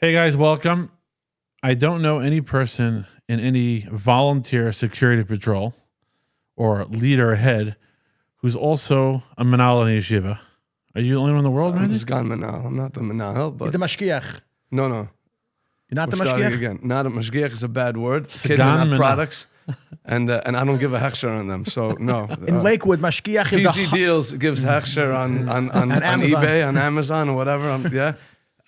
Hey guys, welcome. I don't know any person in any volunteer security patrol or leader or head who's also a manal in yeshiva. Are you the only one in the world, I'm man? Sgan Manal. I'm not the Manal, but He's the mashgiach. no. You're not the We're starting mashgiach? again. Not a mashgiach is a bad word. Kids are Sgan not Manal. products, and I don't give a hechsher on them. So no. In Lakewood, mashgiach is Easy Deals gives hechsher on Amazon. eBay, on Amazon, or whatever.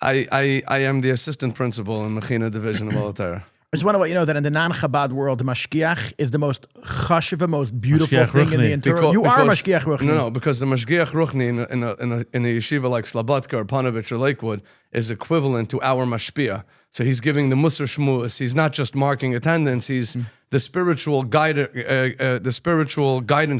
I am the assistant principal in Mechina Division of Military. I just want to let you know that in the non-Chabad world, the mashgiach is the most chashiva, most beautiful Mashgiach thing in the Ruchni. entire. You are mashgiach ruchni. No, because the mashgiach ruchni in a yeshiva like Slobodka or Panovich or Lakewood is equivalent to our mashpia. So he's giving the Musar Shmuas. He's not just marking attendance. He's the spiritual guidance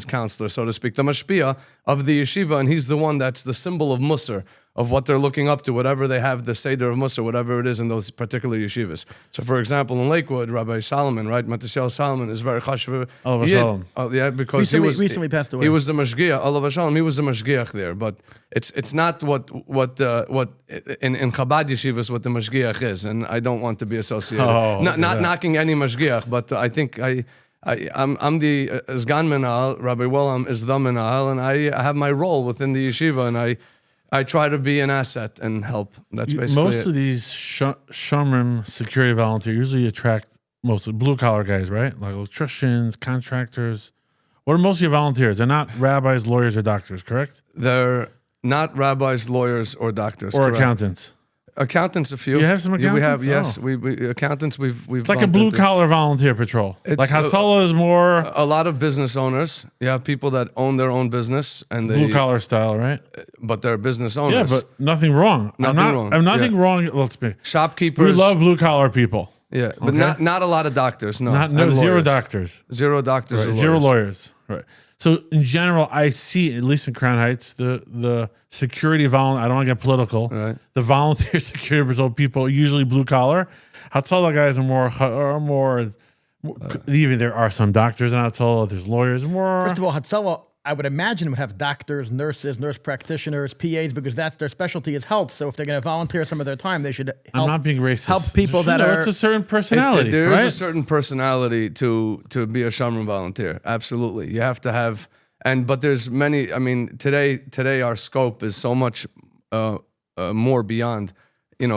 counselor, so to speak, the mashpia of the yeshiva, and he's the one that's the symbol of Musar, of what they're looking up to, whatever they have, the Seder of Musar, whatever it is in those particular yeshivas. So, for example, in Lakewood, Rabbi Solomon, right, Matisyahu Solomon is very chashuv. Aloe Shalom. Oh, yeah, because Recently passed away. He was the mashgiach. Aloe Shalom. He was the mashgiach there, but it's not what in Chabad yeshivas what the mashgiach is, and I don't want to be associated. Not knocking any mashgiach, but I think I'm the Sgan Menal. Rabbi Willem is the Menal, and I have my role within the yeshiva, and I try to be an asset and help. That's basically Most of these Shomrim security volunteers usually attract mostly blue-collar guys, right? Like electricians, contractors. What are most of your volunteers? They're not rabbis, lawyers, or doctors, correct? They're not rabbis, lawyers, or doctors. Or correct. accountants. Accountants, a few. You have some Yeah, we have, accountants? yes. We accountants, we've It's like a bumped into. blue-collar volunteer patrol. It's Like Hatzalah is more A lot of business owners. You have people that own their own business, and blue-collar style, right? but they're business Yeah, owners. but nothing wrong. Nothing wrong. I'm nothing Yeah. wrong. Let's be. Shopkeepers. We love blue-collar people. Yeah, but Okay. not a lot of doctors. No, Not and zero lawyers. doctors. Zero doctors. Right, or zero lawyers. lawyers. Right. So in general, I see, at least in Crown Heights, the security volunteer. I don't want to get political. Right. The volunteer security patrol people, usually blue collar. Hatzalah guys are more. Even there are some doctors in Hatzalah. There's lawyers. More. First of all, Hatzalah, I would imagine, would have doctors, nurses, nurse practitioners, PAs, because that's their specialty is health. So if they're going to volunteer some of their time, they should help. I'm not being racist. Help people that are. It's a certain personality. There right? is a certain personality to be a Shamran volunteer. Absolutely, you have to have. But there's many. I mean, today our scope is so much more beyond,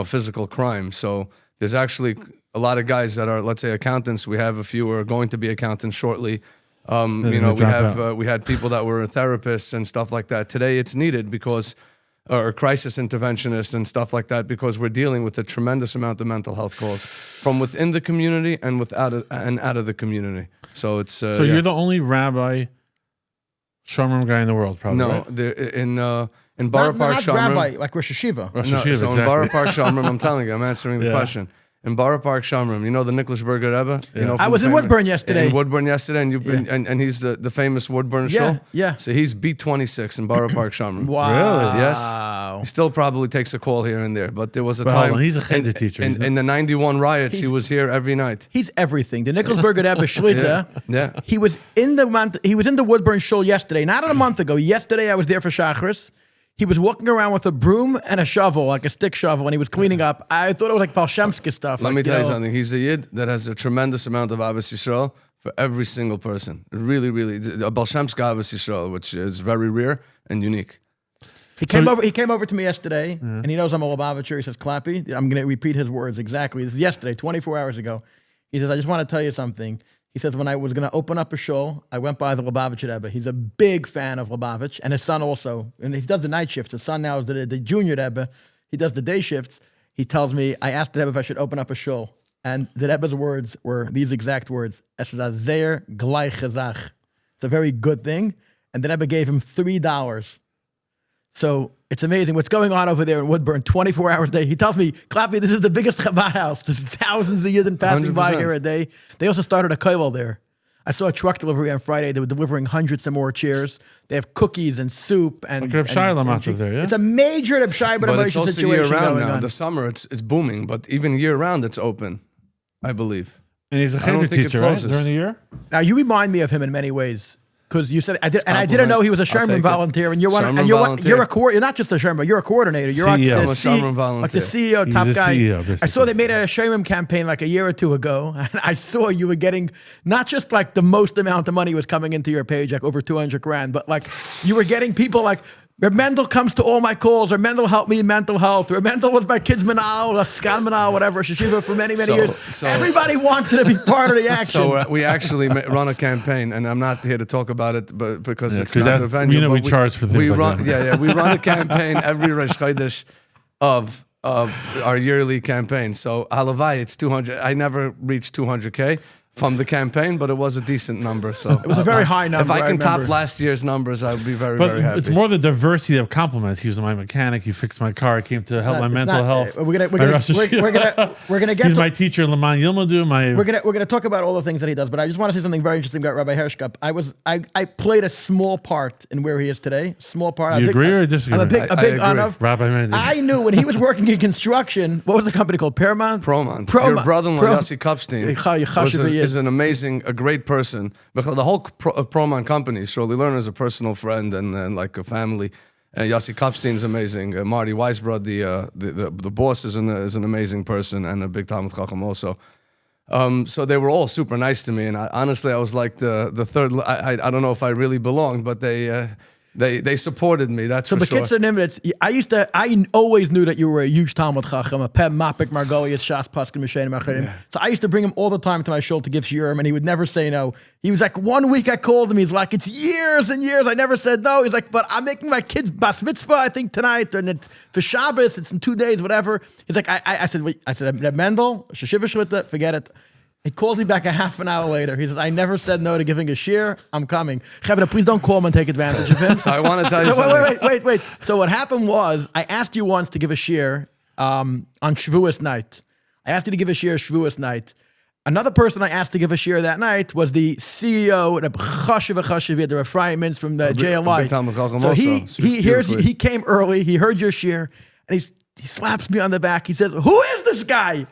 physical crime. So there's actually a lot of guys that are, let's say, accountants. We have a few who are going to be accountants shortly. We had people that were therapists and stuff like that. Today it's needed because, or crisis interventionists and stuff like that, because we're dealing with a tremendous amount of mental health calls from within the community and out of the community. So it's So you're the only rabbi, Shomrim guy in the world, probably. no right? in Borough Park not Shamrim. rabbi, like Rosh Hashiva. Rosh No, Hashiva, so exactly. in Borough Park Shamrim, I'm telling you, I'm answering the Yeah. question. In Borough Park Shamrim, you know the Nicholasberger Rebbe? Yeah. I was in Woodburn yesterday. In Woodburn yesterday, and you've been, and he's the famous Woodburn show. Yeah. So he's B26 in Borough Park Shamrim. Wow. Really? Yes. He still probably takes a call here and there, but there was a Well, hold time. on, he's a cheder teacher, isn't In the 91 riots, he was here every night. He's everything. The Nicholasberger Rebbe Shlita. Yeah. He was in the Woodburn show yesterday, not a month ago. Yesterday I was there for Shachris. He was walking around with a broom and a shovel, like a stick shovel, and he was cleaning up. I thought it was like Palshemska stuff. Let me tell you something. He's a Yid that has a tremendous amount of Ahavas Yisrael for every single person. Really, really. A Baal Shemska Ahavas Yisrael, which is very rare and unique. He came over to me yesterday, and he knows I'm a Lubavitcher. He says, Clappy, I'm going to repeat his words exactly. This is yesterday, 24 hours ago. He says, I just want to tell you something. He says, when I was going to open up a show, I went by the Lubavitcher Rebbe. He's a big fan of Lubavitch, and his son also. And he does the night shifts. His son now is the junior Rebbe. He does the day shifts. He tells me, I asked the Rebbe if I should open up a show. And the Rebbe's words were these exact words. Es ist a sehr gleiche Sache. It's a very good thing. And the Rebbe gave him $3. So it's amazing what's going on over there in Woodburn, 24 hours a day. He tells me, Clappy, this is the biggest Chabad house. There's thousands of Yidden passing by 100%. here a day. They also started a kollel there. I saw a truck delivery on Friday. They were delivering hundreds of more chairs. They have cookies and soup. And Like Reb Shai out of there, yeah? It's a major Reb Shai But it's also situation year round going now. on. The summer, it's booming, but even year round, it's open, I believe. And he's a I don't cheder think it teacher, right? closes. During the year? Now, you remind me of him in many ways. because you said I did, and I compliment. didn't know he was a I'll Sherman take it. volunteer, and you're one, Sherman and you're volunteer. you're not just a Sherman, you're a coordinator. You're CEO. like I'm the, a Sherman volunteer. like the CEO, He's top a guy. CEO, I basically. saw they made a Sherman campaign like a year or two ago, and I saw you were getting not just like the most amount of money was coming into your page, like over 200 grand, but like you were getting people like. Mendel comes to all my calls, or Mendel helped me in mental health, or Mendel was my kid's manal, a scan manal, whatever, Sheshiva for many, many years. Everybody wanted to be part of the action. So we actually run a campaign, and I'm not here to talk about it, but because it's not the venue. You know, but we charge for things we like run, that. we run a campaign every Rosh Chodesh of our yearly campaign. So Halavai, it's 200. I never reached 200K from the campaign, but it was a decent number. So it was a very high number, If I can top remember. last year's numbers, I would be very, But very happy. it's more the diversity of compliments. He was my mechanic. He fixed my car. He came to help my It's mental not- health. We're gonna get He's to, my teacher, LMAAN YILMEDU. we're gonna talk about all the things that he does, but I just want to say something very interesting about Rabbi Hershkop. I played a small part in where he is today. Small part. Do you agree or disagree? I'm a big I big agree. fan of. Rabbi Mendy. I knew when he was working in construction. What was the company called? Paramount. Proman. Proman. Your brother-in-law, Pro- Yossi Kupstein, Chashiv he is an amazing, a great person. The whole Proman company, Surely Learner, is a personal friend and like a family. Yossi Kupstein is amazing. Marty Weisbrod, the boss, is an amazing person and a big Talmud Chacham also. So they were all super nice to me, and honestly, I was like the third. I don't know if I really belonged, but they supported me. That's So for the sure. kids are nimitz. I always knew that you were a huge Talmud Chacham, a Pem Mapik Margolius Shas Paskin Mishanim Acharim. So I used to bring him all the time to my shul to give shiurim, and he would never say no. He was like, 1 week I called him. He's like, it's years and years. I never said no. He's like, but I'm making my kid's bas mitzvah, I think tonight, and it's for Shabbos. It's in 2 days, whatever. He's like, I said, wait, I said, Mendel, Sheshiva Shvita, forget it. He calls me back a half an hour later. He says, I never said no to giving a shear. I'm coming. Chavra, please don't call him and take advantage of him. So I want to tell you So something. wait. So what happened was, I asked you once to give a shear on Shavuos night. I asked you to give a shear Shavuos night. Another person I asked to give a shear that night was the CEO, the Chashiv, the Ephraimins from the JLI. big Talmud Chacham So also. he Speaks hears beautifully. he came early. He heard your shear, and he slaps me on the back. He says, "Who is this guy?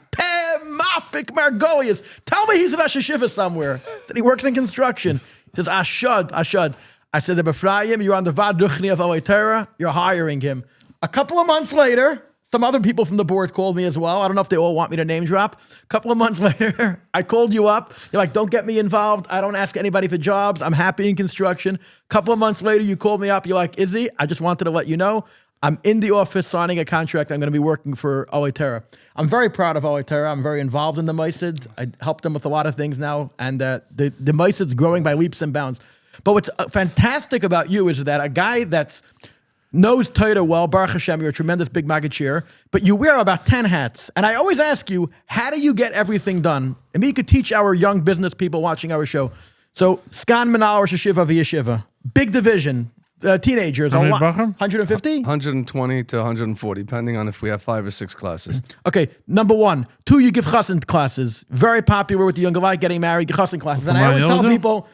Mapik Margolius. Tell me he's in Rosh Hashiva somewhere. That he works in construction." He says, Ashad. I said, the Ephraim, you're on the Vad Duchni of Aloe Torah. You're hiring him. A couple of months later, some other people from the board called me as well. I don't know if they all want me to name drop. A couple of months later, I called you up. You're like, don't get me involved. I don't ask anybody for jobs. I'm happy in construction. A couple of months later, you called me up. You're like, Izzy, I just wanted to let you know I'm in the office signing a contract. I'm going to be working for Aloe Torah. I'm very proud of Aloe Torah. I'm very involved in the Maisid. I help them with a lot of things now. And the Maisid's growing by leaps and bounds. But what's fantastic about you is that a guy that's knows Torah well, Baruch Hashem, you're a tremendous big Magachir, but you wear about 10 hats. And I always ask you, how do you get everything done? And maybe you could teach our young business people watching our show. So, Skan Menal Rosh Hashiva v'Yeshiva. Big division. Teenagers. How many a lot. Bacham? 150? 120 to 140, depending on if we have 5 or 6 classes. Okay, number 1. 2, you give chassan classes. Very popular with the younger guy getting married, chassan classes. And I always tell people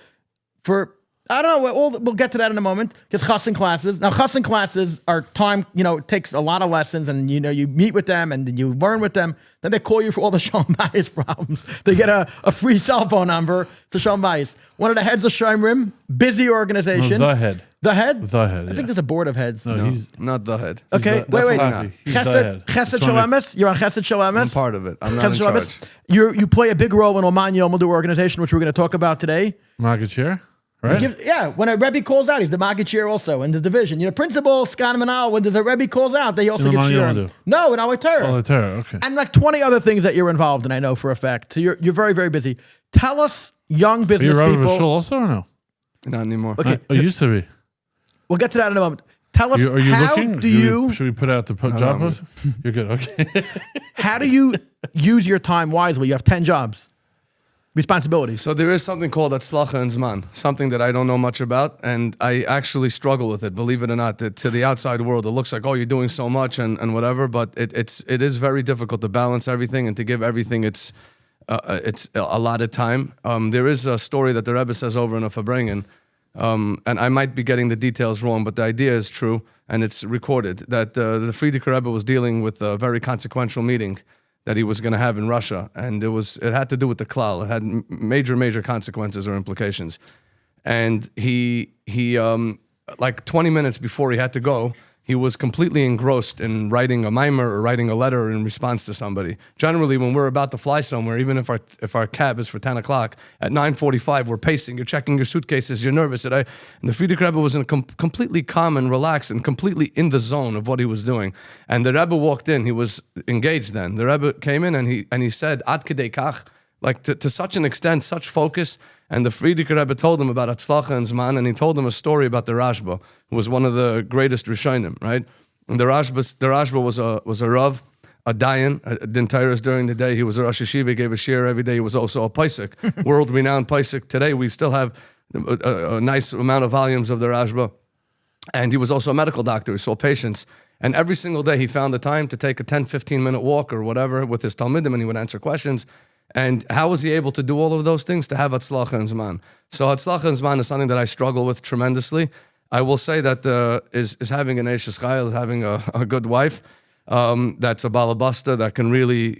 I don't know, we'll get to that in a moment, because chassan classes. Now, chassan classes are time, it takes a lot of lessons, and, you meet with them, and then you learn with them. Then they call you for all the Shalom Bayis problems. They get a free cell phone number to Shalom Bayis. One of the heads of Shomrim, busy organization. No, the head. The head? The head, I think there's a board of heads. No, No, he's not the head. Okay, definitely wait. not. He's the head. Chesed Just wanna- Shalamis? You're on Chesed Shalamis? I'm part of it. I'm not in Chesed charge. Shalamis. You play a big role in LMAAN YILMEDU organization, which we're going to talk about today. Magachir, right? When a Rebbe calls out, he's the Magachir also in the division. Principal, Skan Manal, when there's a Rebbe calls out, they also In give LMAAN shiurim. YILMEDU. No, in Aloe Torah. Oh, the terror. Okay. And like 20 other things that you're involved in, I know for a fact. So you're very, very busy. Tell us, young Are business you Rabbi people. Bashul also or no? Not anymore. Okay. I used to be. We'll get to that in a moment. Tell us, Are you how looking? do you Should we put out the job post? You're good. Okay. how do you use your time wisely? You have 10 jobs, responsibilities. So there is something called Atzlacha and Zman, something that I don't know much about, and I actually struggle with it, believe it or not. That to the outside world, it looks like, oh, you're doing so much and whatever, but it is very difficult to balance everything and to give everything it's a lot of time. There is a story that the Rebbe says over in a Fabrengen, and I might be getting the details wrong, but the idea is true, and it's recorded, that the Frierdiker Rebbe was dealing with a very consequential meeting that he was going to have in Russia, and it had to do with the klal. It had major consequences or implications. and he like 20 minutes before he had to go, he was completely engrossed in writing a mimer or writing a letter in response to somebody. Generally, when we're about to fly somewhere, even if our cab is for 10 o'clock, at 9:45, we're pacing, you're checking your suitcases, you're nervous. And the Frierdiker Rebbe was completely calm and relaxed and completely in the zone of what he was doing. And the Rebbe walked in, he was engaged then. The Rebbe came in and he said, Ad kedei kach, like to such an extent, such focus. And the Frierdiker Rebbe told him about Hatzlacha and Zman, and he told him a story about the Rashba, who was one of the greatest Rishonim, right? And the Rashba was a Rav, a Dayan, a Dintayrus during the day. He was a Rosh Hashiva, he gave a shir every day. He was also a Paisik, world-renowned Paisik. Today, we still have a nice amount of volumes of the Rashba. And he was also a medical doctor. He saw patients. And every single day, he found the time to take a 10, 15-minute walk or whatever with his Talmidim, and he would answer questions. And how was he able to do all of those things? To have Hatzlacha and Zman. So Hatzlacha and Zman is something that I struggle with tremendously. I will say that is having an Eishes Chayil, having a good wife, that's a balabasta that can really,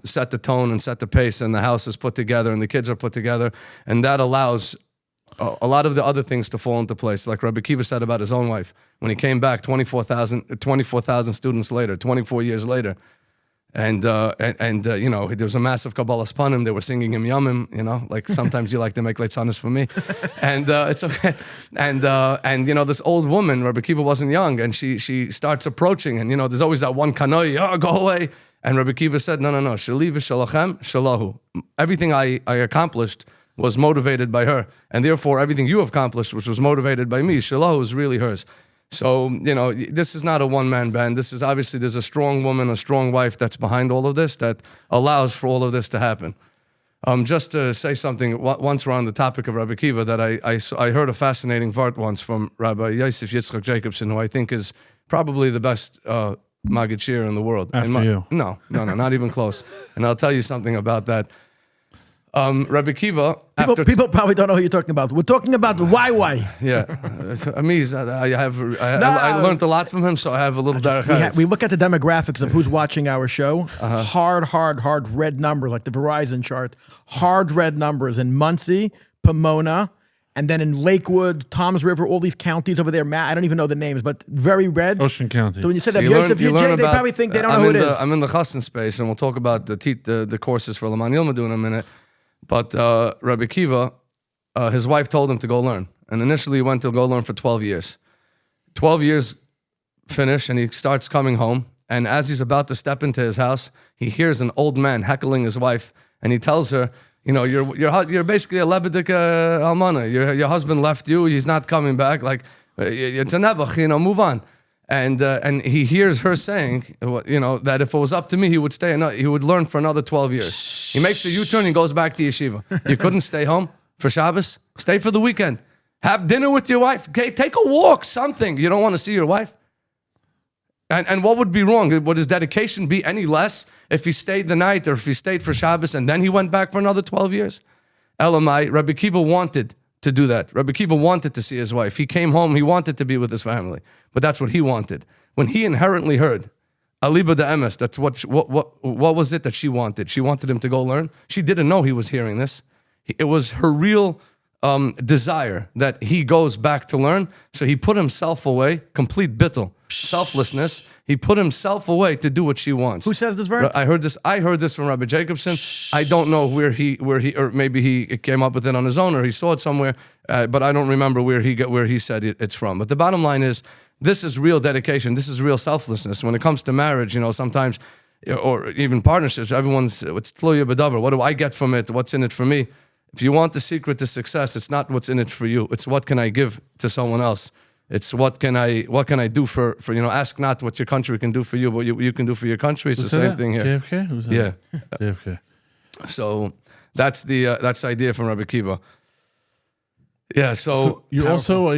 set the tone and set the pace, and the house is put together and the kids are put together. And that allows a lot of the other things to fall into place. Like Rabbi Kiva said about his own wife. When he came back 24,000 students later, 24 years later, and there was a massive Kabbalas Panim. They were singing him Yamim, like sometimes you like to make Leitzanis for me. And it's okay. And this old woman, Rabbi Kiva wasn't young, and she starts approaching, and there's always that one kanoi, go away. And Rabbi Kiva said, no, shali v'shalachem shalahu. Everything I accomplished was motivated by her, and therefore everything you have accomplished, which was motivated by me, shalahu, is really hers. So, this is not a one-man band. This is obviously, there's a strong woman, a strong wife that's behind all of this, that allows for all of this to happen. Just to say something, once we're on the topic of Rabbi Kiva, that I heard a fascinating vart once from Rabbi Yosef Yitzchak Jacobson, who I think is probably the best Maggid Shir in the world. After you. No, not even close. And I'll tell you something about that. Rabbi Kiva, people probably don't know who you're talking about. We're talking about the YY. Yeah, I learned a lot from him, so I have a little derech. We look at the demographics of who's watching our show. Hard red numbers, like the Verizon chart. Hard red numbers in Muncie, Pomona, and then in Lakewood, Toms River, all these counties over there. I don't even know the names, but very red. Ocean County. So when you say that Yosef Yijay, they probably think they don't know who it is. I'm in the Chassan space, and we'll talk about the courses for LMAAN YILMEDU in a minute. But Rabbi Kiva, his wife told him to go learn. And initially he went to go learn for 12 years. 12 years finish, and he starts coming home. And as he's about to step into his house, he hears an old man heckling his wife. And he tells her, you're basically a lebedik almana. Your husband left you. He's not coming back. Like, it's a nebuch, move on. And he hears her saying, that if it was up to me, he would he would learn for another 12 years. He makes a U-turn and goes back to yeshiva. You couldn't stay home for Shabbos? Stay for the weekend. Have dinner with your wife. Okay, take a walk, something. You don't want to see your wife? And what would be wrong? Would his dedication be any less if he stayed the night or if he stayed for Shabbos and then he went back for another 12 years? LMAAN, Rabbi Kiva wanted to do that. Rabbi Kiva wanted to see his wife. He came home, he wanted to be with his family. But that's what he wanted. When he inherently heard, Aliba de Emes, that's what was it that she wanted? She wanted him to go learn. She didn't know he was hearing this. It was her real desire that he goes back to learn. So he put himself away, complete bittul, selflessness. He put himself away to do what she wants. Who says this verse? I heard this from Rabbi Jacobson. I don't know where he, or maybe he came up with it on his own, or he saw it somewhere, but I don't remember where he said it's from. But the bottom line is, this is real dedication. This is real selflessness. When it comes to marriage, sometimes, or even partnerships, it's tluya b'davar. What do I get from it? What's in it for me? If you want the secret to success, it's not what's in it for you. It's what can I give to someone else. It's what can I do for ask not what your country can do for you, but you can do for your country. It's the same thing here. JFK? Who's that? Yeah. JFK. So that's the idea from Rabbi Kiva. Yeah. So you also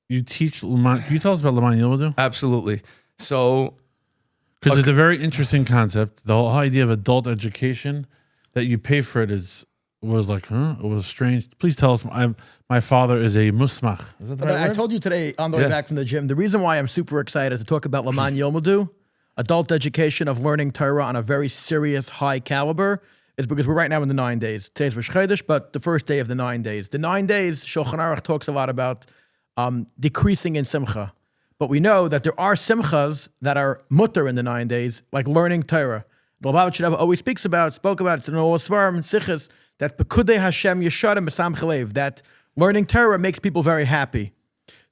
you teach LMAAN. Can you tell us about LMAAN YILMEDU? Absolutely. So because it's a very interesting concept. The whole idea of adult education, that you pay for it was like, It was strange. Please tell us. My father is a musmach. Is that the right word? I told you today on the way back from the gym, the reason why I'm super excited to talk about LMAAN YILMEDU, adult education of learning Torah on a very serious, high caliber, is because we're right now in the 9 days. Today's Rosh Chodesh, but the first day of the 9 days. The 9 days, Shulchan Aruch talks a lot about decreasing in simcha. But we know that there are simchas that are mutter in the 9 days, like learning Torah. The Lubavitcher Rebbe always spoke about, it's in all Svarim, Sichos, that Pekudei Hashem Yesharim B'Samcha Lev, that learning Torah makes people very happy.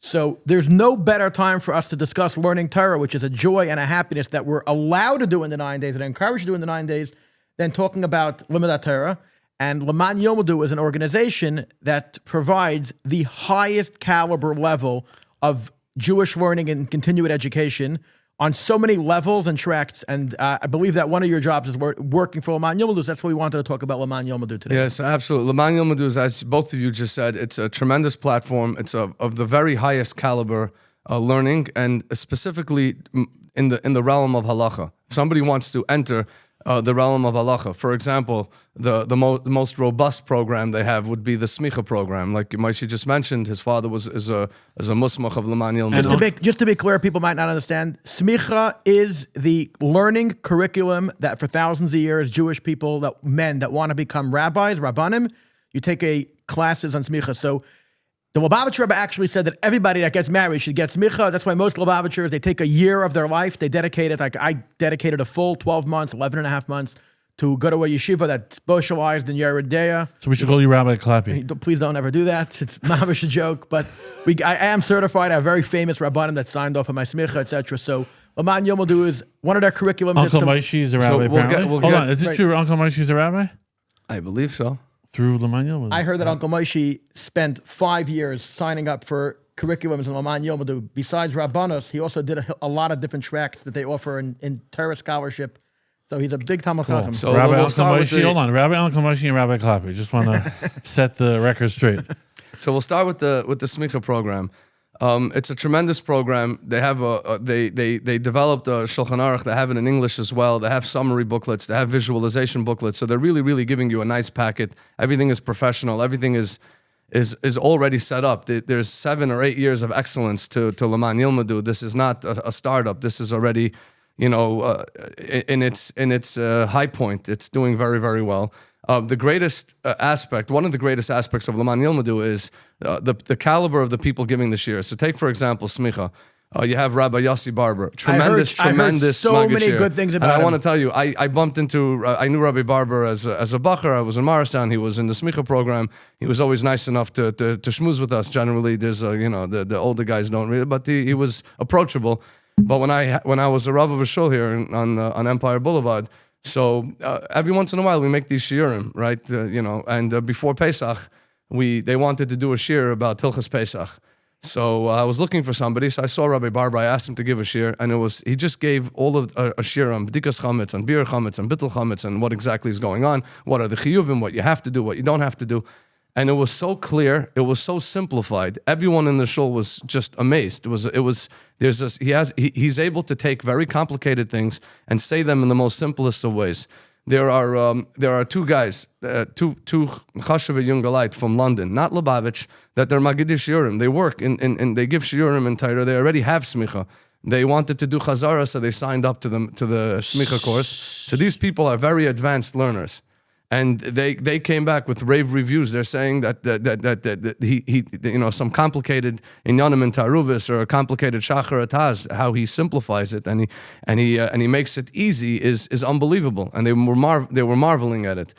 So there's no better time for us to discuss learning Torah, which is a joy and a happiness that we're allowed to do in the 9 days, and I encourage you to do in the 9 days, than talking about Limud Torah. And LMAAN YILMEDU is an organization that provides the highest caliber level of Jewish learning and continuing education on so many levels and tracts. And I believe that one of your jobs is working for LMAAN YILMEDU. So that's what we wanted to talk about LMAAN YILMEDU today. Yes, absolutely. LMAAN YILMEDU is, as both of you just said, it's a tremendous platform. It's of the very highest caliber learning, and specifically in the realm of halacha. If somebody wants to enter the realm of halacha, for example, the most robust program they have would be the smicha program. Like Moshe just mentioned, his father is a musmach of LMAAN YILMEDU. Just to be clear, people might not understand, smicha is the learning curriculum that for thousands of years, Jewish people, men that want to become rabbis, rabbanim, you take classes on smicha. So the Lubavitcher Rebbe actually said that everybody that gets married should get smicha. That's why most Lubavitchers, they take a year of their life, they dedicate it, like I dedicated a full 12 months, 11 and a half months to go to a yeshiva that's specialized in Yeridea. So we should call you Rabbi Clappy. Please don't ever do that. It's mamish a joke, but I am certified. I have very famous rabbanim that signed off of my smicha, etc. So LMAAN YILMEDU is one of their curriculums. Uncle Moshe is a rabbi, apparently. Hold on, is it true Uncle Moshe is a rabbi? I believe so. Through LMAAN YILMEDU? I heard that Uncle Moshe spent 5 years signing up for curriculums in LMAAN YILMEDU. Besides Rabbanos, he also did a lot of different tracks that they offer in Torah scholarship. So he's a big Talmid Chacham. So Rabbi Uncle Moshe, hold on. Rabbi Uncle Moshe and Rabbi Clappy. Just want to set the record straight. So we'll start with the smicha program. It's a tremendous program. They have they developed a Shulchan Aruch. They have it in English as well. They have summary booklets. They have visualization booklets. So they're really giving you a nice packet. Everything is professional. Everything is already set up. There's 7 or 8 years of excellence to LMAAN YILMEDU. This is not a startup. This is already, in its high point. It's doing very well. The greatest aspect, one of the greatest aspects of LMAAN YILMEDU is the caliber of the people giving the shir. So take, for example, smicha. You have Rabbi Yossi Barber. Tremendous I heard so many good things about him. And I want to tell you, I bumped into, I knew Rabbi Barber as a bacher. I was in Morristown. He was in the smicha program. He was always nice enough to schmooze with us. Generally, there's, the older guys don't really, but he was approachable. But when I was a Rav of a shul here on Empire Boulevard, so every once in a while we make these shiurim, right? And before Pesach, they wanted to do a shir about Hilchas Pesach. So I was looking for somebody. So I saw Rabbi Barber. I asked him to give a shir, and he just gave all of a shir on b'dikas chametz, on bir chametz, and bittul chametz, and what exactly is going on, what are the chiyuvim, what you have to do, what you don't have to do. And it was so clear, it was so simplified. Everyone in the shul was just amazed. He's able to take very complicated things and say them in the most simplest of ways. There are two guys, two chashuv yungalite from London, not Lubavitch, that they're magidi shiurim. They work and they give shiurim in Torah. They already have smicha. They wanted to do chazara, so they signed up to the smicha course. So these people are very advanced learners. And they came back with rave reviews. They're saying that he some complicated inyanim in taruvis or a complicated shachar ataz, how he simplifies it and he makes it easy is unbelievable. And they were marveling at it.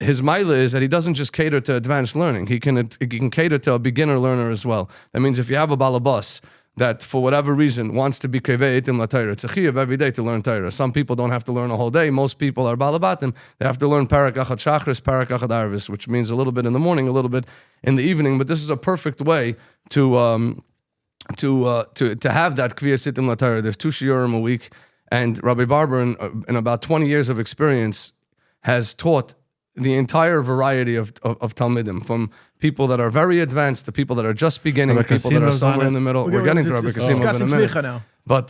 His maila is that he doesn't just cater to advanced learning. He can cater to a beginner learner as well. That means if you have a balabas that for whatever reason wants to be kevei itim la Torah, it's a chiyuv every day to learn Torah. Some people don't have to learn a whole day. Most people are balabatim. They have to learn parak achad shachris, parak achad arvis, which means a little bit in the morning, a little bit in the evening. But this is a perfect way to have that kviyas itim la Torah. There's 2 shiurim a week, and Rabbi Barber, in about 20 years of experience, has taught the entire variety of Talmidim, from people that are very advanced to people that are just beginning, Rabbi people that are somewhere in the middle. We're getting to Rabbi Kassimov in a minute. Now. But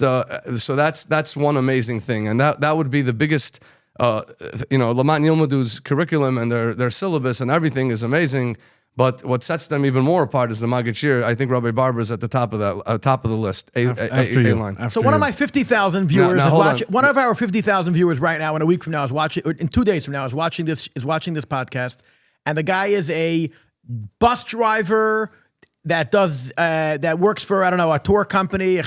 so that's one amazing thing, and that would be the biggest. LMAAN YILMEDU's curriculum and their syllabus and everything is amazing. But what sets them even more apart is the Maggid Shir. I think Rabbi Barber is at the top of that, top of the list. After you. line. After So one of you. my 50,000 viewers, Now, is hold watching, on. one of our 50,000 viewers right now, in a week from now, is watching. Or in 2 days from now, is watching this podcast, and the guy is a bus driver that does that works for a tour company,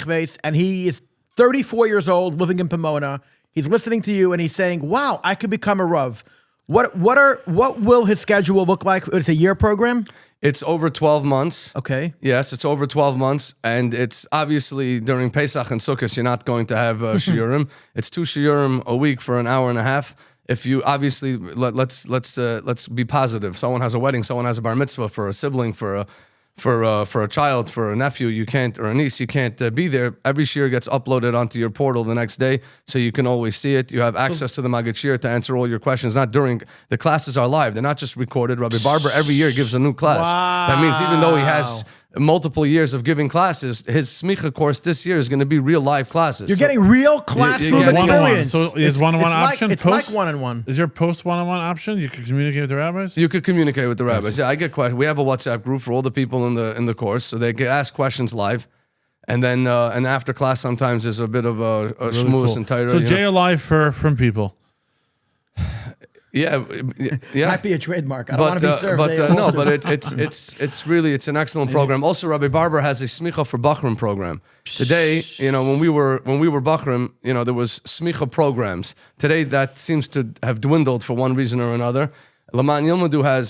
and he is 34 years old, living in Pomona. He's listening to you, and he's saying, "Wow, I could become a Rav." What will his schedule look like? It's a year program. It's over 12 months. Okay. Yes, it's over 12 months, and it's obviously during Pesach and Sukkot, you're not going to have shiurim. It's 2 shiurim a week for an hour and a half. If you obviously let's be positive. Someone has a wedding, someone has a bar mitzvah for a sibling, for a child, for a nephew, you can't, or a niece, you can't be there. Every shiur gets uploaded onto your portal the next day, so you can always see it. You have access to the Maggid Shir to answer all your questions. Not during the classes are live; they're not just recorded. Rabbi Barber every year gives a new class. That means even though he has multiple years of giving classes, his smicha course this year is going to be real live classes. You're getting real classroom getting experience. So is one-on-one option? It's like one-on-one. Is there post one-on-one option? You can communicate with the rabbis? You could communicate with the rabbis. Yeah, I get questions. We have a WhatsApp group for all the people in the course, so they can ask questions live, and then and after class sometimes there's a bit of a Really schmooze cool. and tighter. So JLI from people. Yeah. Might be a trademark. I don't want to be served. No, but it's really an excellent program. Also, Rabbi Barber has a smicha for Bachrim program. Today, when we were Bachrim, there was smicha programs. Today, that seems to have dwindled for one reason or another. LMAAN YILMEDU has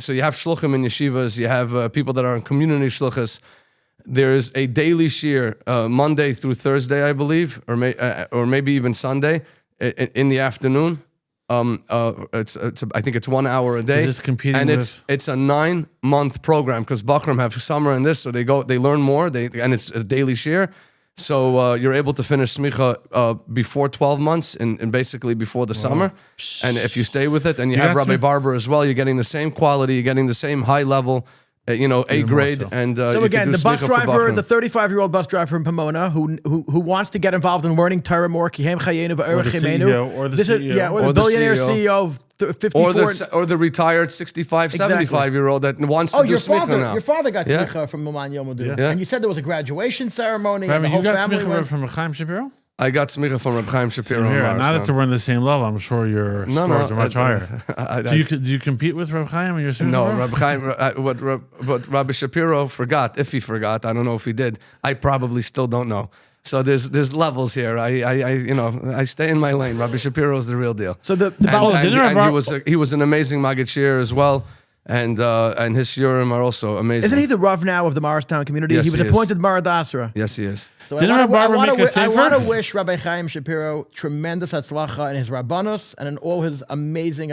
so you have shluchim in yeshivas, you have people that are in community shluchas. There's a daily shir Monday through Thursday, I believe, or maybe even Sunday in the afternoon. I think it's 1 hour a day. Is this competing and with? it's a 9-month program because Bachram have summer and this, so they learn more. And it's a daily share, so you're able to finish smicha before 12 months and basically before the summer. And if you stay with it, and you have Rabbi Barber as well, you're getting the same quality, you're getting the same high level. A grade, so. and So you again, can do the bus smicha for driver, Bachram. the 35-year-old bus driver in Pomona, who wants to get involved in learning Torah more, Kihem Chayenu V'Erech Chimenu. or the This is- CEO. yeah, or Or the the billionaire CEO. CEO of 54. or the retired 65, Exactly. 75-year-old that wants to Oh, do your smicha father! now. Your father got Yeah. smicha from LMAAN YILMEDU, Yeah. and you said there was a graduation ceremony, Rabbi, and the you whole got family smicha went. from Chaim Shapiro? I got smicha from Reb Chaim Shapiro. in Here, not Morristown. that we're on the same level. I'm sure your scores are much higher. Do you compete with Reb Chaim and your smicha? No, Rabbi Chaim, what Rabbi Shapiro forgot, if he forgot, I don't know if he did. I probably still don't know. So there's levels here. I stay in my lane. Rabbi Shapiro is the real deal. So the he was an amazing Maggid Shir as well, and his shiurim are also amazing. isn't he the Rav now of the Morristown community? Yes, he was he is. appointed Marad Asra. Yes, he is. So Didn't I Rabbi Barber make a I sefer? want to wish Rabbi Chaim Shapiro tremendous hatzlacha in his rabbanos and in all his amazing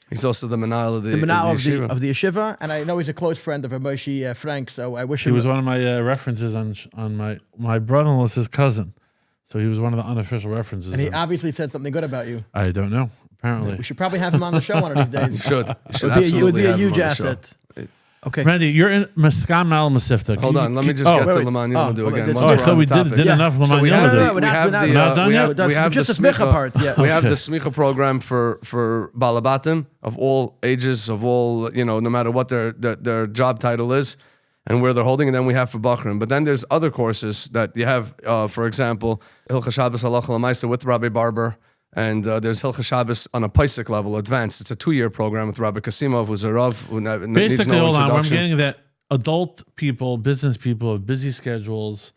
He's also the menal of the Manal yeshiva. of the yeshiva, and I know he's a close friend of Moshe Frank, so I wish He him. was one of my references on my brother-in-law's his cousin. So he was one of the unofficial references. and he obviously said something good about you. I don't know. Apparently. We should probably have him on the show one of these days. You should. You should It would be absolutely a have him huge on the show. asset. Okay. Randy, you're in Maskam Al Masifta. Hold on, let me just oh, get wait, to wait. LMAAN Oh, YILMEDU okay, again. this- once Oh, I we're thought on we the topic. did enough LMAAN So we YILMEDU. have No, the- we're we have not the, Not done yet? That's we have just the the smicha part. Yeah. We have the Okay. smicha program for balabatim of all ages, of all, no matter what their job title is and where they're holding, and then we have for Bachrim. But then there's other courses that you have, for example, Hilchah Shabbos Halacha L'Maisa with Rabbi Barber, and there's Hilchah Shabbos on a Pesach level, advanced. It's a 2-year program with Rabbi Kasimov, who's a Rav, who needs Basically, no hold on. What I'm introduction. getting that adult people, business people with busy schedules,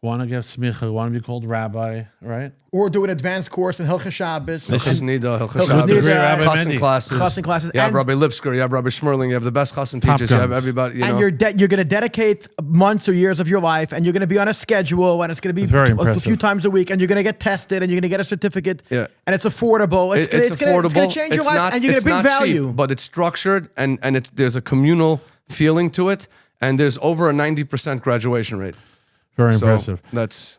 want to get smicha, want to be called rabbi, right? Or do an advanced course in Hilchah Shabbos. Hilchas Nida, Hilchas Hilchas Shabbos, Nida, Rabbi Chassan Mendy. classes. Chassan classes, You have and- Rabbi Lipsker, you have Rabbi Schmerling, you have the best Chassan Top teachers, you have guns. everybody, And you're going to dedicate months or years of your life, and you're going to be on a schedule, and it's going to be very a few impressive. times a week, and you're going to get tested, and you're going to get a certificate, Yeah. and it's affordable. It's going to change your life, and you're going to bring value. Cheap, but it's structured, and there's a communal feeling to it, and there's over a 90% graduation rate. Very So impressive. that's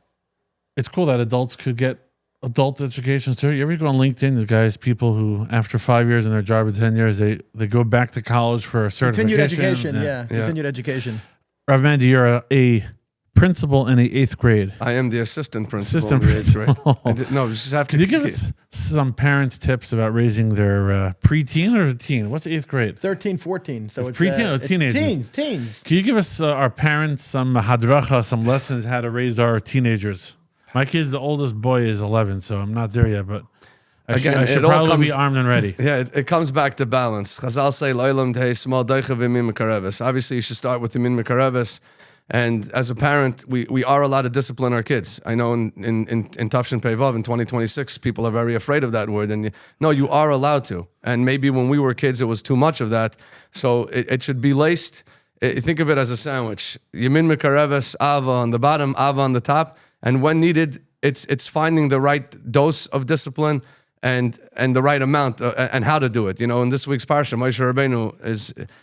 It's cool that adults could get adult education too. You ever go on LinkedIn? The guys, people who after 5 years in their job or 10 years, they go back to college for a certification. Continued education, yeah. Continued education. Rav Mendy, you're a principal in the 8th grade. I am the assistant principal. Assistant in the 8th grade. principal. No, you just have to. Can you give us some parents' tips about raising their preteen or teen? What's 8th grade? 13, 14. So it's preteen or it's teenagers? Teens. Can you give us, our parents, some hadracha, some lessons how to raise our teenagers? My kid's the oldest boy is 11, so I'm not there yet, but I should probably be armed and ready. Yeah, it comes back to balance. Chazal say, "Lo'elam tehei small doicha v'min mekareves." Obviously, you should start with the min mekareves. And as a parent, we are allowed to discipline our kids. I know in Tafshin Pei Vav in 2026, people are very afraid of that word. And no, you are allowed to. And maybe when we were kids, it was too much of that. So it should be laced. Think of it as a sandwich. Yamin mekareves, ava on the bottom, ava on the top. And when needed, it's finding the right dose of discipline and the right amount and how to do it. In this week's parsha, Moshe Rabbeinu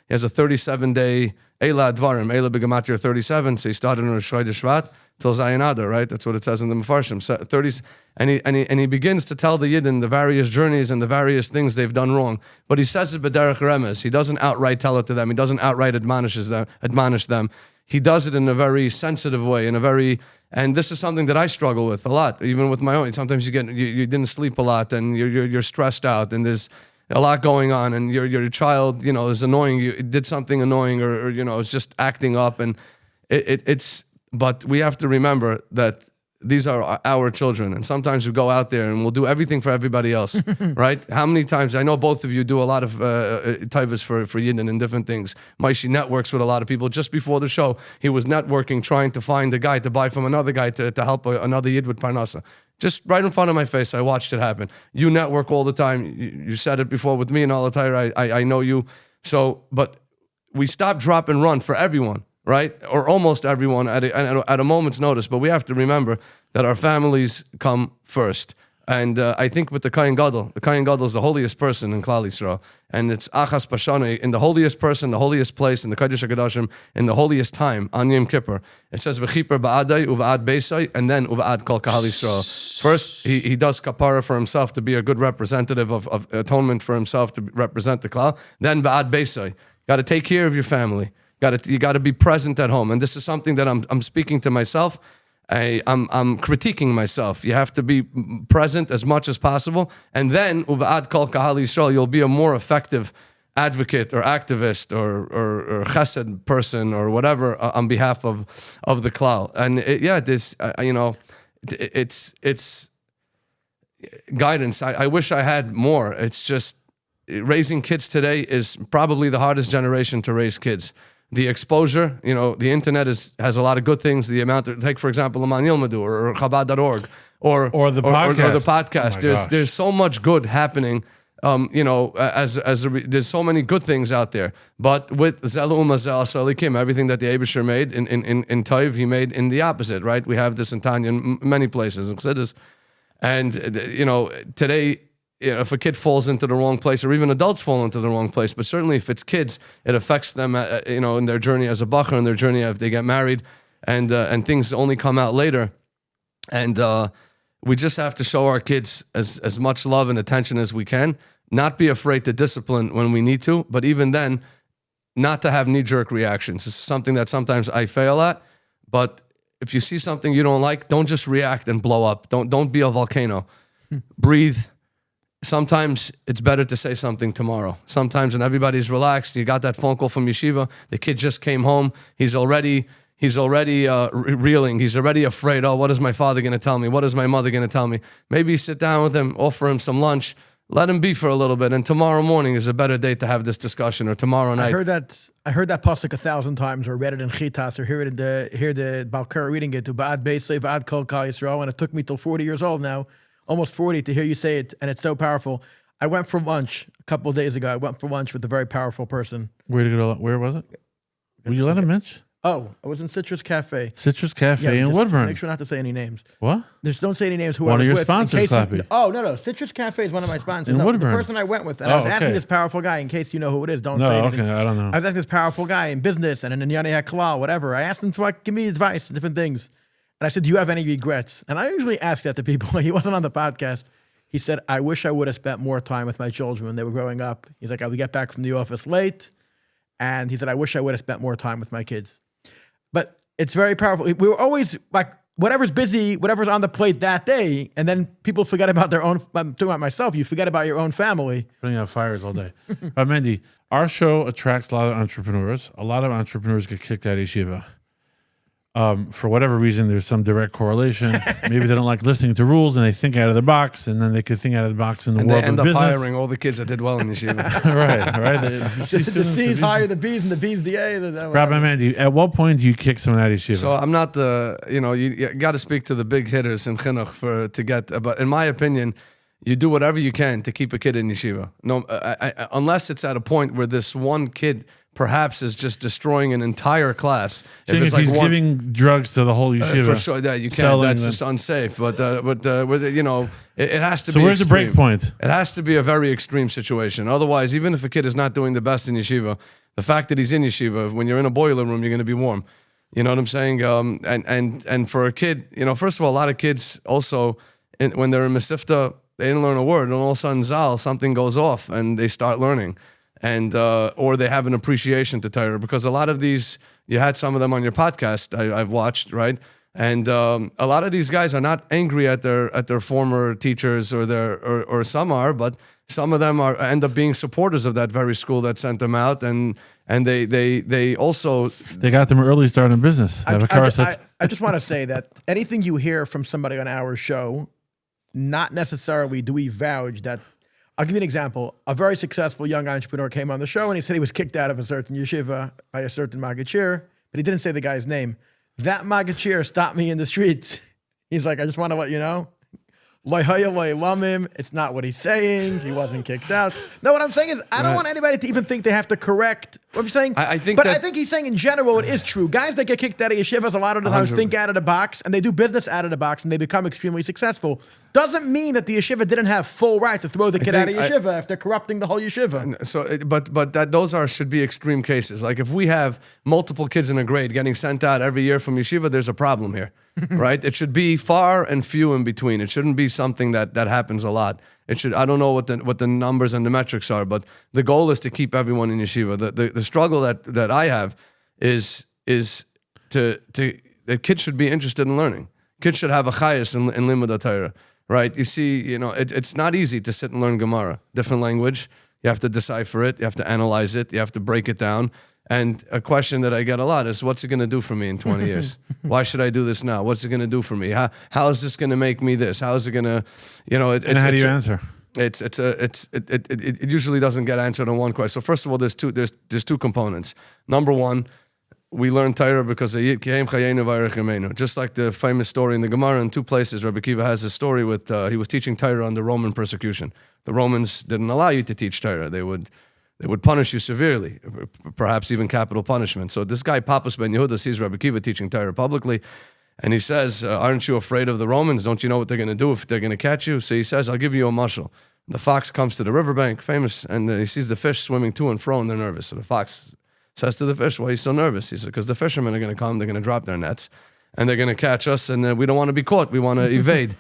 he has a 37-day Eila Dvarim, Eila Begamatria 37. So he started on Rosh Chodesh Shvat till Zayin Adar, right? That's what it says in the Mefarshim. So 30, and he begins to tell the Yidden the various journeys and the various things they've done wrong. But he says it b'derech remez. He doesn't outright tell it to them. He doesn't outright admonish them. He does it in a very sensitive way, and this is something that I struggle with a lot, even with my own. Sometimes you didn't sleep a lot, and you're stressed out, and there's a lot going on, and your child, is annoying you, did something annoying, or is just acting up, and it's. But we have to remember that these are our children, and sometimes we go out there and we'll do everything for everybody else, right? How many times, I know both of you do a lot of taivas for Yidden and different things. Maishi networks with a lot of people. Just before the show, he was networking, trying to find a guy to buy from another guy to help another Yid with Parnasa. Just right in front of my face, I watched it happen. You network all the time. You said it before with me and all the time. I know you. So, but we stop, drop, and run for everyone, right? Or almost everyone at a moment's notice. But we have to remember that our families come first. And I think with the Kohen Gadol is the holiest person in Klal Yisrael. And it's Achas Pashane, in the holiest person, the holiest place, in the Kodesh HaKadoshim, in the holiest time, on Yom Kippur. It says, V'chiper ba'adai, uva'ad beisai, and then uva'ad kol kahal Yisrael. First, he does kapara for himself to be a good representative of atonement for himself to represent the Klal. Then va'ad beisai. Got to take care of your family. You got to be present at home. And this is something that I'm speaking to myself. I'm critiquing myself. You have to be present as much as possible, and then uva'ad kol kahal Yisrael, you'll be a more effective advocate or activist or chesed person or whatever on behalf of the klal. And it's guidance. I wish I had more. It's just raising kids today is probably the hardest generation to raise kids. The exposure, the internet has a lot of good things. The amount of, take for example, LMAAN YILMEDU or Chabad.org or the podcast. There's so much good happening. There's so many good things out there. But with Zelu Mazel Salikim, everything that the Eibusher made in Toiv, he made in the opposite, right? We have this in Tanya in many places in Chassidus. And today, if a kid falls into the wrong place, or even adults fall into the wrong place, but certainly if it's kids, it affects them, in their journey as a bacher, in their journey if they get married, and things only come out later. And we just have to show our kids as much love and attention as we can, not be afraid to discipline when we need to, but even then, not to have knee-jerk reactions. This is something that sometimes I fail at, but if you see something you don't like, don't just react and blow up. Don't be a volcano. Breathe. Sometimes it's better to say something tomorrow. Sometimes when everybody's relaxed, you got that phone call from yeshiva, the kid just came home, he's already reeling, he's already afraid, what is my father going to tell me? What is my mother going to tell me? Maybe sit down with him, offer him some lunch, let him be for a little bit, and tomorrow morning is a better day to have this discussion, or tomorrow night. I heard that pasuk 1,000 times, or read it in Chitas, or hear the Balkar reading it, to Ba'ad Beisei, Ba'ad Kol Kal Yisrael, and it took me till 40 years old now, almost 40, to hear you say it, and it's so powerful. I went for lunch a couple of days ago. I went for lunch with a very powerful person. Where was it? Will you let him mention? Oh, I was in Citrus Cafe. Citrus Cafe in Woodburn. Make sure not to say any names. What? Just don't say any names. One of your sponsors, Clappy. No. Citrus Cafe is one of my sponsors. In Woodburn. The person I went with. And I was asking this powerful guy, in case you know who it is, don't say anything. Okay, I don't know. I was asking this powerful guy in business and in Inyane HaKlal, whatever. I asked him to give me advice, different things. And I said, do you have any regrets? And I usually ask that to people. He wasn't on the podcast. He said, I wish I would have spent more time with my children when they were growing up. He's like, I would get back from the office late. And he said, I wish I would have spent more time with my kids. But it's very powerful. We were always like, whatever's busy, whatever's on the plate that day, and then people forget about their own. I'm talking about myself. You forget about your own family. Putting out fires all day. But Mendy, our show attracts a lot of entrepreneurs. A lot of entrepreneurs get kicked out of yeshiva. For whatever reason, there's some direct correlation. Maybe they don't like listening to rules and they think out of the box, and then they could think out of the box in the world of end up business. hiring all the kids that did well in yeshiva. right. The C's hire the B's and the B's the A. Rabbi Mendy, at what point do you kick someone out of yeshiva? So I'm not the, you got to speak to the big hitters in chinuch to get, but in my opinion, you do whatever you can to keep a kid in yeshiva. No, unless it's at a point where this one kid perhaps is just destroying an entire class. If he's giving drugs to the whole yeshiva, for sure, yeah, you can't. That's just unsafe. But it has to be. So where's the break point? It has to be a very extreme situation. Otherwise, even if a kid is not doing the best in yeshiva, the fact that he's in yeshiva, when you're in a boiler room, you're going to be warm. You know what I'm saying? And for a kid, first of all, a lot of kids also, when they're in Mesifta, they didn't learn a word, and all of a sudden, Zal, something goes off, and they start learning. And or they have an appreciation to Torah, because a lot of these, you had some of them on your podcast I've watched, right? And a lot of these guys are not angry at their former teachers or some are, but some of them end up being supporters of that very school that sent them out, and they also got them early start in business. I just want to say that anything you hear from somebody on our show, not necessarily do we vouch that. I'll give you an example. A very successful young entrepreneur came on the show and he said he was kicked out of a certain yeshiva by a certain magachir, but he didn't say the guy's name. That magachir stopped me in the streets. He's like, I just want to let you know, it's not what he's saying. He wasn't kicked out. No, what I'm saying is I don't want anybody to even think they have to correct what I'm saying. I think he's saying in general it is true. Guys that get kicked out of yeshivas a lot of the times think out of the box, and they do business out of the box, and they become extremely successful. Doesn't mean that the yeshiva didn't have full right to throw the kid out of yeshiva if they're corrupting the whole yeshiva. So, but those should be extreme cases. Like if we have multiple kids in a grade getting sent out every year from yeshiva, there's a problem here, right? It should be far and few in between. It shouldn't be something that happens a lot. It should. I don't know what the numbers and the metrics are, but the goal is to keep everyone in yeshiva. The struggle that I have is to that kids should be interested in learning. Kids should have a chayas in limud Torah, right? You see, it's not easy to sit and learn Gemara, different language. You have to decipher it. You have to analyze it. You have to break it down. And a question that I get a lot is, what's it going to do for me in 20 years? Why should I do this now? What's it going to do for me? How is this going to make me this? How is it going to, and how do you answer? It usually doesn't get answered on one question. So first of all, there's two components. Number one, we learn Torah because of Yid K'hem Chayenu V'Arech Yameinu. Just like the famous story in the Gemara in two places, Rabbi Kiva has a story with, he was teaching Torah under Roman persecution. The Romans didn't allow you to teach Torah. They would punish you severely, perhaps even capital punishment. So this guy, Papas Ben Yehuda, sees Rabbi Kiva teaching Torah publicly, and he says, aren't you afraid of the Romans? Don't you know what they're going to do if they're going to catch you? So he says, I'll give you a mashal. The fox comes to the riverbank, famous, and he sees the fish swimming to and fro, and they're nervous. So the fox says to the fish, why are you so nervous? He said, because the fishermen are going to come, they're going to drop their nets, and they're going to catch us, and we don't want to be caught. We want to evade.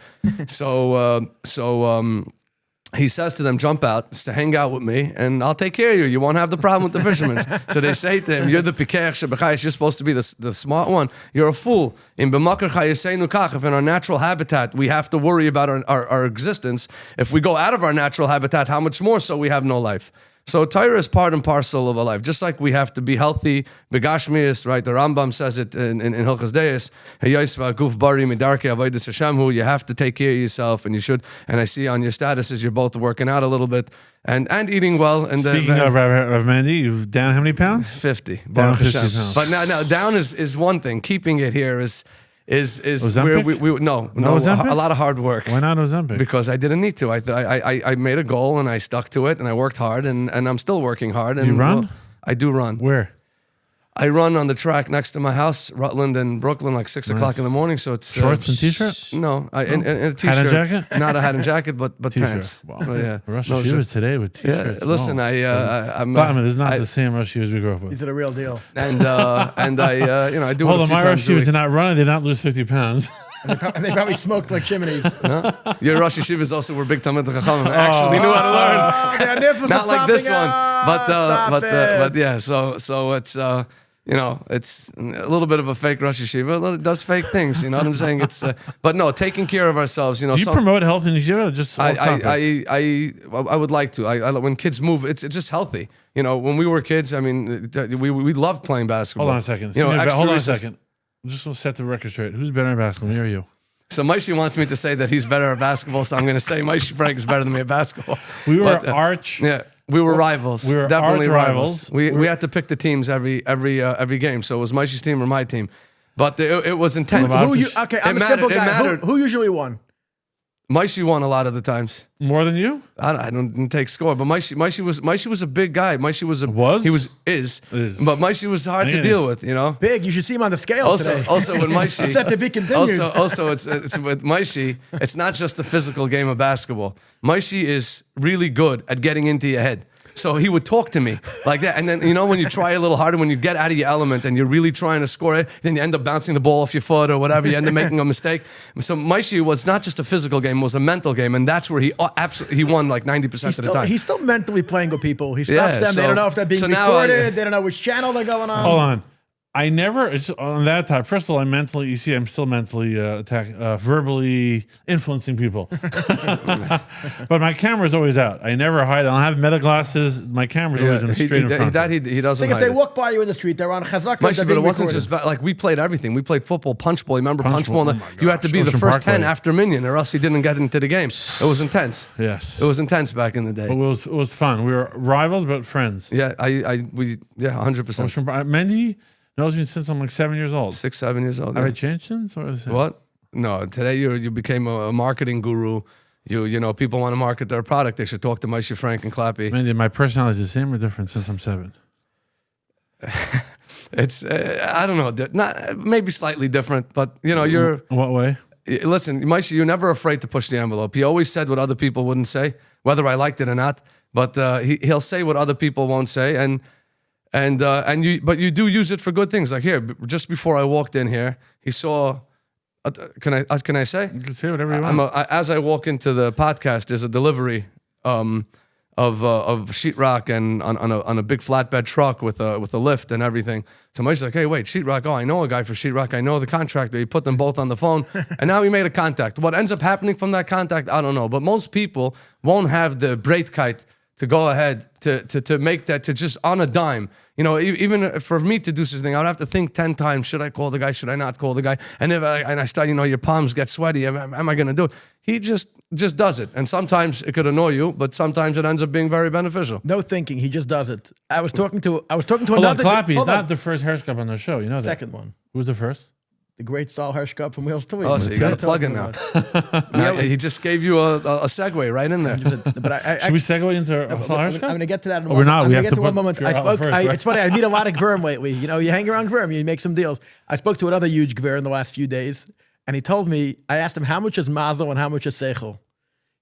He says to them, jump out, to hang out with me, and I'll take care of you. You won't have the problem with the fishermen. So they say to him, you're the pikech shebechayis, you're supposed to be the smart one. You're a fool. In b'makar chayaseinu kach, if in our natural habitat we have to worry about our existence, if we go out of our natural habitat, how much more so we have no life? So Torah is part and parcel of a life. Just like we have to be healthy, begashmias, right? The Rambam says it in Hilchos Deis, guf bari midarke avodas Hashem, you have to take care of yourself, and you should. And I see on your statuses you're both working out a little bit and eating well. And speaking of Mendy, you've down how many pounds? 50. Down 50 pounds. But now down is one thing. Keeping it here is Ozempic? No, Ozempic? a lot of hard work. Why not Ozempic? Because I didn't need to. I made a goal and I stuck to it and I worked hard and I'm still working hard. And you run? Well, I do run. Where? I run on the track next to my house, Rutland and Brooklyn, like 6 o'clock in the morning. So it's shorts and t-shirt. No, in a t-shirt. Hat and jacket. Not a hat and jacket, but pants. Wow. Yeah. Rosh Hashivas today with t-shirts. Yeah. Listen, I'm it's not the same Rosh Hashivas we grew up with. These are the real deal. And I do. Hold it on, my Rosh Hashivas did not run. They did not lose 50 pounds. And they probably smoked like chimneys. Your Rosh Hashivas also were big Talmid Chachamim. Actually knew how to learn. Not like this one, but yeah. So it's you know, it's a little bit of a fake Rosh Yeshiva. It does fake things, you know what I'm saying? It's, but no, taking care of ourselves, you know. Do you promote health in yeshiva or just off topic? I would like to. I when kids move, it's just healthy. You know, when we were kids, I mean, we loved playing basketball. Hold on a second. You know, Hold on a recess- second. Just to set the record straight. Who's better in basketball, me or you? So Maishi wants me to say that he's better at basketball, so I'm going to say Maishi Frank is better than me at basketball. We were But, arch. Yeah, we were rivals. We were definitely arch rivals. rivals. We had to pick the teams every game. So it was Maishi's team or my team, but it was intense. Okay, I'm It a simple mattered, it guy. mattered. Who usually won? Maishi won a lot of the times. More than you? I didn't take score, but Maishi was a big guy. Maishi was a Was? he was is, but Maishi was hard to It deal is. with, you know. Big. You should see him on the scale today. Also with Maishi, Set to be continued. Also, it's with Maishi. It's not just the physical game of basketball. Maishi is really good at getting into your head. So he would talk to me like that. And then, you know, when you try a little harder, when you get out of your element and you're really trying to score it, then you end up bouncing the ball off your foot or whatever. You end up making a mistake. So Maishi was not just a physical game, it was a mental game. And that's where he absolutely, he won like 90% of the time. He's still mentally playing with people. He stops Yeah, them. They so- don't know if they're being so now recorded. They don't know which channel they're going on. Hold on. I never, it's on that type. First of all, I'm still mentally verbally influencing people. But my camera's always out. I never hide. I don't have meta glasses. My camera's always in straight in front. He doesn't Think if hide they it. walk by you in the street, they're on Chazaka. Maishi, but it wasn't just like we played everything. We played football, punch ball. Remember punch ball? Oh my You had to gosh, be the Ocean first 10 Parkway. after Minion, or else you didn't get into the game. It was intense. Yes. It was intense back in the day. It was fun. We were rivals, but friends. Yeah, 100%. Ocean Mendy knows me since I'm like 7 years old. 6, 7 years old. Have yeah. I changed since? Or is it? What? No, today you became a marketing guru. You know, people want to market their product. They should talk to Maishi Frank and Clappy. Mendy, my personality is the same or different since I'm 7? It's I don't know, not maybe slightly different, but you know, you're. What way? Listen, Maishi, you're never afraid to push the envelope. He always said what other people wouldn't say, whether I liked it or not. But he'll say what other people won't say, but you do use it for good things. Like here, just before I walked in here, he saw. Can I say? You can say whatever you want. As I walk into the podcast, there's a delivery of sheetrock and on a big flatbed truck with a lift and everything. So Mike's like, hey, wait, sheetrock. Oh, I know a guy for sheetrock. I know the contractor. He put them both on the phone, and now he made a contact. What ends up happening from that contact, I don't know. But most people won't have the breitkeit to go ahead to make that, to just on a dime. You know, even for me to do this thing, I would have to think 10 times, should I call the guy, should I not call the guy? And if I start, you know, your palms get sweaty, am I going to do it? He just does it. And sometimes it could annoy you, but sometimes it ends up being very beneficial. No thinking. He just does it. I was talking to Hold on, another. Clappy. He's Hold on. not the first Hershkop on the show. You know that. Second one. Who's the first? The great Saul Hershkop from Wheels to Wheels. Oh, so you got to plug in now. He just gave you a segue right in there. But I Should we segue into Saul I'm Hershkop? going to get to that in a Oh, we're moment. not. I'm We gonna have get to one put moment. Pure Aloe first, right? It's funny. I meet a lot of Gvurm lately. You know, you hang around Gvurm, you make some deals. I spoke to another huge Gvur in the last few days, and he told me, I asked him, how much is mazel and how much is seichel?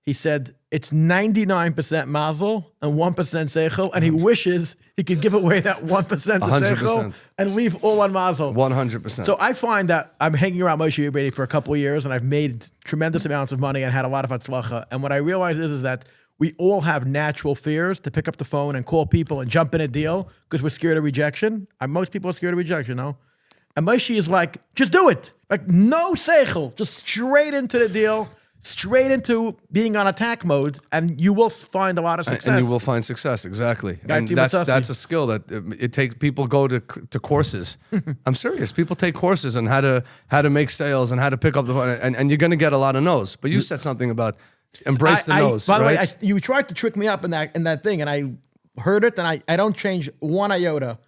He said, it's 99% mazel and 1% seichel, and he wishes he could give away that 1% to seichel 100%. and leave all on mazel. 100%. So I find that I'm hanging around Moshe Brady for a couple of years, and I've made tremendous amounts of money and had a lot of hatzlacha. And what I realize is that we all have natural fears to pick up the phone and call people and jump in a deal because we're scared of rejection. And most people are scared of rejection, no? And Moshe is like, just do it. Like, no seichel. Just straight into the deal, straight into being on attack mode, and you will find a lot of success. And you will find success, exactly. And that's a skill that it take people go to courses. I'm serious. People take courses on how to make sales and how to pick up the phone, and you're going to get a lot of no's. But you said something about embrace the no's. By the right? way, you tried to trick me up in that thing, and I heard it, and I don't change one iota.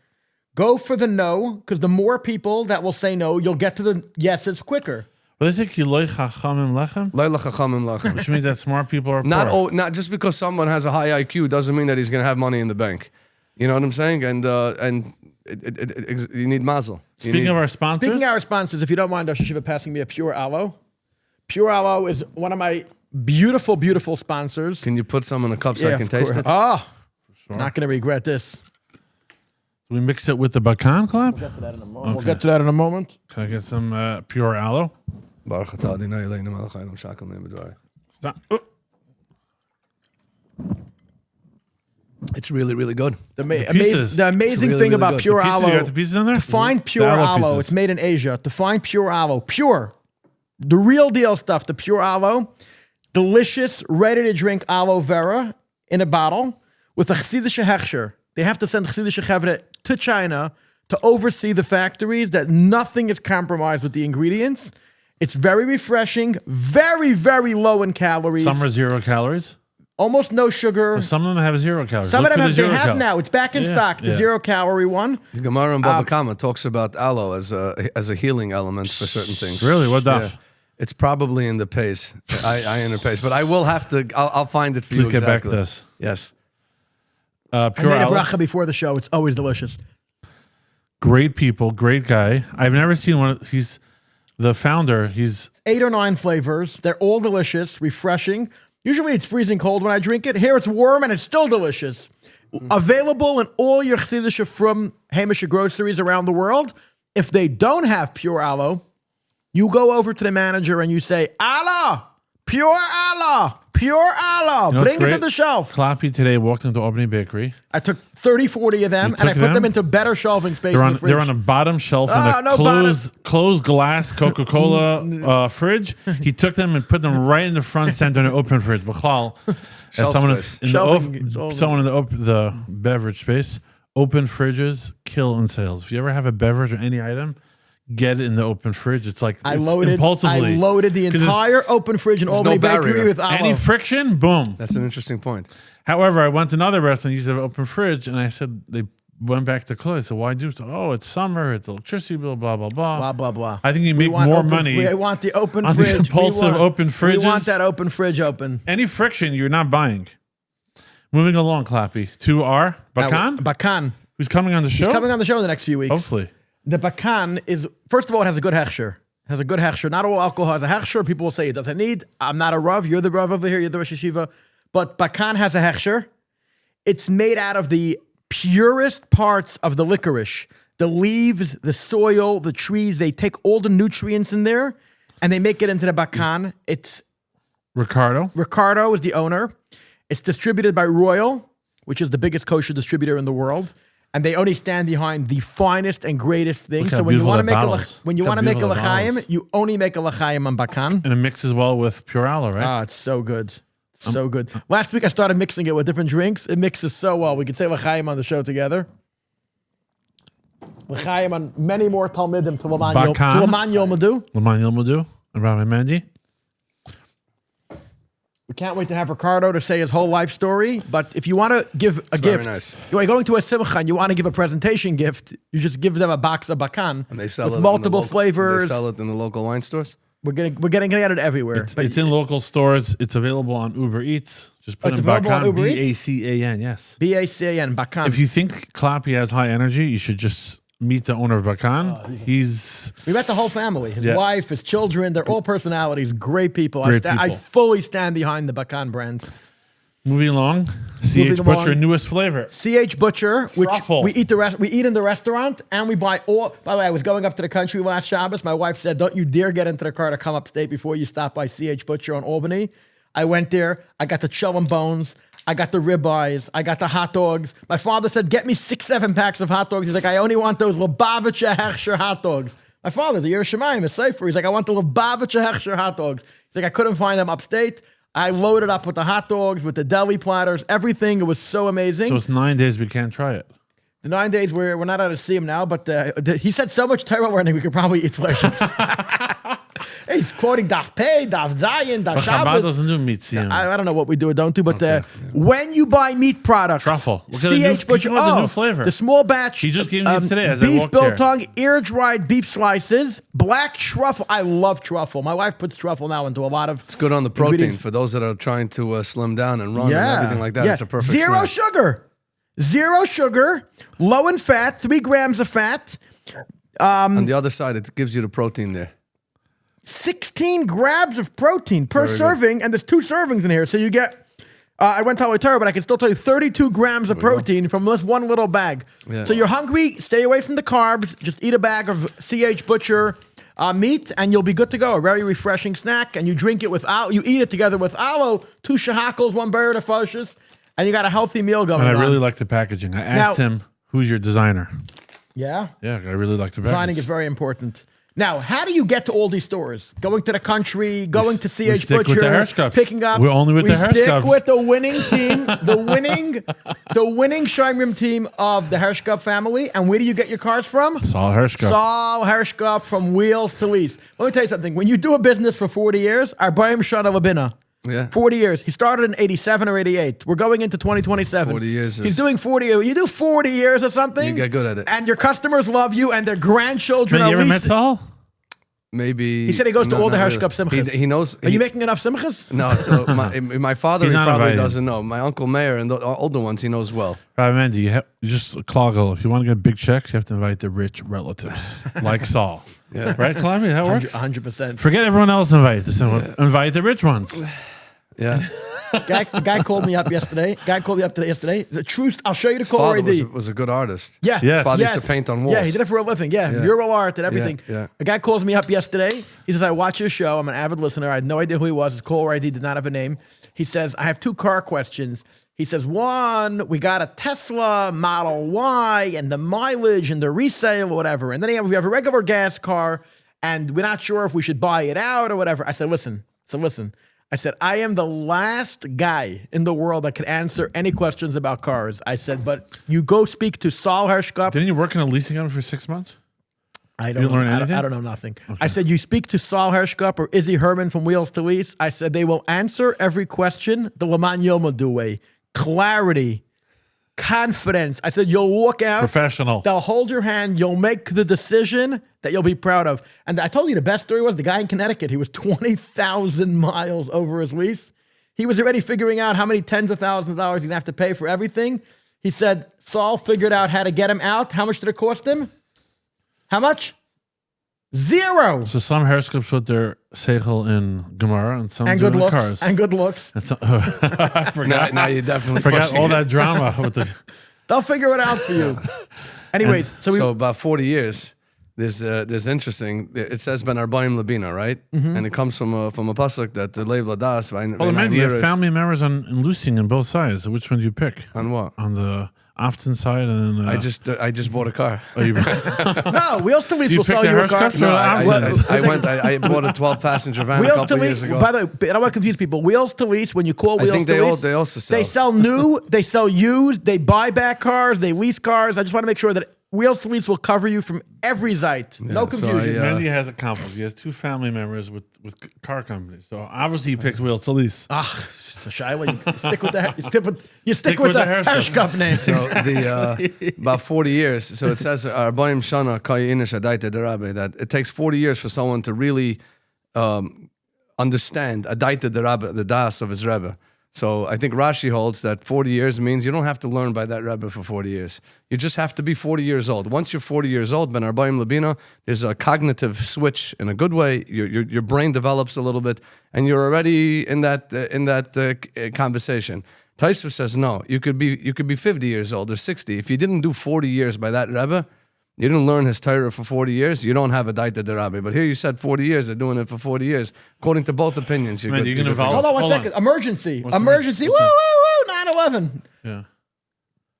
Go for the no, because the more people that will say no, you'll get to the yeses quicker. What is it? Kiloi chachamim lechem? Leila chachamim lachem. Which means that smart people are Not poor. not just because someone has a high IQ doesn't mean that he's going to have money in the bank. You know what I'm saying? And you need mazel. Speaking of our sponsors, Speaking of our sponsors, if you don't mind, Rosh Hashiva passing me a Pure Aloe. Pure Aloe is one of my beautiful, beautiful sponsors. Can you put some in a cup so I of can taste course. it? Oh, not going to regret this. we mix it with the Bacán clap. We'll get to that in a moment. We'll get to that in a moment. Can I get some pure aloe? Baruch atah Adonai Eloheinu melech haolam shakel ne'em b'dvarei. Stop. It's really, really good. The pieces. amazing really, thing really about good. pure The pieces, aloe. you got the pieces in there? To find pure The aloe, pieces. it's made in Asia. To find pure aloe, pure, the real deal stuff, the pure aloe, delicious, ready to drink aloe vera in a bottle with a chassidische hechsher. They have to send chassidische chevre to China to oversee the factories that nothing is compromised with the ingredients. It's very refreshing, very, very low in calories. Some are 0 calories. Almost no sugar. Some of them have 0 calories. Some Look of them for the have, they 0 have cal. now. It's back in Yeah, stock, the yeah. 0 calorie one. The Gemara in Baba Kama talks about aloe as a healing element for certain things. Really? What daf? Yeah. It's probably in the pace. I in the pace, but I will have to. I'll find it for Please you get back exactly. to this. Yes. I Pure made a aloe. bracha before the show. It's always delicious. Great people, great guy. I've never seen one. He's the founder. He's 8 or 9 flavors. They're all delicious, refreshing. Usually it's freezing cold when I drink it. Here it's warm and it's still delicious. Available in all your chassidische from Hamisha groceries around the world. If they don't have pure aloe, you go over to the manager and you say, aloe, pure aloe, pure aloe. You know what's Bring it to great? the shelf. Clappy today walked into Albany Bakery. I took 30, 40 of them You and I took put them them? into better shelving space They're in on the fridge. they're on a bottom shelf in Oh, a no closed glass Coca-Cola fridge. He took them and put them right in the front center in an open fridge. B'chlal, as Shelf someone space. in Shelving the is all- someone in the beverage space, open fridges kill in sales. If you ever have a beverage or any item, get it in the open fridge. It's like I it's loaded impulsively. the 'Cause it's- entire open fridge in Albany no Bakery barrier. with aloe. any friction, boom. That's an interesting point. However, I went to another restaurant, used to have an open fridge, and I said they went back to close. I said, why do? Oh, it's summer, it's electricity bill, blah blah blah. Blah, blah, blah. I think you We make want more open- money. We want the open on the fridge. impulsive open We want fridges. that open fridge open. Any friction, you're not buying. Moving along, Clappy, to our Bacán, Bacán. who's coming on the show. He's coming on the show in the next few weeks. Hopefully. The Bacán is, first of all, it has a good hechsher. Has a good hechsher. Not all alcohol has a hechsher. People will say it doesn't need. I'm not a Rav. You're the Rav over here. You're the Rosh Yeshiva. But Bacán has a hechsher. It's made out of the purest parts of the licorice. The leaves, the soil, the trees. They take all the nutrients in there and they make it into the Bacán. It's Ricardo. Ricardo is the owner. It's distributed by Royal, which is the biggest kosher distributor in the world, and they only stand behind the finest and greatest things. Look how So when you beautiful want to that make bottle a is. when you Look how want to make a beautiful that bottle l'chaim, is. you only make a l'chaim on Bacán. And it mixes well with Pure Aloe, right? Ah, it's so good. So good. Last week I started mixing it with different drinks. It mixes so well. We could say l'chaim on the show together. L'chaim on many more Talmidim to LMAAN Bacán. YILMEDU. LMAAN YILMEDU and Rabbi Mendy. We can't wait to have Ricardo to say his whole life story. But if you want to give a very gift, nice. you're going to a simcha and you want to give a presentation gift, you just give them a box of Bacán And they sell with it in multiple the local, flavors. They sell it in the local wine stores. We're getting it everywhere. But It's in local stores. It's available on Uber Eats. Just put it's in available on Bacán, Uber Eats? Bacán, yes. BACAN, Bacán. If you think Clappy has high energy, you should just meet the owner of Bacán. He's We met the whole family, his Yeah. wife, his children. They're all personalities, great people. Great I people. fully stand behind the Bacán brand. moving along. CH Moving Butcher, along. newest flavor. CH Butcher, which Truffle. we eat in the restaurant, and we buy all. By the way, I was going up to the country last Shabbos. My wife said, "Don't you dare get into the car to come upstate before you stop by CH Butcher on Albany." I went there. I got the chillum bones. I got the ribeyes. I got the hot dogs. My father said, "Get me 6-7 packs of hot dogs." He's like, "I only want those Lubavitcher Hersher hot dogs." My father, the Yerushalayim, is safer. He's like, "I want the Lubavitcher Hersher hot dogs." He's like, "I couldn't find them upstate." I loaded up with the hot dogs, with the deli platters, everything. It was so amazing. So it's 9 days we can't try it. The 9 days we're not able to see him now, but he said so much Torah learning we could probably eat flesh. He's quoting Daf Pei, Daf Zayin, Daf But Chabad Shabbos. doesn't do mitzion. I don't know what we do or don't do, but when you buy meat products, Truffle. Look at the new- CH Butcher, you want the new flavor. the small batch. He just gave me it today as I beef walked here. biltong, ear-dried beef slices, black truffle. I love truffle. My wife puts truffle now into a lot of. It's good on the protein ingredients. for those that are trying to slim down and run and everything like that. Yeah. It's a perfect Zero snack. sugar. Zero sugar, low in fat, 3 grams of fat. On the other side, it gives you the protein there. 16 grams of protein per Very serving, and there's 2 servings in here. So you get, I went to Aloe, but I can still tell you 32 grams of protein from this one little bag. Yeah. So you're hungry, stay away from the carbs, just eat a bag of CH Butcher meat, and you'll be good to go. A very refreshing snack, and you drink it with aloe. You eat it together with aloe, 2 shahakals, 1 bird of foshes, and you got a healthy meal going And I on. really like the packaging. I asked him, who's your designer? Yeah? Yeah, I really like the packaging. Designing is very important. Now, how do you get to all these stores? Going to the country, going to we CH stick with the Butcher, Hershkops. picking up. We're only with we the stick Hershkops. with the winning team, the winning Shomrim team of the Hershkop family. And where do you get your cars from? Saul Hershkop. Saul Hershkop from Wheels to Lease. Let me tell you something. When you do a business for 40 years, our Bayim Shana Labina. Yeah. 40 years. He started in 87 or 88. We're going into 2027. 40 years He's is- doing 40 years. You do 40 years or something. You get good at it. And your customers love you and their grandchildren Man, are you ever met leasing. Saul? Maybe He said he goes to all the Hershkop simchas. He knows. Are you making enough simchas? No, so my father He's he not probably invited. doesn't know. My uncle Mayor and the older ones he knows well. Right, Mendy, you just cloggle. If you want to get big checks, you have to invite the rich relatives, like Saul. Yeah. Right, Climby? That works? 100%. Forget everyone else invite. Invite the rich ones. Yeah. Guy called me up yesterday. Yesterday. The truth. I'll show you the His caller father ID. was a good artist. Yeah. Yes. His father used to paint on walls. Yeah, he did it for a living. Yeah, Yeah. mural art and everything. Yeah. A guy calls me up yesterday. He says, I watch your show. I'm an avid listener. I had no idea who he was. His caller ID did not have a name. He says, I have 2 car questions. He says, one, we got a Tesla Model Y and the mileage and the resale or whatever. And then we have a regular gas car and we're not sure if we should buy it out or whatever. I said, listen. I said, I am the last guy in the world that could answer any questions about cars. I said, but you go speak to Saul Hershkop. Didn't you work in a leasing company for 6 months? I You don't didn't learn know. I anything? don't know nothing. I said, you speak to Saul Hershkop or Izzy Herman from Wheels to Lease. I said, they will answer every question the LMAAN YILMEDU way. Clarity, confidence. I said, you'll walk out. Professional. They'll hold your hand. You'll make the decision that you'll be proud of. And I told you the best story was the guy in Connecticut. He was 20,000 miles over his lease. He was already figuring out how many tens of thousands of dollars he'd have to pay for everything. He said, Saul figured out how to get him out. How much did it cost him? How much? 0. So some Hershkops put their seichel in Gemara and some And do good in looks. cars. And good looks. And some, I forgot. Now you definitely forgot pushing all it. that drama with the. They'll figure it out for you. Anyways, So about 40 years. There's interesting. It says Ben Arbaim Labina, right? Mm-hmm. And it comes from a pasuk that the Leiv Ladas. Oh, man, you have family members on loosing on both sides. So which one do you pick? On what? On the Afton side and then. I just bought a car. Oh, you, no, Wheels to Lease You will picked sell the you a car. Hershkops or No, the I bought a 12-passenger van a Wheels to couple Lease. years ago. By the way, I don't want to confuse people. Wheels to Lease. When you call Wheels think to Lease, they also sell. They sell new. They sell used. They buy back cars. They lease cars. I just want to make sure that Wheels to Lease will cover you from every site. No so confusion. I, Mendy has a conflict. He has 2 family members with car companies. So obviously he picks Wheels to Lease. So Shiloh, you stick with the with the Hershkop name. So about 40 years. So it says Arbaim Shana Kayinish Adaita Derabe that it takes 40 years for someone to really understand Adaita Derabe, the das of his Rebbe. So I think Rashi holds that 40 years means you don't have to learn by that Rebbe for 40 years. You just have to be 40 years old. Once you're 40 years old, Ben Arbaim Labina, there's a cognitive switch in a good way. Your brain develops a little bit, and you're already in that conversation. Taisva says no. You could be 50 years old or 60. If you didn't do 40 years by that Rebbe, you didn't learn his Torah for 40 years, you don't have a Daita Derabi. But here you said 40 years, they're doing it for 40 years. According to both opinions, you're Man, good. you can you're good to evolve. go. Hold on 1 second. Emergency. Emergency. Woo, woo, woo. 9/11. Yeah.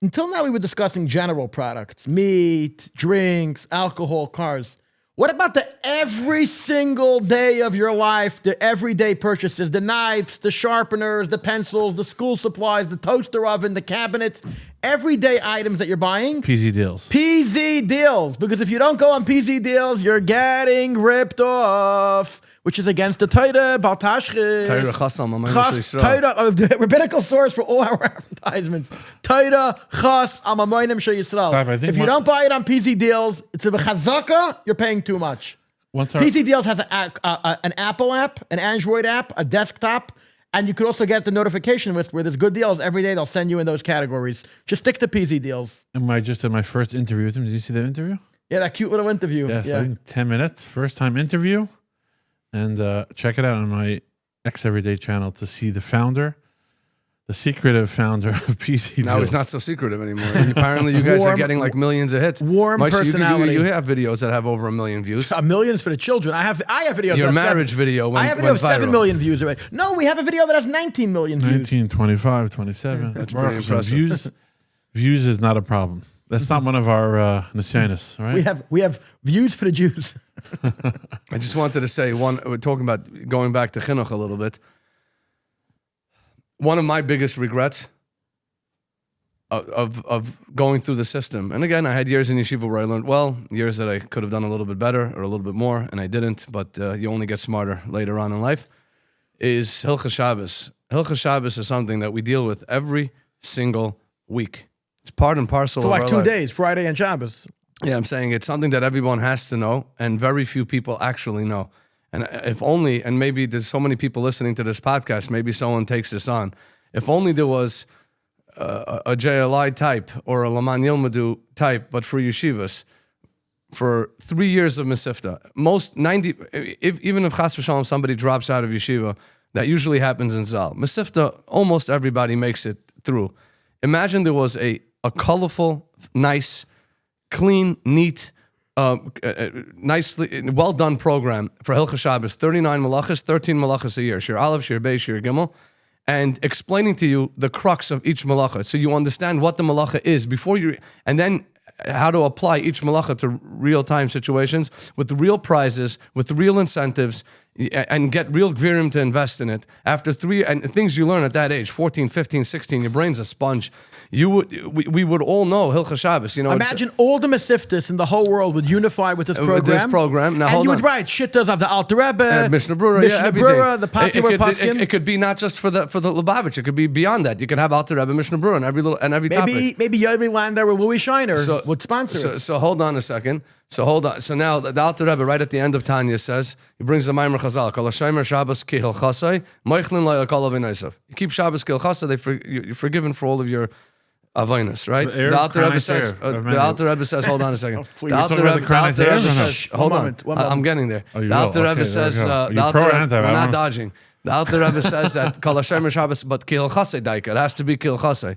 Until now, we were discussing general products, meat, drinks, alcohol, cars. What about the every single day of your life, the everyday purchases, the knives, the sharpeners, the pencils, the school supplies, the toaster oven, the cabinets, everyday items that you're buying? PZ deals. PZ deals. Because if you don't go on PZ deals, you're getting ripped off, which is against the Torah, Baltashchis. Torah Chasam, Amayim Chas, Shel Yisrael. Torah, the rabbinical source for all our advertisements. Torah, Chas, Amamoinim Shel Yisrael. Clive, I think If you don't buy it on PZ deals, it's a chazaka, you're paying too much. PZ deals has an Apple app, an Android app, a desktop, and you could also get the notification list where there's good deals every day. They'll send you in those categories. Just stick to PZ deals. And I just did my first interview with him. Did you see that interview? Yeah, that cute little interview. Yes, Yeah. I think 10 minutes. First time interview. And check it out on my X Everyday channel to see the founder, the secretive founder of PC Now Deals. it's not so secretive anymore. Apparently, you guys are Warm- getting like millions of hits. warm Moshe, personality. You have videos that have over 1 million views. Millions for the children. I have videos. Your that have marriage video went, I have a video went of 7 viral. million views already. No, we have a video that has 19 million views. 19, 25, 27. That's Baruch pretty Hashem. impressive. Views is not a problem. That's not one of our nisyanis, right? We have views for the Jews. I just wanted to say we're talking about going back to chinuch a little bit. One of my biggest regrets of going through the system, and again, I had years in yeshiva where I learned well, years that I could have done a little bit better or a little bit more, and I didn't, but you only get smarter later on in life, is Hilchas Shabbos. Hilchas Shabbos is something that we deal with every single week. It's part and parcel For of like our 2 life. days, Friday and Shabbos. Yeah, I'm saying it's something that everyone has to know, and very few people actually know. And if only, and maybe there's so many people listening to this podcast, maybe someone takes this on. If only there was a JLI type or a LMAAN YILMEDU type, but for yeshivas, for 3 years of Mesifta, even if Chas v'Shalom somebody drops out of yeshiva, that usually happens in Zal. Mesifta, almost everybody makes it through. Imagine there was a colorful, nice, clean, neat, nicely, well done program for Hilchas Shabbos, 39 malachas, 13 malachas a year, Shir Aleph, Shir Beis, Shir Gimel, and explaining to you the crux of each malacha, so you understand what the malacha is before you, and then how to apply each malacha to real-time situations with the real prizes, with the real incentives, and get real gvirim to invest in it. After 3, and things you learn at that age, 14, 15, 16, your brain's a sponge. We would all know Hilchas Shabbos. You know, Imagine all the Mesiftas in the whole world would unify with this program. with this program. Now, and hold you on. would write shittas of the Alter Rebbe, Mishnah Brura, Mishnah everything. Brura, the popular Paskin. It could be not just for the Lubavitch. It could be beyond that. You can have Alter Rebbe, Mishnah Brura, and every topic. Maybe Yovi Lander or Louis Shiner would sponsor it. So hold on a second. So now the Alter Rebbe right at the end of Tanya says, he brings the Maimer Chazal, Kol HaShomer Shabbos ki Hilchasai, Moichlin lo yakol aveinaisav. You keep Shabbos ki Hilchasai, you're forgiven for all of your avainas, right? So The Alter Rebbe says, hold on a second. Please, the Alter Rebbe says, hold on, one moment. I'm getting there. Oh, you The Alter will. Rebbe Okay, there says, we go. the You Alter pro or Rebbe, anti? we're I not wanna- dodging. The Alter Rebbe says that Kol HaShomer Shabbos, but ki Hilchasai daika. It has to be ki Hilchasai.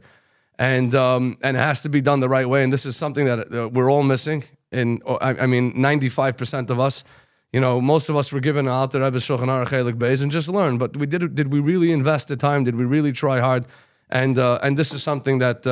And it has to be done the right way. And this is something that we're all missing. And I mean, 95% of us, you know, most of us were given an Alter Rebbe Shulchan Aruch Chelik Beis and just learn. But did we really invest the time? Did we really try hard? And this is something that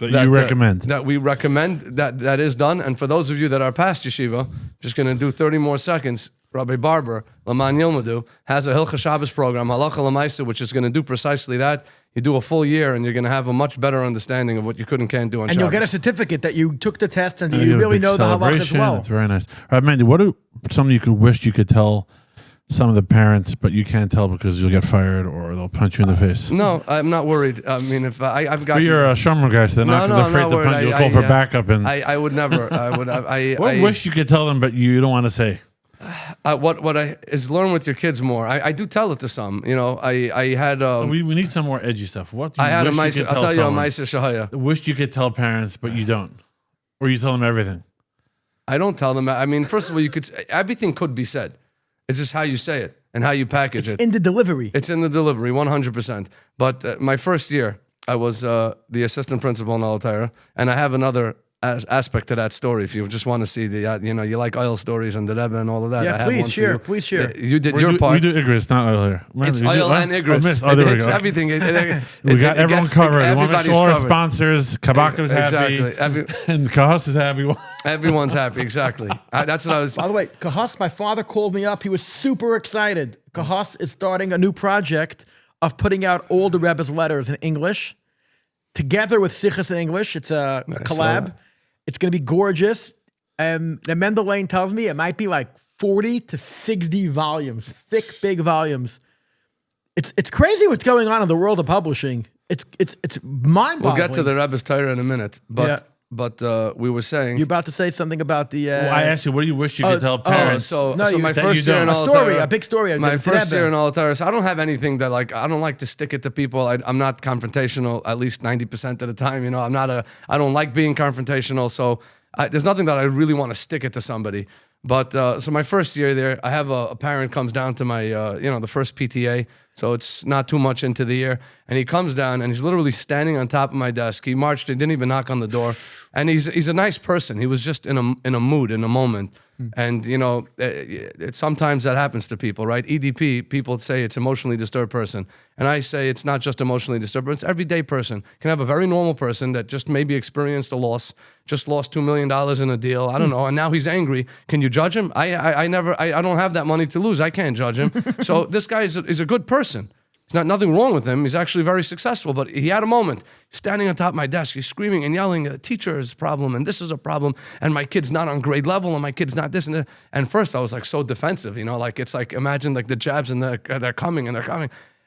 you recommend. That we recommend that is done. And for those of you that are past yeshiva, just going to do 30 more seconds. Rabbi Barber, LMAAN YILMEDU, has a Hilchas Shabbos program, Halacha L'Maisa, which is going to do precisely that. You do a full year, and you're going to have a much better understanding of what you could and can't do on And Shabbos. you'll get a certificate that you took the test and You you have a really big know the halach as celebration. well. It's very nice. All right, Mendy, what are something you could wish you could tell some of the parents, but you can't tell because you'll get fired or they'll punch you in the face? No, I'm not worried. I mean, if I've got... But you're a Shomer guy, so they're not I'm afraid not to worried. punch you. You'll call for backup. And I would never. what wish you could tell them, but you don't want to say? What I is learn with your kids more. I do tell it to some. You know, I had. We need some more edgy stuff. What do you I had a wish you Meiser. could I'll tell tell you a someone? Meiser Shahaya. Wish you could tell parents, but you don't, or you tell them everything. I don't tell them. I mean, first of all, you could everything could be said. It's just how you say it and how you package it. In the delivery. It's in the delivery, 100%. But my first year, I was the assistant principal in Aloe, and I have another aspect to that story. If you just want to see the, you like oil stories and the Rebbe and all of that. Yeah, I have please one for share, you. please share. You did your part. We do Igris, not oil here. It's We do- oil what? and Igris. Oh, there we It's go. everything. We got everyone covered. We want to make sure all our Everybody's covered. sponsors, Kabaka's happy, Exactly. and Kahas is happy. Everyone's happy. Exactly. That's what I was. By the way, Kahas, my father called me up. He was super excited. Kahas is starting a new project of putting out all the Rebbe's letters in English, together with Sichas in English. It's a collab. It's going to be gorgeous. The Mendelane tells me it might be like 40 to 60 volumes, thick, big volumes. It's crazy what's going on in the world of publishing. It's mind-boggling. We'll get to the Rebbe's Torah in a minute, but Yeah. we were saying. You're about to say something about the. Well, I asked you, what do you wish you could tell parents? So No, you- my that first you year in don't. A Aloe, story, a big story. My The first Rebbe. year in Aloe, so I don't have anything that I don't like to stick it to people. I'm not confrontational. At least 90% of the time, I don't like being confrontational. So there's nothing that I really want to stick it to somebody. But so my first year there, I have a parent comes down to my, the first PTA. So it's not too much into the year. And he comes down and he's literally standing on top of my desk. He marched, he didn't even knock on the door. And he's a nice person. He was just in a mood, in a moment. And, sometimes that happens to people, right? EDP, people say it's emotionally disturbed person. And I say it's not just emotionally disturbed, but it's everyday person. Can have a very normal person that just maybe experienced a loss, just lost $2 million in a deal. I don't know. And now he's angry. Can you judge him? I don't have that money to lose. I can't judge him. So this guy is a good person. There's nothing wrong with him. He's actually very successful, but he had a moment. Standing on top of my desk, he's screaming and yelling, "The teacher is a problem, and this is a problem, and my kid's not on grade level, and my kid's not this and that." And first I was like so defensive, it's like, imagine like the jabs and they're coming. And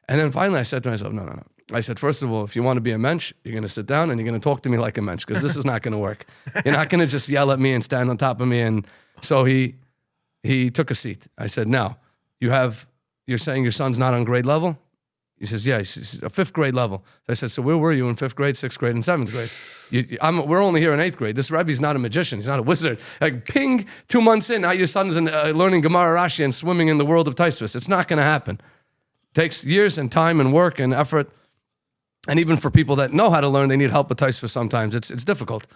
then finally I said to myself, no. I said, first of all, if you want to be a mensch, you're going to sit down and you're going to talk to me like a mensch, because this is not going to work. You're not going to just yell at me and stand on top of me. And so he took a seat. I said, now, you're saying your son's not on grade level? He says, yeah, he's a 5th grade level. So I said, so where were you in 5th grade, 6th grade, and 7th grade? We're only here in 8th grade. This Rebbe's not a magician. He's not a wizard. Like, ping, 2 months in, now your son's learning Gemara Rashi and swimming in the world of Taisvis. It's not going to happen. It takes years and time and work and effort. And even for people that know how to learn, they need help with Taisvis sometimes. It's difficult.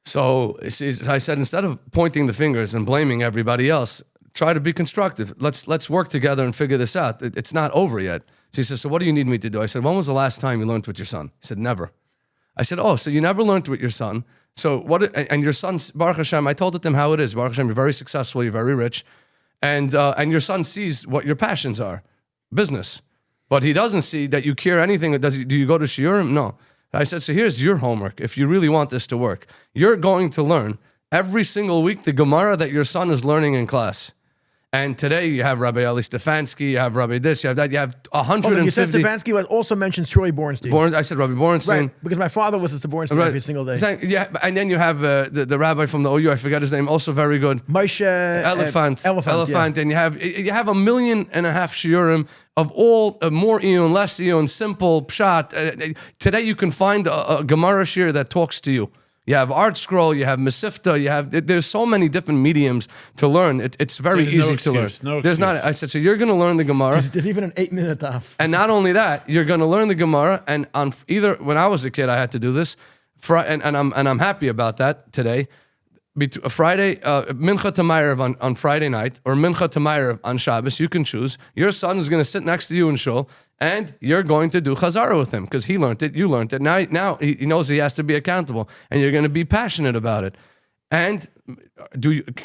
So I said, instead of pointing the fingers and blaming everybody else, try to be constructive. Let's work together and figure this out. It's not over yet. So he says, so what do you need me to do? I said, when was the last time you learned with your son? He said, never. I said, oh, so you never learned with your son. So what? And your son, Baruch Hashem, I told it to him how it is. Baruch Hashem, you're very successful, you're very rich. And your son sees what your passions are, business. But he doesn't see that you care anything. Do you go to shiurim? No. I said, so here's your homework. If you really want this to work, you're going to learn every single week the Gemara that your son is learning in class. And today you have Rabbi Eli Stefanski, you have Rabbi this, you have that, you have 150. You said Stefanski was also mentioned Troy Bornstein. I said Rabbi Bornstein. Right, because my father was a Bornstein every single day. Yeah, and then you have the rabbi from the OU, I forgot his name, also very good. Moshe Elephant. Yeah. And you have 1.5 million shiurim of all more eon, less eon, simple pshat. Today you can find a Gemara shiur that talks to you. You have Art Scroll, you have Mesifta, there's so many different mediums to learn. It's very easy to learn. There's not. I said, so you're going to learn the Gemara. There's even an 8-minute off. And not only that, you're going to learn the Gemara. And on either when I was a kid, I had to do this. And I'm happy about that today. Friday, Mincha to Ma'ariv on Friday night, or Mincha to Ma'ariv on Shabbos, you can choose. Your son is going to sit next to you in shul, and you're going to do Chazara with him, because he learned it, you learned it. Now he knows he has to be accountable, and you're going to be passionate about it. And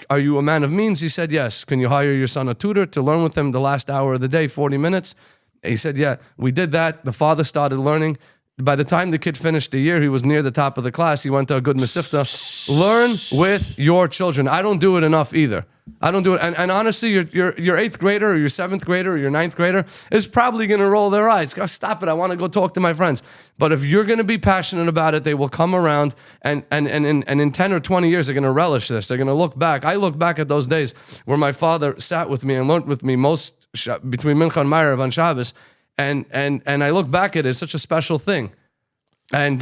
are you a man of means? He said, yes. Can you hire your son a tutor to learn with him the last hour of the day, 40 minutes? He said, yeah. We did that. The father started learning. By the time the kid finished the year, he was near the top of the class. He went to a good Mesifta. Learn with your children. I don't do it enough either. I don't do it. And honestly, your 8th grader or your 7th grader or your 9th grader is probably going to roll their eyes. Stop it. I want to go talk to my friends. But if you're going to be passionate about it, they will come around and in 10 or 20 years, they're going to relish this. They're going to look back. I look back at those days where my father sat with me and learned with me between Mincha and Ma'ariv on Shabbos. And I look back at it, it's such a special thing. And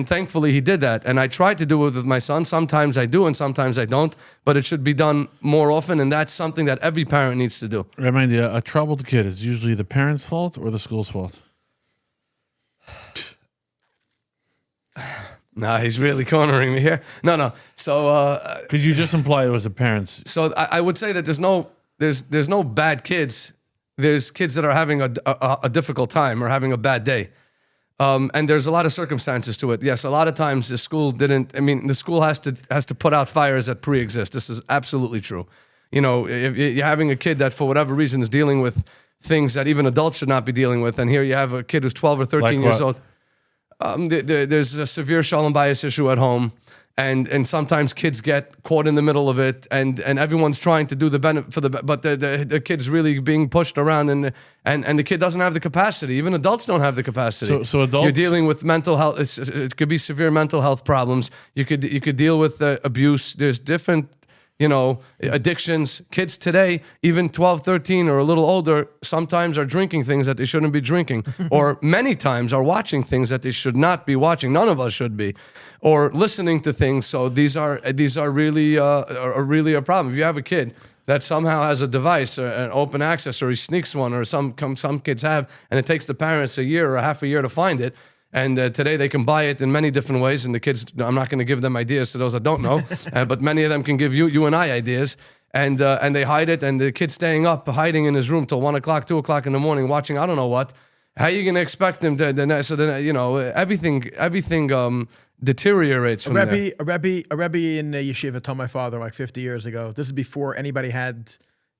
thankfully he did that. And I tried to do it with my son. Sometimes I do and sometimes I don't. But it should be done more often. And that's something that every parent needs to do. Remind you, a troubled kid is usually the parent's fault or the school's fault? Nah, he's really cornering me here. No. So because you just implied it was the parents. So I would say that there's no bad kids. There's kids that are having a difficult time or having a bad day. And there's a lot of circumstances to it. Yes, a lot of times the school the school has to put out fires that pre-exist. This is absolutely true. If you're having a kid that for whatever reason is dealing with things that even adults should not be dealing with, and here you have a kid who's 12 or 13 years old. There's a severe shalom bias issue at home. And sometimes kids get caught in the middle of it, and everyone's trying to do the benefit but the kid's really being pushed around, and the kid doesn't have the capacity. Even adults don't have the capacity. So adults, you're dealing with mental health. It could be severe mental health problems. You could deal with abuse. There's different addictions. Kids today, even 12, 13 or a little older, sometimes are drinking things that they shouldn't be drinking, or many times are watching things that they should not be watching. None of us should be, or listening to things. So these are really a problem. If you have a kid that somehow has a device or an open access, or he sneaks one, or some kids have, and it takes the parents a year or half a year to find it. And today they can buy it in many different ways, and the kids, I'm not going to give them ideas to those that don't know, but many of them can give you and I ideas, and they hide it, and the kid's staying up, hiding in his room till 1 o'clock, 2 o'clock in the morning, watching I don't know what. How are you going to expect them to, everything deteriorates from there. A rebbe in yeshiva told my father like 50 years ago, this is before anybody had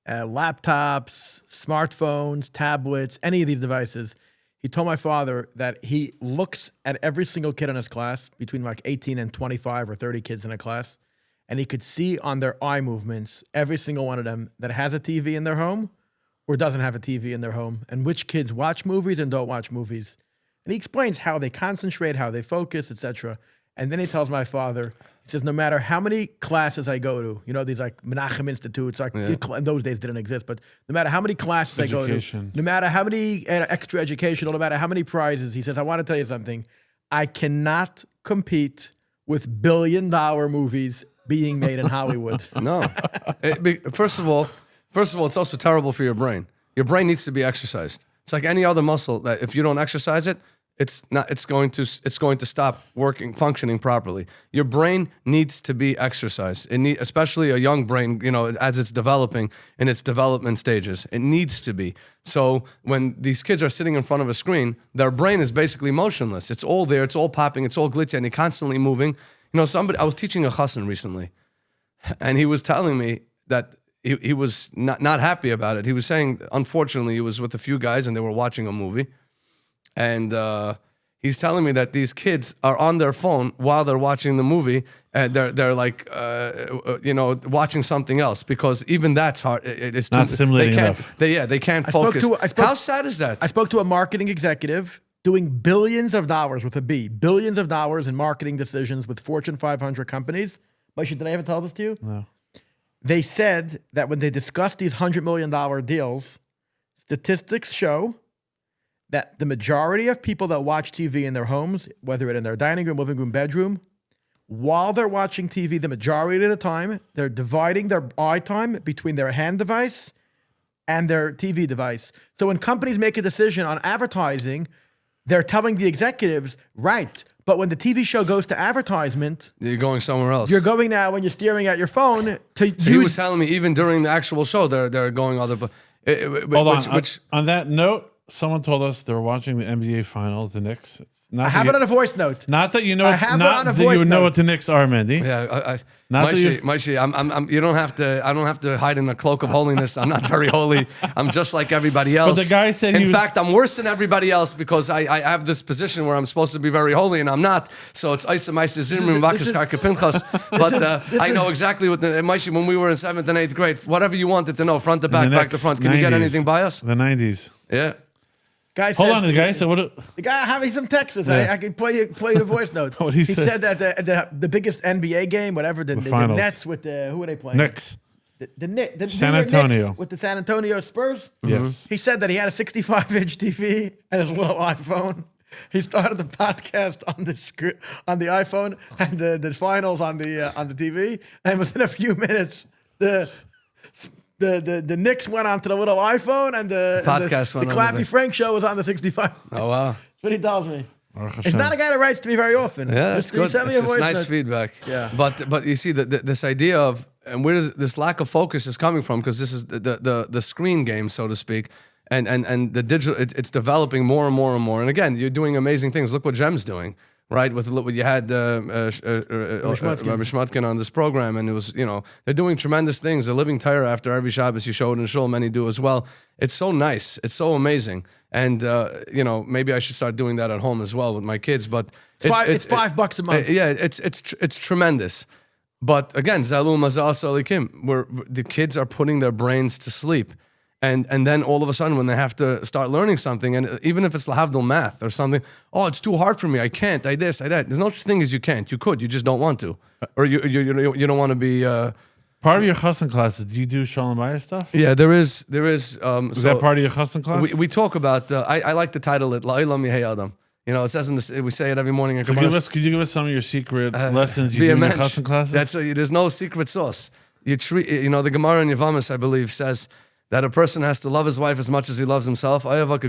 laptops, smartphones, tablets, any of these devices. He told my father that he looks at every single kid in his class, between like 18 and 25 or 30 kids in a class, and he could see on their eye movements, every single one of them that has a TV in their home or doesn't have a TV in their home, and which kids watch movies and don't watch movies. And he explains how they concentrate, how they focus, etc. And then he tells my father, he says, no matter how many classes I go to, these like Menachem Institutes, like in those days didn't exist, but no matter how many classes I go to, no matter how many extra educational, no matter how many prizes, he says, I want to tell you something. I cannot compete with $1 billion movies being made in Hollywood. No. First of all, it's also terrible for your brain. Your brain needs to be exercised. It's like any other muscle that if you don't exercise it, it's going to stop functioning properly. Your brain needs to be exercised. Especially a young brain, as it's developing in its development stages. It needs to be. So when these kids are sitting in front of a screen, their brain is basically motionless. It's all there, it's all popping, it's all glitchy, and they're constantly moving. I was teaching a chassan recently, and he was telling me that he was not happy about it. He was saying, unfortunately, he was with a few guys and they were watching a movie. And he's telling me that these kids are on their phone while they're watching the movie, and they're like, watching something else, because even that's hard. It's not stimulating enough. They can't focus. How sad is that? I spoke to a marketing executive doing billions of dollars with a B, billions of dollars in marketing decisions with Fortune 500 companies. Moshe, did I ever tell this to you? No. They said that when they discussed these $100 million deals, statistics show that the majority of people that watch TV in their homes, whether it's in their dining room, living room, bedroom, while they're watching TV, the majority of the time, they're dividing their eye time between their hand device and their TV device. So when companies make a decision on advertising, they're telling the executives, right, but when the TV show goes to advertisement, you're going somewhere else. You're going now when you're staring at your phone to use. He was telling me even during the actual show, they're going other. Hold on. On that note, someone told us they were watching the NBA Finals, the Knicks. I have it on a voice note. Not that you know. I have it on a voice know note. what the Knicks are, Mendy. Yeah, Moshe, you don't have to. I don't have to hide in the cloak of holiness. I'm not very holy. I'm just like everybody else. But the guy said, in fact, I'm worse than everybody else because I have this position where I'm supposed to be very holy and I'm not. So it's Isa Maisa Zimrim Vakas Karkapinchas. But I know exactly what the Moshe, when we were in 7th and 8th grade, whatever you wanted to know, front to back, back to front. Can you get anything by us? The 90s. Yeah. Hold on, the guy said what? The guy having some Texas. Yeah. I can play you the voice note. What he said that the biggest NBA game, whatever, the Nets with who are they playing? Knicks. The San Antonio Knicks with the San Antonio Spurs. Yes. He said that he had a 65-inch TV and his little iPhone. He started the podcast on the iPhone and the finals on the TV, and within a few minutes the Knicks went onto the little iPhone, and the Clappy Frank show was on the 65. Oh, wow. That's what he tells me. He's not a guy that writes to me very often. Yeah, that's good. It's nice feedback. Yeah. But you see, this idea of, and where this lack of focus is coming from, because this is the screen game, so to speak, and the digital, it's developing more and more and more. And again, you're doing amazing things. Look what Jem's doing. Right, with what you had Rabbi Shmutkin on this program, and it was, they're doing tremendous things. They're living Torah after every Shabbos. You showed in Shul, many do as well. It's so nice. It's so amazing. And, maybe I should start doing that at home as well with my kids. But it's $5 a month. Yeah, it's tremendous. But again, Zalu Mazal Salikim, where the kids are putting their brains to sleep. And then all of a sudden, when they have to start learning something, and even if it's lahavdil math or something, it's too hard for me. I can't. I this. I that. There's no such thing as you can't. You could. You just don't want to, or you don't want to be. Part Part of your chassan classes, do you do Shalom Bayis stuff? Yeah, there is. Is that part of your chassan class? We talk about. I like to title it La'olam Yehei Adam. You know, it says in this. We say it every morning. So could you give us some of your secret lessons you do in your chassan classes? There's no secret sauce. The Gemara in Yevamos, I believe, says that a person has to love his wife as much as he loves himself. You have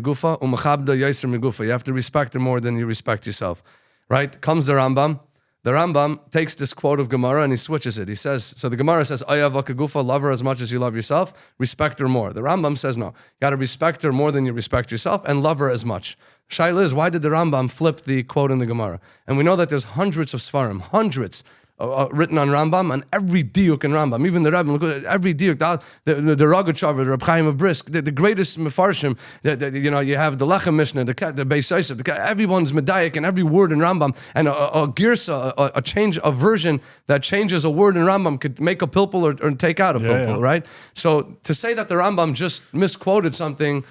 to respect her more than you respect yourself. Right? Comes the Rambam. The Rambam takes this quote of Gemara and he switches it. He says, so the Gemara says, love her as much as you love yourself, respect her more. The Rambam says, no, you got to respect her more than you respect yourself and love her as much. Shaila is, why did the Rambam flip the quote in the Gemara? And we know that there's hundreds of Svarim, hundreds written on Rambam, and every diuk in Rambam, even the Rebbe, look at every diuk, the Rogachover, the Reb Chaim of Brisk, the greatest Mefarshim, you have the Lechem Mishnah, the Beis Yosef, everyone's Medayik and every word in Rambam, and a girsa, a change, a version that changes a word in Rambam could make a pilpul or take out a pilpul, right? So to say that the Rambam just misquoted something.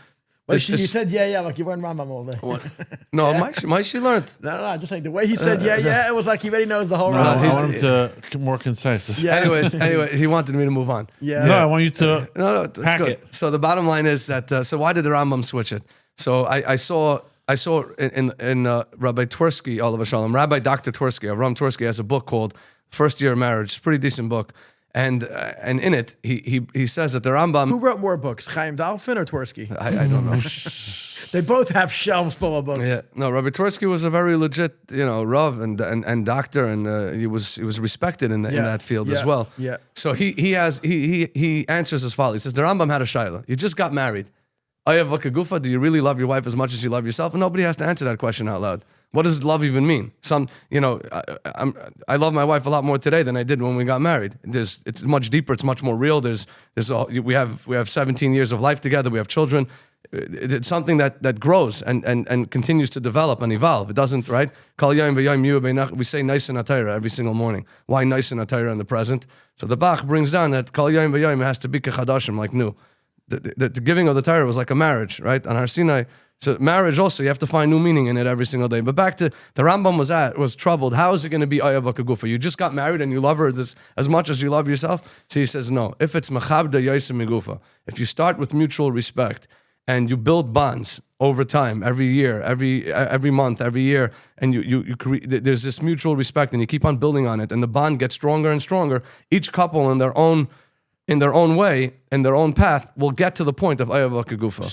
Well, you said like you weren't Rambam all day. No, Mike, she learned. No, just like the way he said it was like he already knows the whole Rambam. Rambam. I want him to more concise. Yeah. Anyway, he wanted me to move on. Yeah. No, I want you to hack it. So the bottom line is that, so why did the Rambam switch it? So I saw in Rabbi Twersky, Olav Shalom, Rabbi Dr. Twersky, Avram Twersky has a book called First Year of Marriage. It's a pretty decent book. And in it, he says that the Rambam... Who wrote more books, Chaim Dalfin or Twersky? I don't know. They both have shelves full of books. Yeah, no, Rabbi Twersky was a very legit, Rav and doctor, and he was respected in that field as well. Yeah. So he answers as follows. He says, the Rambam had a shaila. You just got married. Do you really love your wife as much as you love yourself? And nobody has to answer that question out loud. What does love even mean? I love my wife a lot more today than I did when we got married. It's much deeper. It's much more real. We have 17 years of life together. We have children. It's something that grows and continues to develop and evolve. It doesn't, right? We say nice in Atayra every single morning. Why nice in Atayra in the present? So the Bach brings down that Kol Yom V'Yom has to be kechadashim, like new. The giving of the Torah was like a marriage, right? On Har Sinai. So marriage also, you have to find new meaning in it every single day. But back to the Rambam was troubled. How is it going to be Ayavak Gufa? You just got married and you love her as much as you love yourself? So he says, no. If it's Machabda Yosem Migufa, if you start with mutual respect and you build bonds over time, every year, every month, every year, and there's this mutual respect and you keep on building on it and the bond gets stronger and stronger, each couple in their own way, in their own path, will get to the point of Ayavak Gufa.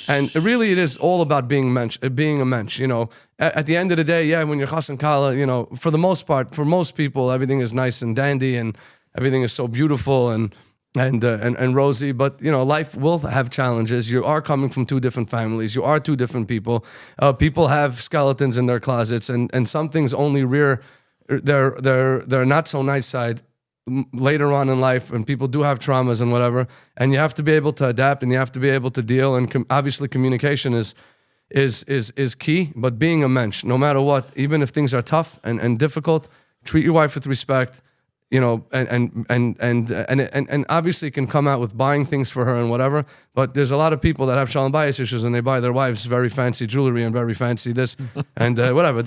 And it is all about being a mensch. At the end of the day, when you're Chassan Kala, for the most part, for most people, everything is nice and dandy and everything is so beautiful and rosy. But, life will have challenges. You are coming from two different families. You are two different people. People have skeletons in their closets and some things only rear their not so nice side later on in life, and people do have traumas and whatever, and you have to be able to adapt and you have to be able to deal, and obviously communication is key, but being a mensch, no matter what, even if things are tough and difficult, treat your wife with respect, and obviously can come out with buying things for her and whatever, but there's a lot of people that have shalom bayis issues and they buy their wives very fancy jewelry and very fancy this and whatever,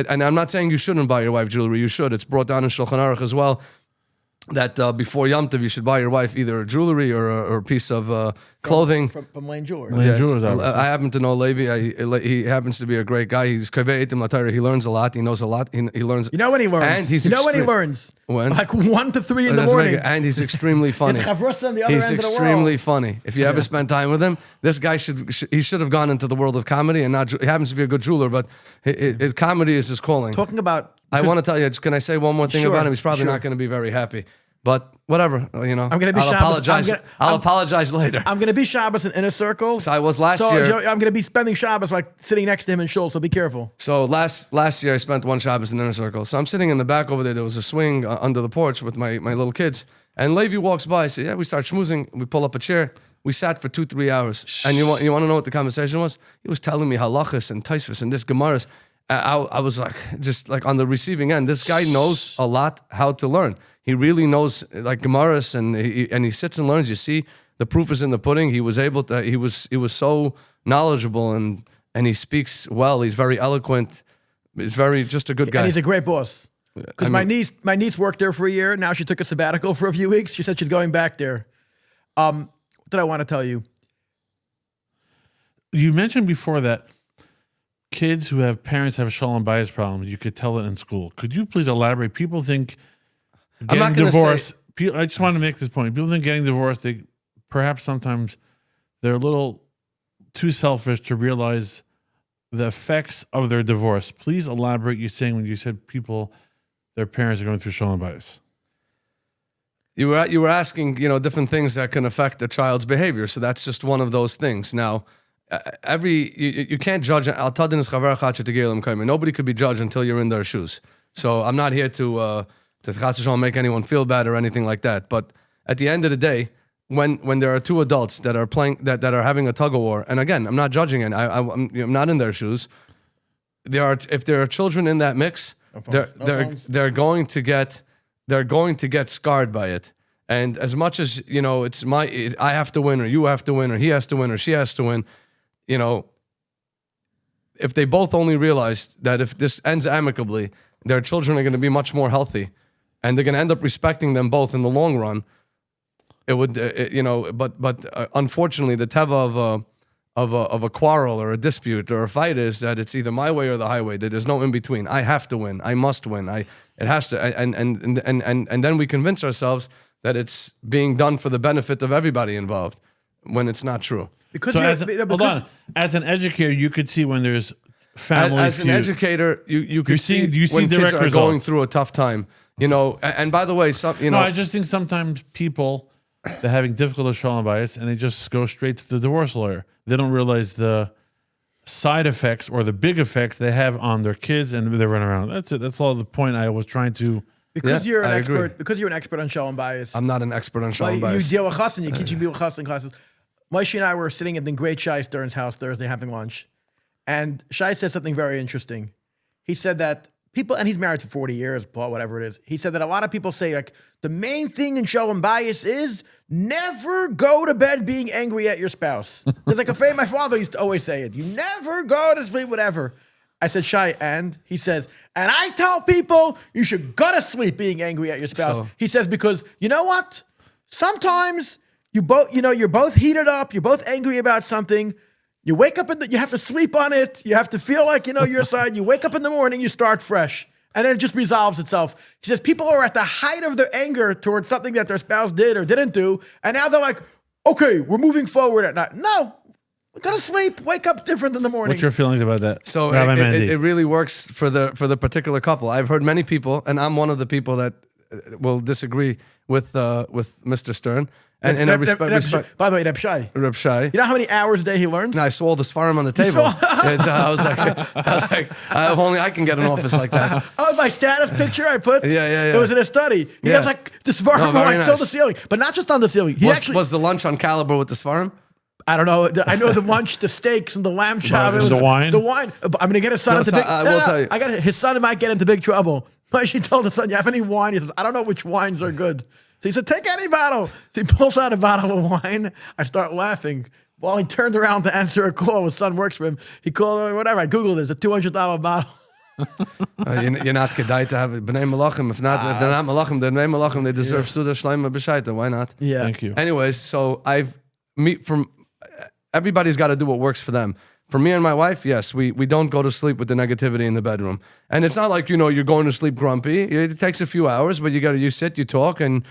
and I'm not saying you shouldn't buy your wife jewelry, you should, it's brought down in Shulchan Aruch as well, that before Yom Tov, you should buy your wife either jewelry or a piece of clothing. From Lane Jewelers. Lane Jewelers, I happen to know Levi. He happens to be a great guy. He's kaveh etim latayra. He learns a lot. He knows a lot. He learns. You know when he learns? And he's when he learns? When? Like 1 to 3 in the morning. And he's extremely funny. He's chavrusa on the other He's end of the world. extremely funny. If you ever spend time with him, this guy should have gone into the world of comedy and not. He happens to be a good jeweler, but his comedy is his calling. Talking about. I want to tell you. Can I say one more thing about him? He's probably not going to be very happy. But whatever, I'm going to be I'll Shabbos. apologize. I'll apologize later. I'm going to be Shabbos in Inner Circle. So I was last year. So I'm going to be spending Shabbos like sitting next to him in shul. So be careful. So last year I spent one Shabbos in Inner Circle. So I'm sitting in the back over there. There was a swing under the porch with my little kids. And Levi walks by. I say, yeah, we start schmoozing. We pull up a chair. We sat for 2-3 hours. And you want to know what the conversation was? He was telling me halachas and taisvus and this gemaras. I was just on the receiving end. This guy knows a lot how to learn. He really knows like gemaras, and he sits and learns. You see, the proof is in the pudding. He was able to. He was so knowledgeable, and he speaks well. He's very eloquent. He's just a good guy. And he's a great boss. Because my niece worked there for a year. Now she took a sabbatical for a few weeks. She said she's going back there. What did I want to tell you? You mentioned before that kids who have parents have shalom bayis problems, you could tell it in school. Could you please elaborate? People think getting divorced. I just want to make this point. People think getting divorced, they perhaps sometimes they're a little too selfish to realize the effects of their divorce. Please elaborate. You saying when you said people, their parents are going through shalom bayis. You were asking, different things that can affect the child's behavior. So that's just one of those things. Now, you can't judge. Nobody could be judged until you're in their shoes. So I'm not here to make anyone feel bad or anything like that. But at the end of the day, when there are two adults that are playing that are having a tug of war, and again, I'm not judging it. I'm not in their shoes. If there are children in that mix, they're going to get scarred by it. And as much as I have to win, or you have to win, or he has to win, or she has to win. If they both only realized that if this ends amicably, their children are going to be much more healthy, and they're going to end up respecting them both in the long run. It would, but unfortunately, the teva of a quarrel or a dispute or a fight is that it's either my way or the highway. That there's no in between. I have to win. I must win. It has to, and then we convince ourselves that it's being done for the benefit of everybody involved, when it's not true. Because so hold on. As an educator, you could see when there's family as an educator, you could see when kids are going through a tough time. And by the way, No, I just think sometimes people they're having difficulty with shalom bayis and they just go straight to the divorce lawyer. They don't realize the side effects or the big effects they have on their kids, and they run around. That's it. That's all the point I was trying to. Because you're an expert on shalom bayis. I'm not an expert on shalom bayis. You deal with chassan. You teach people chassan classes. Moshe and I were sitting at the great Shai Stern's house Thursday having lunch, and Shai said something very interesting. He said that people, and he's married for 40 years, whatever it is. He said that a lot of people say, like, the main thing in shalom bayis is never go to bed being angry at your spouse. There's like a phrase my father used to always say it. You never go to sleep, whatever. I said, Shai, and? He says, and I tell people you should go to sleep being angry at your spouse. He says, because you know what? Sometimes you're both heated up, you're both angry about something. You wake up you have to sleep on it. You have to feel like your side. You wake up in the morning, you start fresh, and then it just resolves itself. He says people are at the height of their anger towards something that their spouse did or didn't do, and now they're like, okay, we're moving forward at night. No, go to sleep, wake up different in the morning. What's your feelings about that? So it really works for the particular couple. I've heard many people, and I'm one of the people that will disagree with Mr. Stern. And in a respect, by the way, Reb Shai. You know how many hours a day he learns? No, I saw all the svarim on the table. I was like, if only I can get an office like that. Oh, my status picture I put. Yeah. It was in a study. He has like the svarim till the ceiling, but not just on the ceiling. Was the lunch on caliber with the svarim? I don't know. I know the lunch, the steaks, and the lamb chop. The wine. The wine. I'm going to get his son into big. I will tell you. His son might get into big trouble. But she told his son, "You have any wine?" He says, "I don't know which wines are good." So he said, "Take any bottle." So he pulls out a bottle of wine. I start laughing. While he turned around to answer a call, his son works for him. He called, whatever. I Googled it. It's a $200 bottle. You're not kedai to have it. B'nai malachim. If they're not malachim, they're b'nai malachim. They deserve suda shleima b'shaita. Why not? Yeah. Thank you. Anyways, so everybody's got to do what works for them. For me and my wife, yes, we don't go to sleep with the negativity in the bedroom. And it's not like, you're going to sleep grumpy. It takes a few hours, but you sit, you talk, and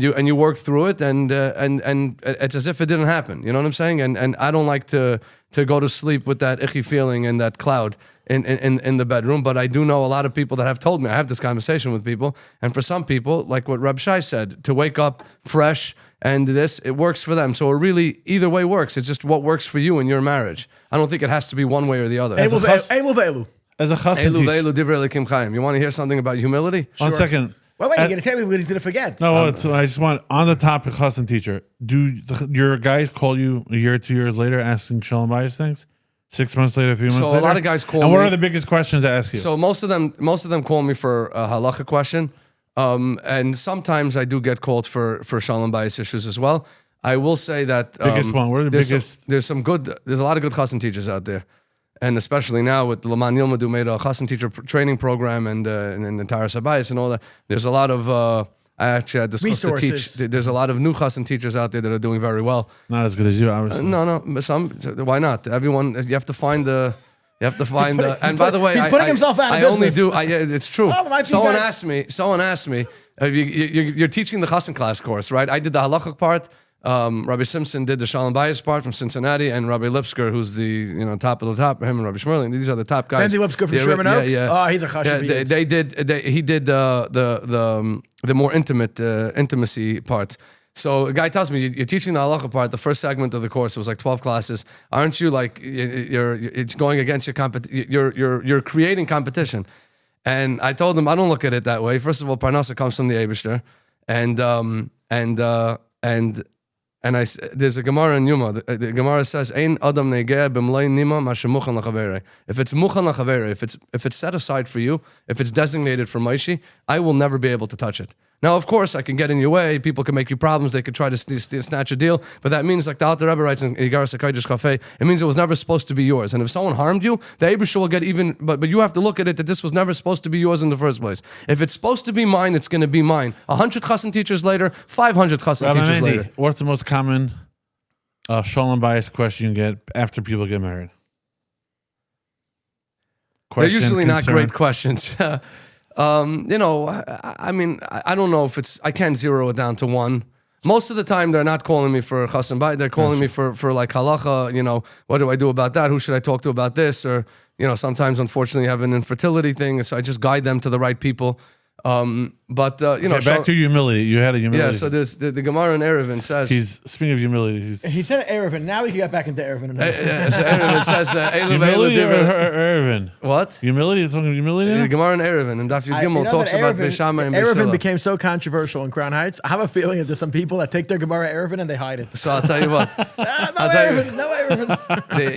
you work through it, and it's as if it didn't happen. You know what I'm saying? And I don't like to go to sleep with that icky feeling and that cloud in the bedroom. But I do know a lot of people that have told me, I have this conversation with people, and for some people, like what Reb Shai said, to wake up fresh and it works for them. So it really, either way works. It's just what works for you in your marriage. I don't think it has to be one way or the other. As a chassan teacher. You want to hear something about humility? One second. Well, wait, you're going to tell me we're going to forget. No, so I just want, on the topic, chassan teacher, do your guys call you a year, 2 years later asking shalom bayis things? 6 months later, 3 months later? So a lot of guys call me. And what are the biggest questions to ask you? So most of them call me for a halacha question. And sometimes I do get called for shalom bayis issues as well. I will say that biggest one. What are the biggest? There's a lot of good chassan teachers out there, and especially now with LMAAN YILMEDU made a chassan teacher training program and the Taras Habayis and all that. There's a lot of I actually had discussed to teach. Resources. There's a lot of new chassan teachers out there that are doing very well. Not as good as you, obviously. No, but some. Why not? Everyone. You have to find the. You have to find the. And by the way, he's putting himself out of I business. only do. It's true. Well, it might be Someone good. asked me. You're teaching the chassan class course, right? I did the halachic part. Rabbi Simpson did the Shalom Bayis part from Cincinnati, and Rabbi Lipsker, who's the top of the top, him and Rabbi Shmerlin. These are the top guys. Mendy Lipsker from Sherman Oaks? Oh, he's a kosher. He did the more intimacy parts. So a guy tells me, you're teaching the halacha part, the first segment of the course, it was like 12 classes. Aren't you like, it's going against your you're creating competition. And I told him, I don't look at it that way. First of all, Parnasa comes from the Eibishter. There's a Gemara in Yuma. The Gemara says, "Ein adam negeh b'mlei nima mashemuchan lachavere." If it's muchan lachavere, if it's set aside for you, if it's designated for Maishi, I will never be able to touch it. Now, of course, I can get in your way. People can make you problems. They could try to snatch a deal. But that means, like the Alter Rebbe writes in Igaras HaKodesh Cafe, it means it was never supposed to be yours. And if someone harmed you, the Eibusher will get even. But you have to look at it that this was never supposed to be yours in the first place. If it's supposed to be mine, it's going to be mine. 100 chassan teachers later, 500 chassan teachers Mendy, later. what's the most common Shalom Bayis question you get after people get married? They're usually not concern? great questions. I mean, I don't know if it's, I can't zero it down to one. Most of the time, they're not calling me for chassan bayit. They're calling me for like halacha, what do I do about that? Who should I talk to about this? Or, sometimes, unfortunately, you have an infertility thing. So I just guide them to the right people. Back to humility. You had a humility. Yeah, so there's the Gemara in Erevin says. Speaking of humility, He said Erevin. Now we can get back into Erevin. So Erevin says, humility or Erevin? What? Humility? You're talking humility now? The Gemara in Erevin and Daf Yud Gimel talks about Beishama and Erevin Beisila. became so controversial in Crown Heights. I have a feeling that there's some people that take their Gemara Erevin and they hide it. So I'll tell you what. No Erevin.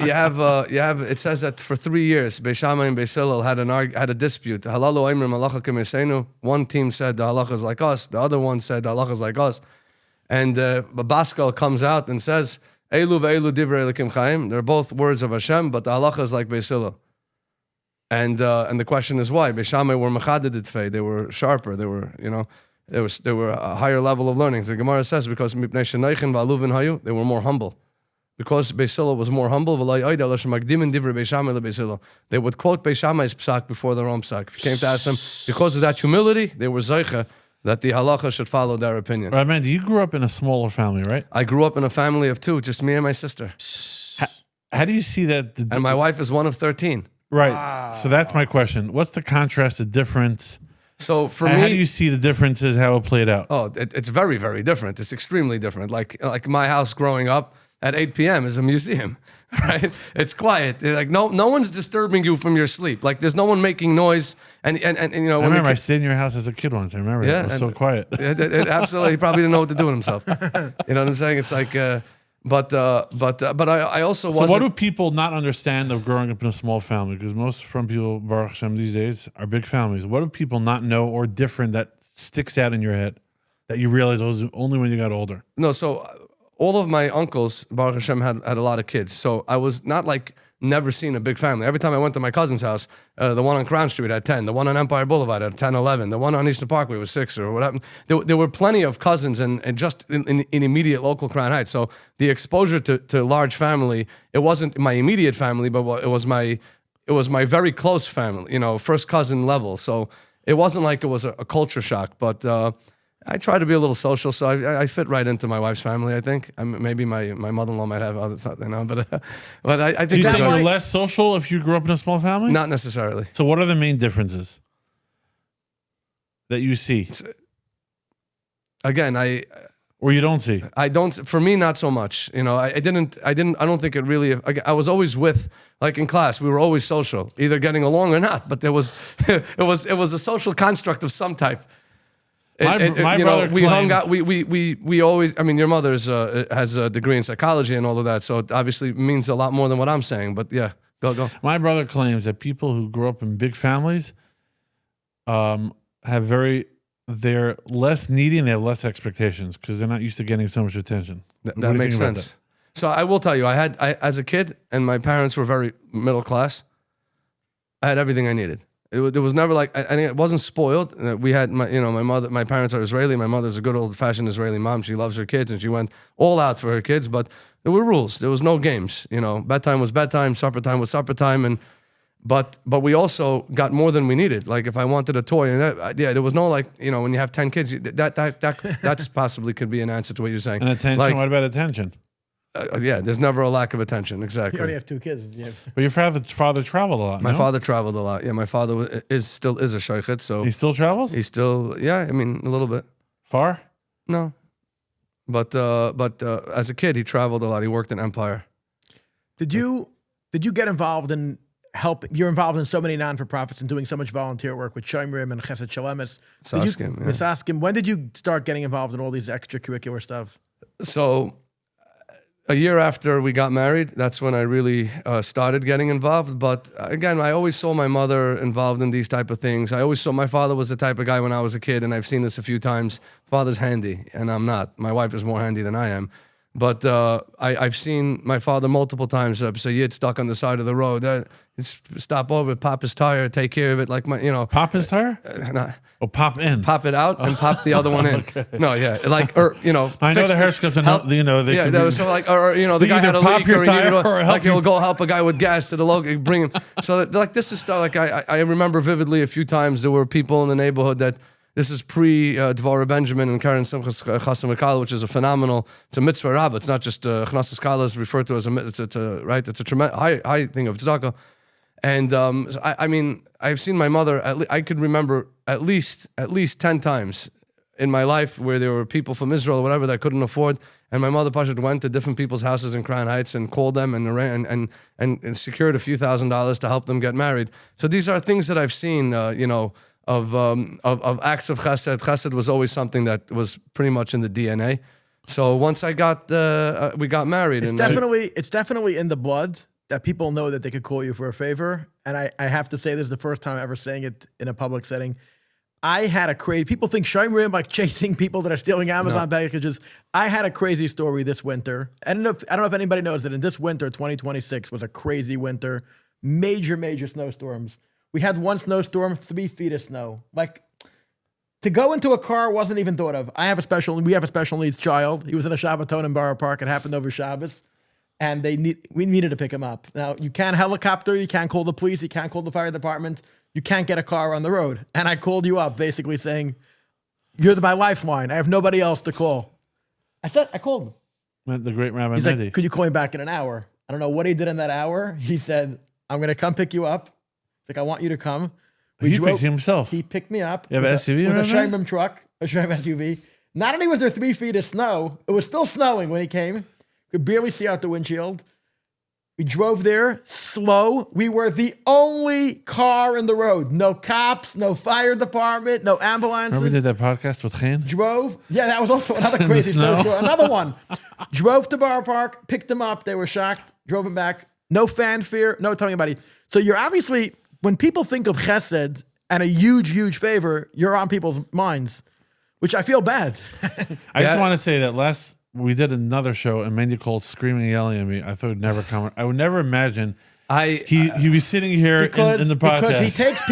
You have. It says that for 3 years, Beishama and Beisila had a dispute. Halalu Eimer Malacha K'Meseinu. One team said the halacha is like us. The other one said the halacha is like us. And Baskal comes out and says, Elu ve'elu divrei Elokim Chaim. They're both words of Hashem, but the halacha is like Beisila. And the question is why? Beishamai were mechaded itfei. They were sharper. They were, they were a higher level of learning. The Gemara says because mipnei shenaychen va'aluvin hayu, they were more humble. Because Beisila was more humble, they would quote Beishamai's psak before their own psak. If you came to ask them, because of that humility, they were zeicha that the halacha should follow their opinion. Right, man, you grew up in a smaller family, right? I grew up in a family of 2, just me and my sister. How do you see that? And my wife is one of 13. Right. Wow. So that's my question. What's the contrast, the difference? So for me, how do you see the differences, how it played out? Oh, it's very, very different. It's extremely different. Like my house growing up, at 8 p.m. is a museum, right? It's quiet. Like no one's disturbing you from your sleep. Like there's no one making noise. And I remember I stayed in your house as a kid once. I remember it was so quiet. It absolutely, he probably didn't know what to do with himself. You know what I'm saying? It's like, but I also wasn't. So what do people not understand of growing up in a small family? Because most from people, Baruch Hashem, these days are big families. What do people not know or different that sticks out in your head that you realize was only when you got older? No, so all of my uncles, Baruch Hashem, had a lot of kids. So I was not like never seen a big family. Every time I went to my cousin's house, the one on Crown Street had 10. The one on Empire Boulevard had 10, 11. The one on Eastern Parkway was 6 or whatever. There were plenty of cousins and just in immediate local Crown Heights. So the exposure to large family, it wasn't my immediate family, but it was my very close family, first cousin level. So it wasn't like it was a culture shock, but I try to be a little social, so I fit right into my wife's family. I think maybe my mother-in-law might have other thoughts, but I think. Do you think you're less social if you grew up in a small family? Not necessarily. So, what are the main differences that you see? Again, or you don't see? I don't. For me, not so much. I don't think it really. I was always with, like in class, we were always social, either getting along or not. But there was, it was a social construct of some type. My brother we claims, hung out. We always. I mean, your mother's has a degree in psychology and all of that, so it obviously means a lot more than what I'm saying. But yeah, go. My brother claims that people who grew up in big families, they're less needy and they have less expectations because they're not used to getting so much attention. That makes sense. So I will tell you, I as a kid, and my parents were very middle class. I had everything I needed. It was never like I think it wasn't spoiled. We had my parents are Israeli. My mother's a good old fashioned Israeli mom. She loves her kids, and she went all out for her kids. But there were rules. There was no games. Bedtime was bedtime. Supper time was supper time. But we also got more than we needed. Like if I wanted a toy, and there was no like when you have 10 kids, that's possibly could be an answer to what you're saying. And attention. Like, what about attention? There's never a lack of attention. Exactly. You already have 2 kids. Yeah. But your father traveled a lot. My no? father traveled a lot. Yeah, my father still is a shaychet, so He still travels? he's still a little bit. Far? No, but as a kid he traveled a lot. He worked in Empire. Did you get involved in help? You're involved in so many non-for-profits and doing so much volunteer work with Shomrim and Chesed Shalemis. Saskim, yeah. Saskim. When did you start getting involved in all these extracurricular stuff? So a year after we got married, that's when I really started getting involved. But again, I always saw my mother involved in these type of things. I always saw my father was the type of guy when I was a kid, and I've seen this a few times. Father's handy, and I'm not. My wife is more handy than I am. But I've seen my father multiple times. So you'd stuck on the side of the road. Stop over, pop his tire, take care of it. Like Pop his tire? Pop in. Pop it out and pop the other one in. Okay. No, yeah, like I know the Hershkops, so like the They guy had either a pop leak your or tire needed, or help like he'll you. go help a guy with gas to the local, bring him. So like this is stuff like I remember vividly a few times there were people in the neighborhood that. This is pre Dvorah Benjamin and Karen Simchas Chasam V'Kala, which is a phenomenal. It's a mitzvah rabbah. It's not just Chnasis Kala is referred to as it's a tremendous high thing of tzedakah. And so I mean, I've seen my mother. I could remember at least 10 times in my life where there were people from Israel or whatever that couldn't afford, and my mother Pashat went to different people's houses in Crown Heights and called them and secured a few $1,000s to help them get married. So these are things that I've seen. Of acts of chesed. Chesed was always something that was pretty much in the DNA. So once we got married. It's definitely in the blood that people know that they could call you for a favor. And I have to say, this is the first time ever saying it in a public setting. I had a crazy, people think Shomrim like chasing people that are stealing Amazon packages. I had a crazy story this winter. I don't know if anybody knows that in this winter, 2026 was a crazy winter. Major snowstorms. We had one snowstorm, 3 feet of snow. Like, to go into a car wasn't even thought of. We have a special needs child. He was in a Shabbaton in Borough Park. It happened over Shabbos. And we needed to pick him up. Now, you can't helicopter, you can't call the police, you can't call the fire department, you can't get a car on the road. And I called you up basically saying, you're my lifeline. I have nobody else to call. I called him. The great Rabbi He's Mendy. like, could you call me back in an hour? I don't know what he did in that hour. He said, I'm going to come pick you up. He's like, I want you to come. He picked himself. He picked me up. You have an SUV? With a Shomrim truck, a Shomrim SUV. Not only was there 3 feet of snow, it was still snowing when he came. Could barely see out the windshield. We drove there slow. We were the only car in the road. No cops, no fire department, no ambulances. Remember we did that podcast with Chaim? Drove. Yeah, that was also another crazy snowstorm. Another one. Drove to Borough Park, picked them up. They were shocked. Drove them back. No fanfare. No telling anybody. So you're obviously, when people think of chesed and a huge favor, you're on people's minds, which I feel bad. I just want to say that we did another show and Mendy called screaming and yelling at me. I thought it would never come. I would never imagine he was sitting here in the podcast. Because he takes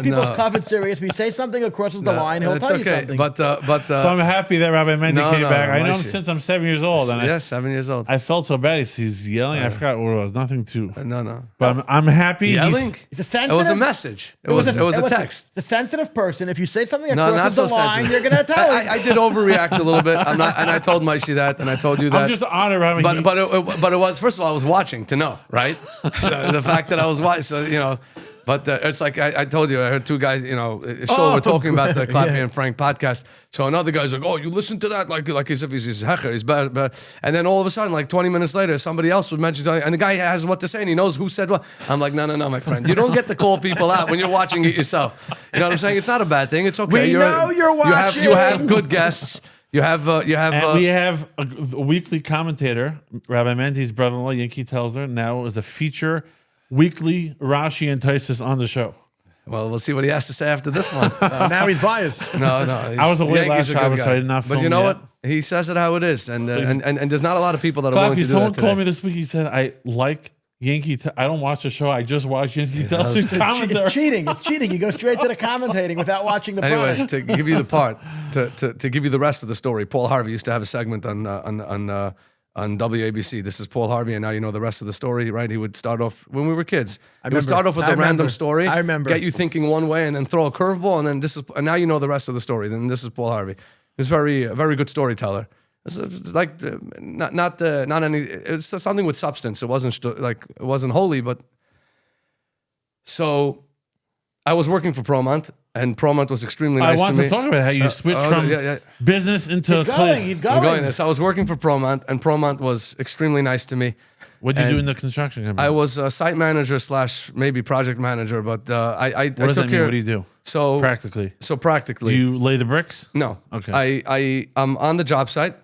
people's covet serious. If he says something that crosses the line, he'll tell you something. But so I'm happy that Rabbi Mendy came back. I know him since I'm 7 years old. And 7 years old. I felt so bad. He's yelling. I forgot what it was. Nothing to. No. But I'm happy. Yelling? It's a sensitive. It was a message. It was a text. The sensitive person. If you say something that crosses the line, you're gonna tell him. I did overreact a little bit. And I told Maishi that, and I told you that. I'm just honored. But it was, first of all, I was watching to know, right? The fact that I was watching, so but it's like I told you, I heard 2 guys, we're talking about the Clappy and Frank podcast. So another guy's like, "Oh, you listen to that?" Like as if he's hecher, he's bad. And then all of a sudden, like 20 minutes later, somebody else would mention something, and the guy has what to say, and he knows who said what. I'm like, no, my friend, you don't get to call people out when you're watching it yourself. You know what I'm saying? It's not a bad thing. It's okay. We know you're watching. You have good guests. We have a weekly commentator, Rabbi Mendy's brother-in-law, Yankee Telzer, now is a feature weekly Rashi and Taisus on the show. Well, we'll see what he has to say after this one. Now he's biased. No. I was away last Shabbos, so I did not film But you know yet. what? He says it how it is, and there's not a lot of people that are willing to do that someone today. called me this week. He said, I like Yankee. I don't watch the show. I just watch Yankee Tells commentary. It's cheating. It's cheating. You go straight to the commentating without watching the Anyways, prime. to give you the part, to give you the rest of the story, Paul Harvey used to have a segment on WABC. This is Paul Harvey, and now you know the rest of the story, right? He would start off when we were kids. He would start off with a random story. I remember. Get you thinking one way, and then throw a curveball, and then now you know the rest of the story. Then this is Paul Harvey. He was a very good storyteller. It's like not any. It's something with substance. It wasn't it wasn't holy, but so I was working for ProMont, and ProMont was extremely nice to me. I want to talk about how you switched from business into He's going. I'm going this. I was working for ProMont, and ProMont was extremely nice to me. What did you do in the construction company? I was a site manager / maybe project manager, but I what does took that mean? care. What do you do? So practically. Do you lay the bricks? No. Okay. I'm on the job site.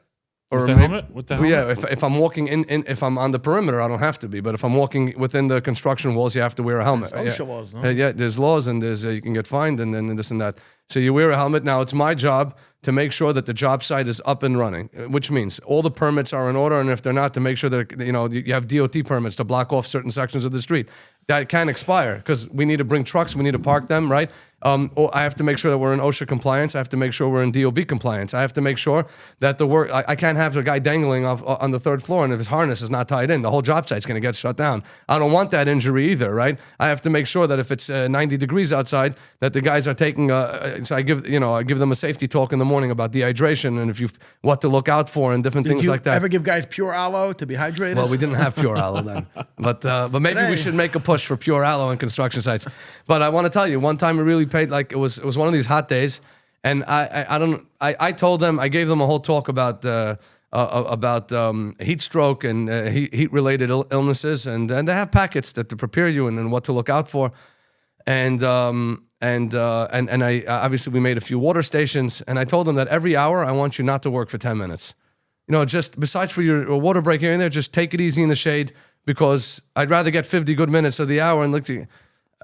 With the helmet? With the helmet? Yeah, if I'm walking in, if I'm on the perimeter, I don't have to be. But if I'm walking within the construction walls, you have to wear a helmet. OSHA laws, no? Yeah, there's laws, and there's you can get fined, and then this and that. So you wear a helmet. Now it's my job to make sure that the job site is up and running, which means all the permits are in order, and if they're not, to make sure that you have DOT permits to block off certain sections of the street. That can expire because we need to bring trucks, we need to park them, right? Or I have to make sure that we're in OSHA compliance. I have to make sure we're in DOB compliance. I have to make sure that the work. I can't have a guy dangling off on the third floor, and if his harness is not tied in, the whole job site's going to get shut down. I don't want that injury either, right? I have to make sure that if it's 90 degrees outside, that the guys are taking. So I give them a safety talk in the morning about dehydration and what to look out for and different things like that. Ever give guys pure aloe to be hydrated? Well, we didn't have pure aloe then, but maybe we should make a push for pure aloe on construction sites. But I want to tell you, one time it really paid. Like it was one of these hot days, and I told them, I gave them a whole talk about heat stroke and heat related illnesses, and they have packets to prepare you and what to look out for, and I obviously we made a few water stations, and I told them that every hour I want you not to work for 10 minutes. Just besides for your water break here and there, just take it easy in the shade, because I'd rather get 50 good minutes of the hour and look.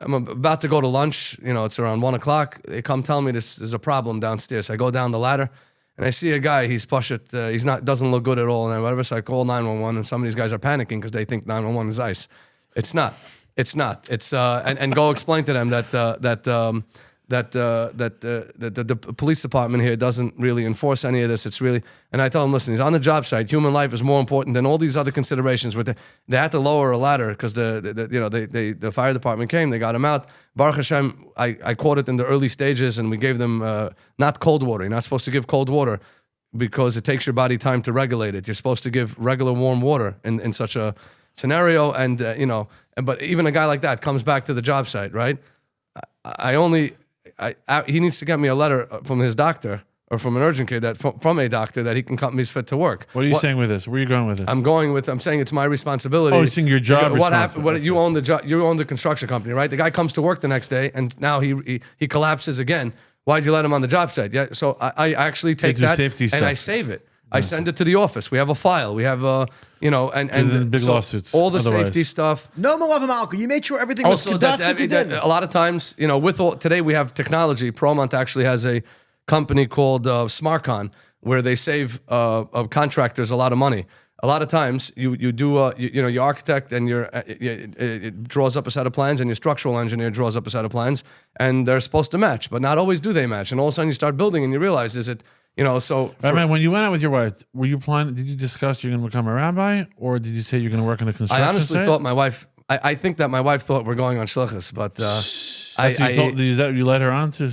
I'm about to go to lunch. It's around 1:00. They come tell me there's a problem downstairs. I go down the ladder, and I see a guy. He's pushed. He's doesn't look good at all, and whatever. So I call 911, and some of these guys are panicking because they think 911 is ICE. It's not. It's not. It's and go explain to them that the police department here doesn't really enforce any of this. It's really, and I tell them, listen, he's on the job site. Human life is more important than all these other considerations. They had to lower a ladder because the fire department came. They got him out. Baruch Hashem, I caught it in the early stages, and we gave them not cold water. You're not supposed to give cold water because it takes your body time to regulate it. You're supposed to give regular warm water in such a scenario, and but even a guy like that comes back to the job site, right? He needs to get me a letter from his doctor or from an urgent care from a doctor that he can cut me as fit to work. What are you saying with this? Where are you going with this? I'm saying it's my responsibility. Oh, you're saying your job. What happened? You own the job. You own the construction company, right? The guy comes to work the next day, and now he collapses again. Why'd you let him on the job site? Yeah. So I actually take that and I save it. I send it to the office. We have a file. We have and big lawsuits. All the safety stuff. No Malav Malka. You made sure everything was also that a lot of times, today we have technology. ProMont actually has a company called SmartCon where they save contractors a lot of money. A lot of times you do your architect and it draws up a set of plans, and your structural engineer draws up a set of plans, and they're supposed to match, but not always do they match. And all of a sudden you start building and you realize Man, when you went out with your wife, were you planning? Did you discuss you're going to become a rabbi, or did you say you're going to work in a construction? I honestly site? thought my wife. I think that my wife thought we're going on shlichus, but you let her on to.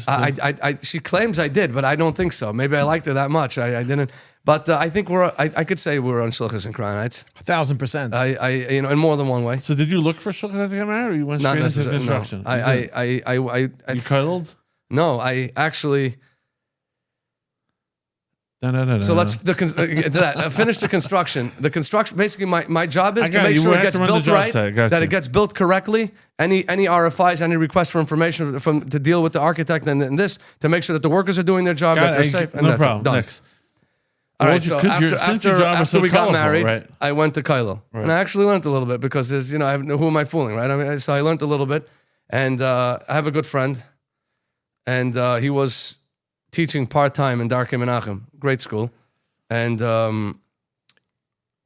She claims I did, but I don't think so. Maybe I liked her that much. I didn't. But I think I could say we're on shlichus in Crown Heights. 1,000%. In more than one way. So did you look for shlichus to get married, or you went straight into construction? No. You cuddled? No, I actually. So let's finish the construction. The construction, basically, my job is to make sure it gets built right, that it gets built correctly. Any RFIs, any requests for information to deal with the architect, and this to make sure that the workers are doing their job, that they're safe, and no that's problem. Done. Next. All right, so after we got married, right? I went to Kailo, and I actually learned a little bit because there's, who am I fooling, right? So I learned a little bit, and I have a good friend, and he was teaching part-time in Darkei Menachem, great school. and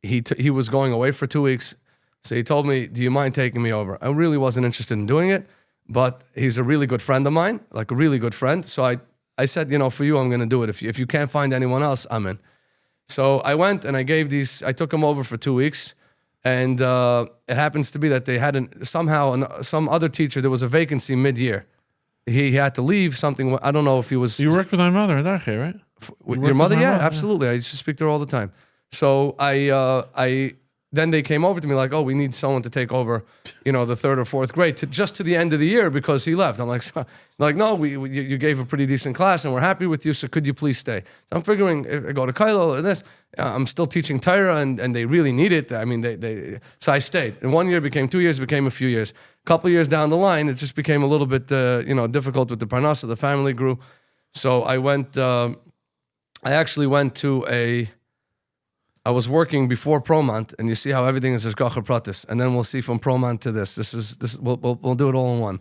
he was going away for 2 weeks. So he told me, "Do you mind taking me over?" I really wasn't interested in doing it, but he's a really good friend of mine, like a really good friend. So I said, for you, I'm going to do it. If you can't find anyone else, I'm in. So I went and I took him over for 2 weeks. And it happens to be that they had some other teacher, there was a vacancy mid-year. He had to leave something. I don't know if he was. You worked with my mother in Darche, right? With your mother? Yeah, absolutely. I used to speak to her all the time. So then they came over to me like, "Oh, we need someone to take over, the third or fourth grade just to the end of the year because he left." I'm like, "No, you gave a pretty decent class and we're happy with you. So could you please stay?" So I'm figuring if I go to Kailo or this, I'm still teaching Torah and they really need it. I mean, so I stayed. And 1 year became 2 years, became a few years. A couple years down the line, it just became a little bit, difficult with the parnasa. The family grew. So I actually went to I was working before Promont, and you see how everything is Hashgacha Pratis, and then we'll see from Promont to this. We'll do it all in one.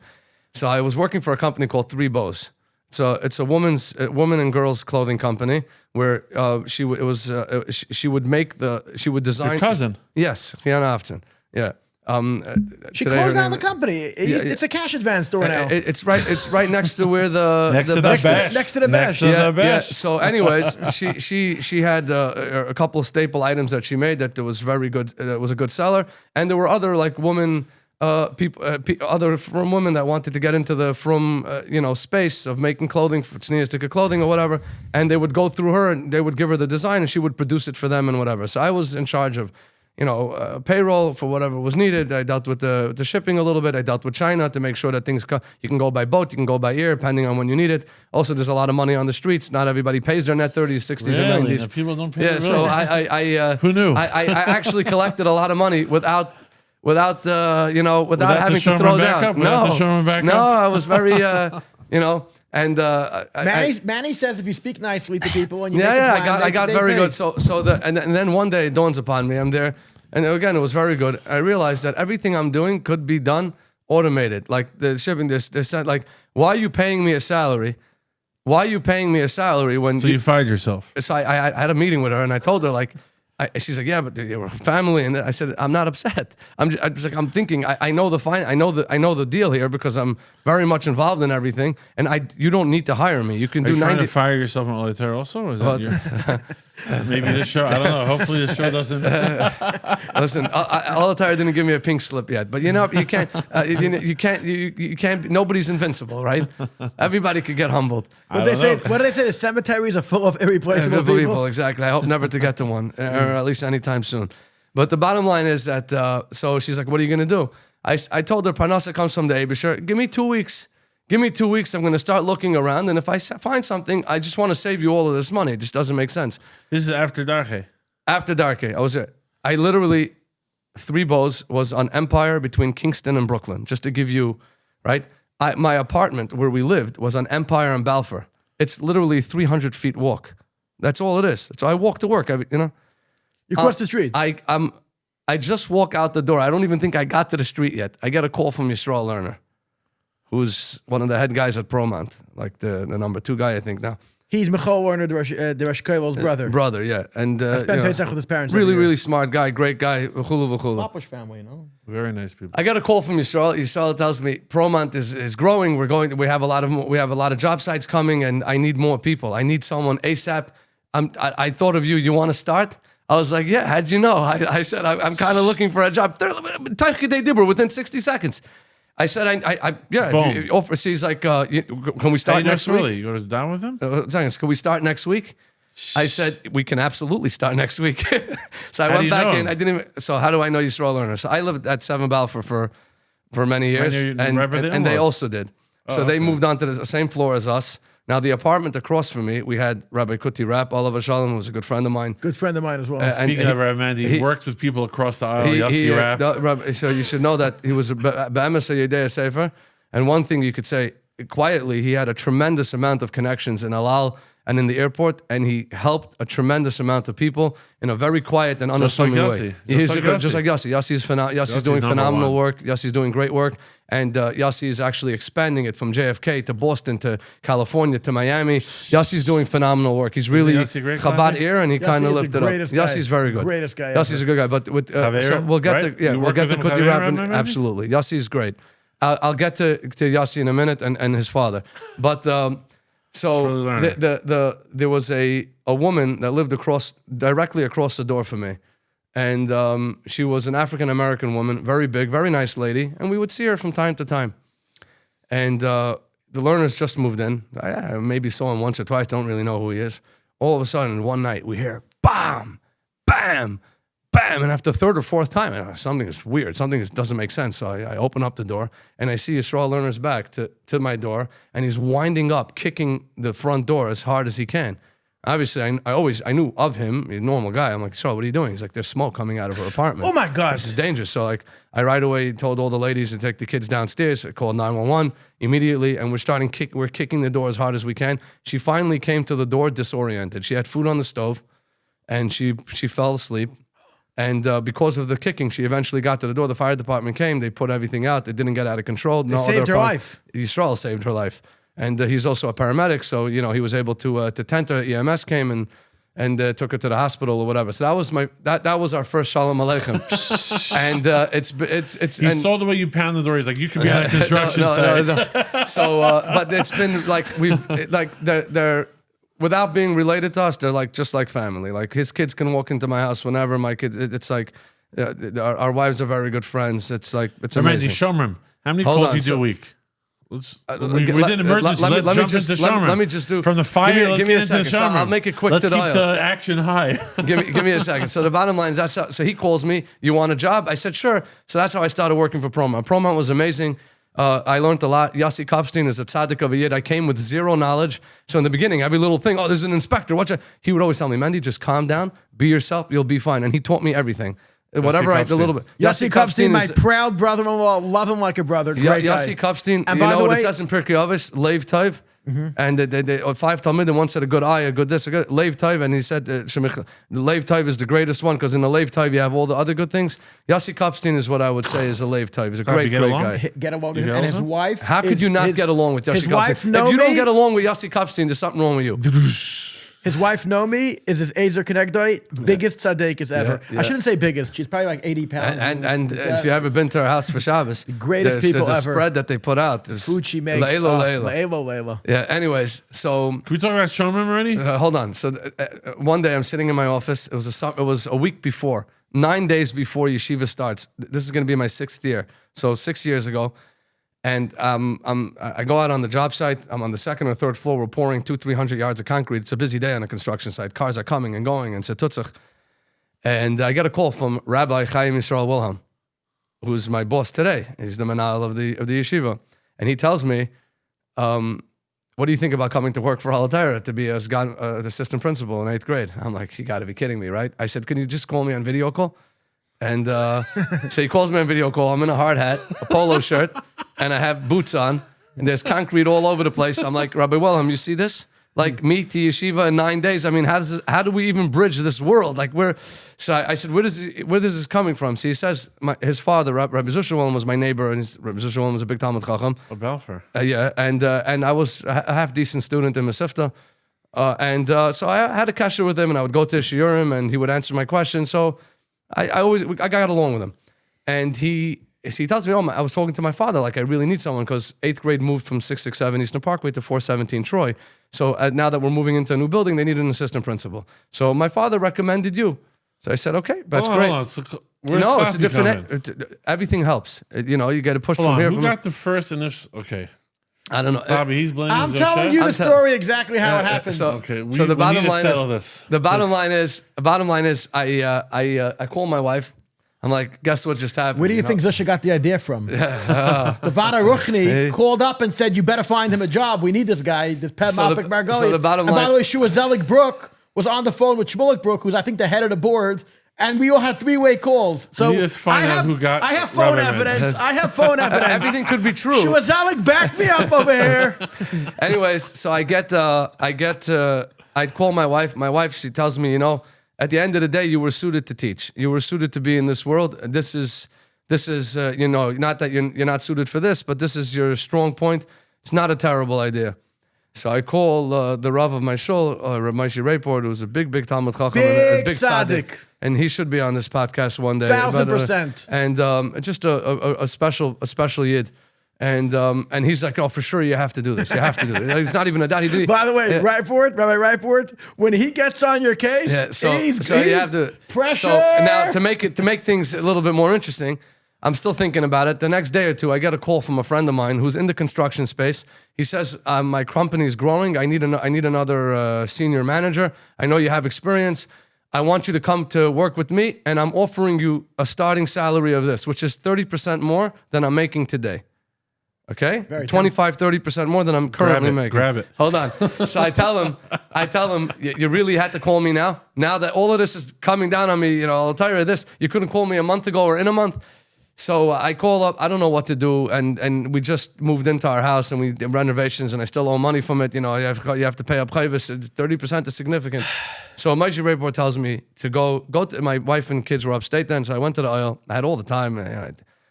So I was working for a company called Three Bows. So it's a woman and girls clothing company where she would design. Your cousin. Yes, Rihanna Afton. Yeah. She closed down the company. It's a cash advance store now. It's right next to where the next to best the best. is. Next to the best. Yeah. So, anyways, she had a couple of staple items that she made that was very good. That was a good seller, and there were other like women. Other from women that wanted to get into the space of making clothing, tznius clothing or whatever, and they would go through her and they would give her the design and she would produce it for them and whatever. So I was in charge of, payroll for whatever was needed. I dealt with the shipping a little bit. I dealt with China to make sure that things you can go by boat, you can go by air, depending on when you need it. Also, there's a lot of money on the streets. Not everybody pays their net 30s, 60s, Really? or 90s. No, people don't pay. Yeah, so I who knew? I actually collected a lot of money without having to throw down. No, I was very, and Manny says if you speak nicely to people and you I got very good. And then one day it dawns upon me, I'm there, and again it was very good. I realized that everything I'm doing could be done automated, like the shipping. Like, why are you paying me a salary? Why are you paying me a salary when? So you fired yourself. So I had a meeting with her, and I told her like. She's like, "Yeah, but you're family," and I said, "I'm not upset. I'm thinking. I know I know the deal here because I'm very much involved in everything, and you don't need to hire me. You can Are do you trying 90." to fire yourself in Aloe also? Or is that maybe this show? I don't know. Hopefully this show doesn't. Listen, Aloe didn't give me a pink slip yet, but you can't. You can't. Nobody's invincible, right? Everybody could get humbled. What do they say? The cemeteries are full of irreplaceable people. Exactly. I hope never to get to one, or at least anytime soon. But the bottom line is that. So she's like, "What are you gonna do?" I told her, "Parnasa comes from the Abishur. Give me 2 weeks. Give me 2 weeks. I'm going to start looking around, and if I find something, I just want to save you all of this money. It just doesn't make sense." This is after Darche. After Darke, I was there. I literally, Three Bows was on Empire between Kingston and Brooklyn, just to give you, right? My apartment where we lived was on Empire and Balfour. It's literally 300 feet walk. That's all it is. So I walk to work, You cross the street. I just walk out the door. I don't even think I got to the street yet. I get a call from Yisrael Lerner, who's one of the head guys at Promont, like the number 2 guy, I think now. He's Michal Werner, the Rosh Kovel's brother. Brother, yeah. And spent Pesach with his parents. Really, really smart guy, great guy. Papa's family, Very nice people. I got a call from Yisrael. Yisrael tells me Promont is growing. We have a lot of job sites coming, and I need more people. I need someone ASAP. I thought of you. You want to start? I was like, yeah. How'd you know? I said I'm kind of looking for a job. Within 60 seconds. I said, yeah. She's like, can we start next week? Really? You go down with him? Can we start next week? I said, we can absolutely start next week. So I went back in. I didn't even. So how do I know Yisrael Lerner? So I lived at 7 Balfour for many years, and they also did. So they moved on to the same floor as us. Now, the apartment across from me, we had Rabbi Kuti Rapp, Oliver Shalom, who was a good friend of mine. Good friend of mine as well. Speaking of Rabbi Mendy, he worked with people across the aisle. Yossi Rapp. So you should know that he was a Be'emes Yedei Sefer. And one thing you could say, quietly, he had a tremendous amount of connections in Alal and in the airport, and he helped a tremendous amount of people in a very quiet and unassuming like way. Yossi. Just like Yossi. Yossi's Yossi's doing number phenomenal one. work. Yossi's doing great work, and Yossi is actually expanding it from JFK to Boston to California to Miami. Yossi's doing phenomenal work. He's really Yossi a great Chabad guy? ear, and he Yossi kind of is the lifted up. greatest guy. Yossi's very good. Greatest guy Yossi's ever. a good guy, but with so Javier, we'll get right? to You we'll work get with to him, Kuti Javier, Rabin. maybe? Absolutely, Yossi's great. I'll get to Yossi in a minute and his father, but. So really learning. there was a woman that lived directly across the door from me, and she was an African American woman, very big, very nice lady, and we would see her from time to time. And the learners just moved in. I maybe saw him once or twice. Don't really know who he is. All of a sudden, one night we hear bam, bam, bam, and after the third or fourth time, something is weird. Something doesn't make sense. So I open up the door, and I see Yisrael Lerner's back to my door, and he's winding up, kicking the front door as hard as he can. Obviously, I knew of him. He's a normal guy. I'm like, Yisrael, what are you doing? He's like, there's smoke coming out of her apartment. Oh my God. This is dangerous. So like, I right away told all the ladies to take the kids downstairs. I called 911 immediately, and we're kicking the door as hard as we can. She finally came to the door disoriented. She had food on the stove, and she fell asleep. And because of the kicking, she eventually got to the door. The fire department came. They put everything out. It didn't get out of control. They saved her life. Yisrael saved her life. And he's also a paramedic. So, he was able to tend to her. EMS came and took her to the hospital or whatever. So that was that was our first Shalom Aleichem. And it's He saw the way you pound the door. He's like, you could be on a construction site. no. So, but it's been like they're without being related to us, they're like just like family. Like his kids can walk into my house whenever. My kids, it's like our wives are very good friends. It's like it's amazing. Shomrim. How many Hold calls on, you do a week? We did emergency. let me Let's jump just- into let- Shomrim. let me just do- from the fire. give me- let's give me get a into second. So Shomrim. I'll make it quick Let's to the keep aisle. the action high. give me a second. So the bottom line is so he calls me, you want a job? I said, sure. So that's how I started working for ProMount. ProMount was amazing. I learned a lot. Yossi Kopstein is a tzaddik of a yid. I came with zero knowledge. So in the beginning, every little thing, there's an inspector. He would always tell me, Mendy, just calm down, be yourself, you'll be fine. And he taught me everything. Whatever I did a little bit. Yossi Kopstein, my proud brother-in-law, love him like a brother. Great guy. Yossi Kopstein, And you by know the what way, it says in Pirkei Avos? Leiv Tov. And they 5 Talmud, and one said a good eye, a good this, a good Leiv Tov, and he said the Leiv Tov is the greatest one because in the Leiv Tov you have all the other good things. Yossi Kopstein is what I would say is a Leiv Tov. He's a great guy. Get along with You him. get And his along? wife. How could you not get along with Yossi his wife Kopstein? know If you don't me? get along with Yossi Kopstein, there's something wrong with you. His wife, Nomi, is his Ezer Kenegdite, biggest tzaddik ever. Yeah. I shouldn't say biggest. She's probably like 80 pounds. And if you ever been to her house for Shabbos, greatest people there's a ever. spread that they put out. There's Food she makes. Leila. Yeah, anyways, so Can we talk about Shomrim already? hold on. So one day I'm sitting in my office. It was a week before, 9 days before yeshiva starts. This is going to be my 6th year. So 6 years ago. And I go out on the job site. I'm on the 2nd or 3rd floor. We're pouring 200-300 yards of concrete. It's a busy day on a construction site. Cars are coming and going, and Setutzach. And I get a call from Rabbi Chaim Yisrael Wilhelm, who's my boss today. He's the manal of the yeshiva. And he tells me, what do you think about coming to work for Alatira to be a assistant principal in 8th grade? I'm like, you got to be kidding me, right? I said, can you just call me on video call? And so he calls me on video call. I'm in a hard hat, a polo shirt, and I have boots on, and there's concrete all over the place. I'm like, Rabbi Wilhelm, you see this? Like me to yeshiva in 9 days. I mean, how do we even bridge this world? Like so I said, where is this coming from? So he says, his father, Rabbi Zusha Wilhelm, was my neighbor, and Rabbi Zusha Wilhelm was a big Talmud Chacham. A Balfour. Yeah, and I was a half decent student in Masifta. So I had a kasher with him, and I would go to shiurim, and he would answer my questions. So I got along with him. And he tells me, I was talking to my father, like I really need someone because 8th grade moved from 667 Eastern Parkway to 417 Troy. So now that we're moving into a new building, they need an assistant principal. So my father recommended you. So I said, okay, that's great. It's a different, everything helps. You get to push Hold from on, here. who got the first initial? Okay. I don't know. Bobby, he's blaming I'm Zusha. telling you the I'm story exactly how it happened. Okay, So the we bottom need to line settle is this. the bottom line is I call my wife. I'm like, guess what just happened? Where do you think Zusha got the idea from? The Vada Ruchni called up and said, you better find him a job. We need this guy, this Ped Malpik Margolis. so the bottom and by line- the way, Shua Zelig Brook was on the phone with Shmulik Brook, who's I think the head of the board And we all had three-way calls. So You just find out who got I have phone Rabbi evidence. I have phone evidence. Everything could be true. She was Alec, back me up over here. Anyways, so I'd call my wife. My wife, she tells me, at the end of the day, you were suited to teach. You were suited to be in this world. This is not that you're not suited for this, but this is your strong point. It's not a terrible idea. So I call the Rav of my shul, Rav Moshe Raport, who's a big Talmud Chacham, and a big tzaddik. And he should be on this podcast one day. 1,000%. And just a special yid. And he's like, oh, for sure, you have to do this. You have to do it. It's not even a doubt. By the way, Rabbi Raport, when he gets on your case, so you have to pressure. So now to make things a little bit more interesting, I'm still thinking about it. The next day or two, I get a call from a friend of mine who's in the construction space. He says, my company is growing. I need another senior manager. I know you have experience. I want you to come to work with me, and I'm offering you a starting salary of this, which is 30% more than I'm making today. Okay? 25-30% more than I'm currently making. Grab it. Hold on. So I tell him, you really had to call me now? Now that all of this is coming down on me, I'll tell you this, you couldn't call me a month ago or in a month? So I call up, I don't know what to do, and we just moved into our house and we did renovations, and I still owe money from it. You have to pay up chayvus. 30% is significant. So Moshe Raport tells me to go to, my wife and kids were upstate then, so I went to the oil. I had all the time.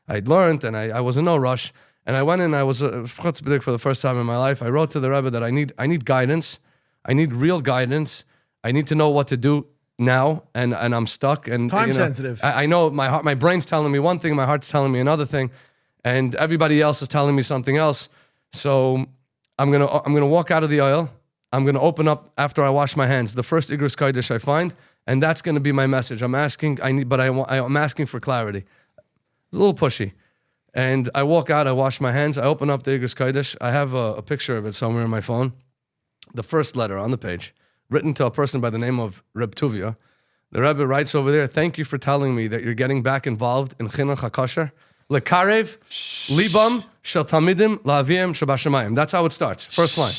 I'd learned, and I was in no rush. And I went in, I was a chutzpahdik for the first time in my life. I wrote to the Rebbe that I need guidance. I need real guidance. I need to know what to do now, and I'm stuck. And time sensitive. I know my brain's telling me one thing, my heart's telling me another thing, and everybody else is telling me something else. So I'm gonna walk out of the oil. I'm gonna open up after I wash my hands the first Igros Kodesh I find, and that's gonna be my message. I'm asking for clarity. It's a little pushy. And I walk out, I wash my hands, I open up the Igros Kodesh. I have a picture of it somewhere on my phone. The first letter on the page, written to a person by the name of Reb Tuvia. The Rebbe writes over there, thank you for telling me that you're getting back involved in chinuch hakosher. Lekarev, libam, shel tamidim, la'avim, shabashamayim. That's how it starts, first line.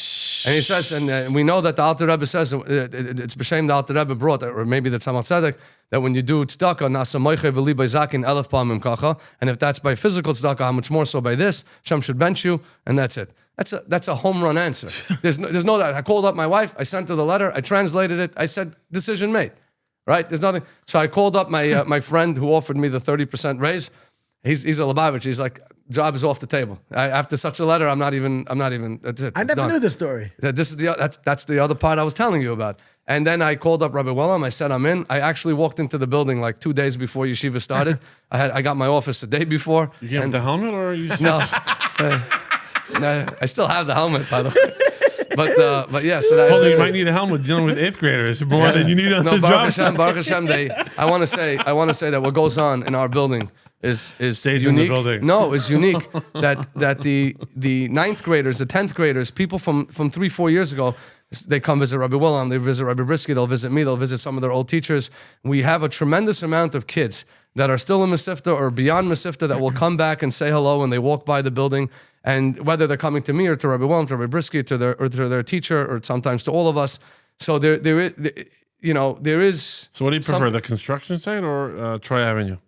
And he says, and we know that the Alter Rebbe says, it's b'shem the Alter Rebbe brought, or maybe the Tzemach Tzedek, that when you do tzedakah, nasa moiche v'li b'zakin elef pa'amim kacha, and if that's by physical tzedakah, how much more so by this? Hashem should bench you, and that's it. That's a home run answer. There's no doubt. I called up my wife, I sent her the letter, I translated it, I said, decision made, right? There's nothing. So I called up my my friend who offered me the 30% raise. He's a Lubavitch. He's like, job is off the table. After such a letter, I'm not even. That's it. I never knew this story. That's the other part I was telling you about. And then I called up Rabbi Willam. I said I'm in. I actually walked into the building like 2 days before yeshiva started. I got my office a day before. You gave him the helmet, or you? No, no, I still have the helmet, by the way. But yeah, so that, you might need a helmet dealing with 8th graders more than you need on the Baruch job. Baruch Hashem, I want to say that what goes on in our building is Stays unique. in the building. No, it's unique that the 9th graders, the 10th graders, people from 3-4 years ago, they come visit Rabbi Willam, they visit Rabbi Brisky, they'll visit me, they'll visit some of their old teachers. We have a tremendous amount of kids that are still in Mesivta or beyond Mesivta that will come back and say hello when they walk by the building. And whether they're coming to me or to Rabbi Willam, to Rabbi Brisky, to their teacher, or sometimes to all of us. So there is. So what do you prefer, the construction site or Troy Avenue?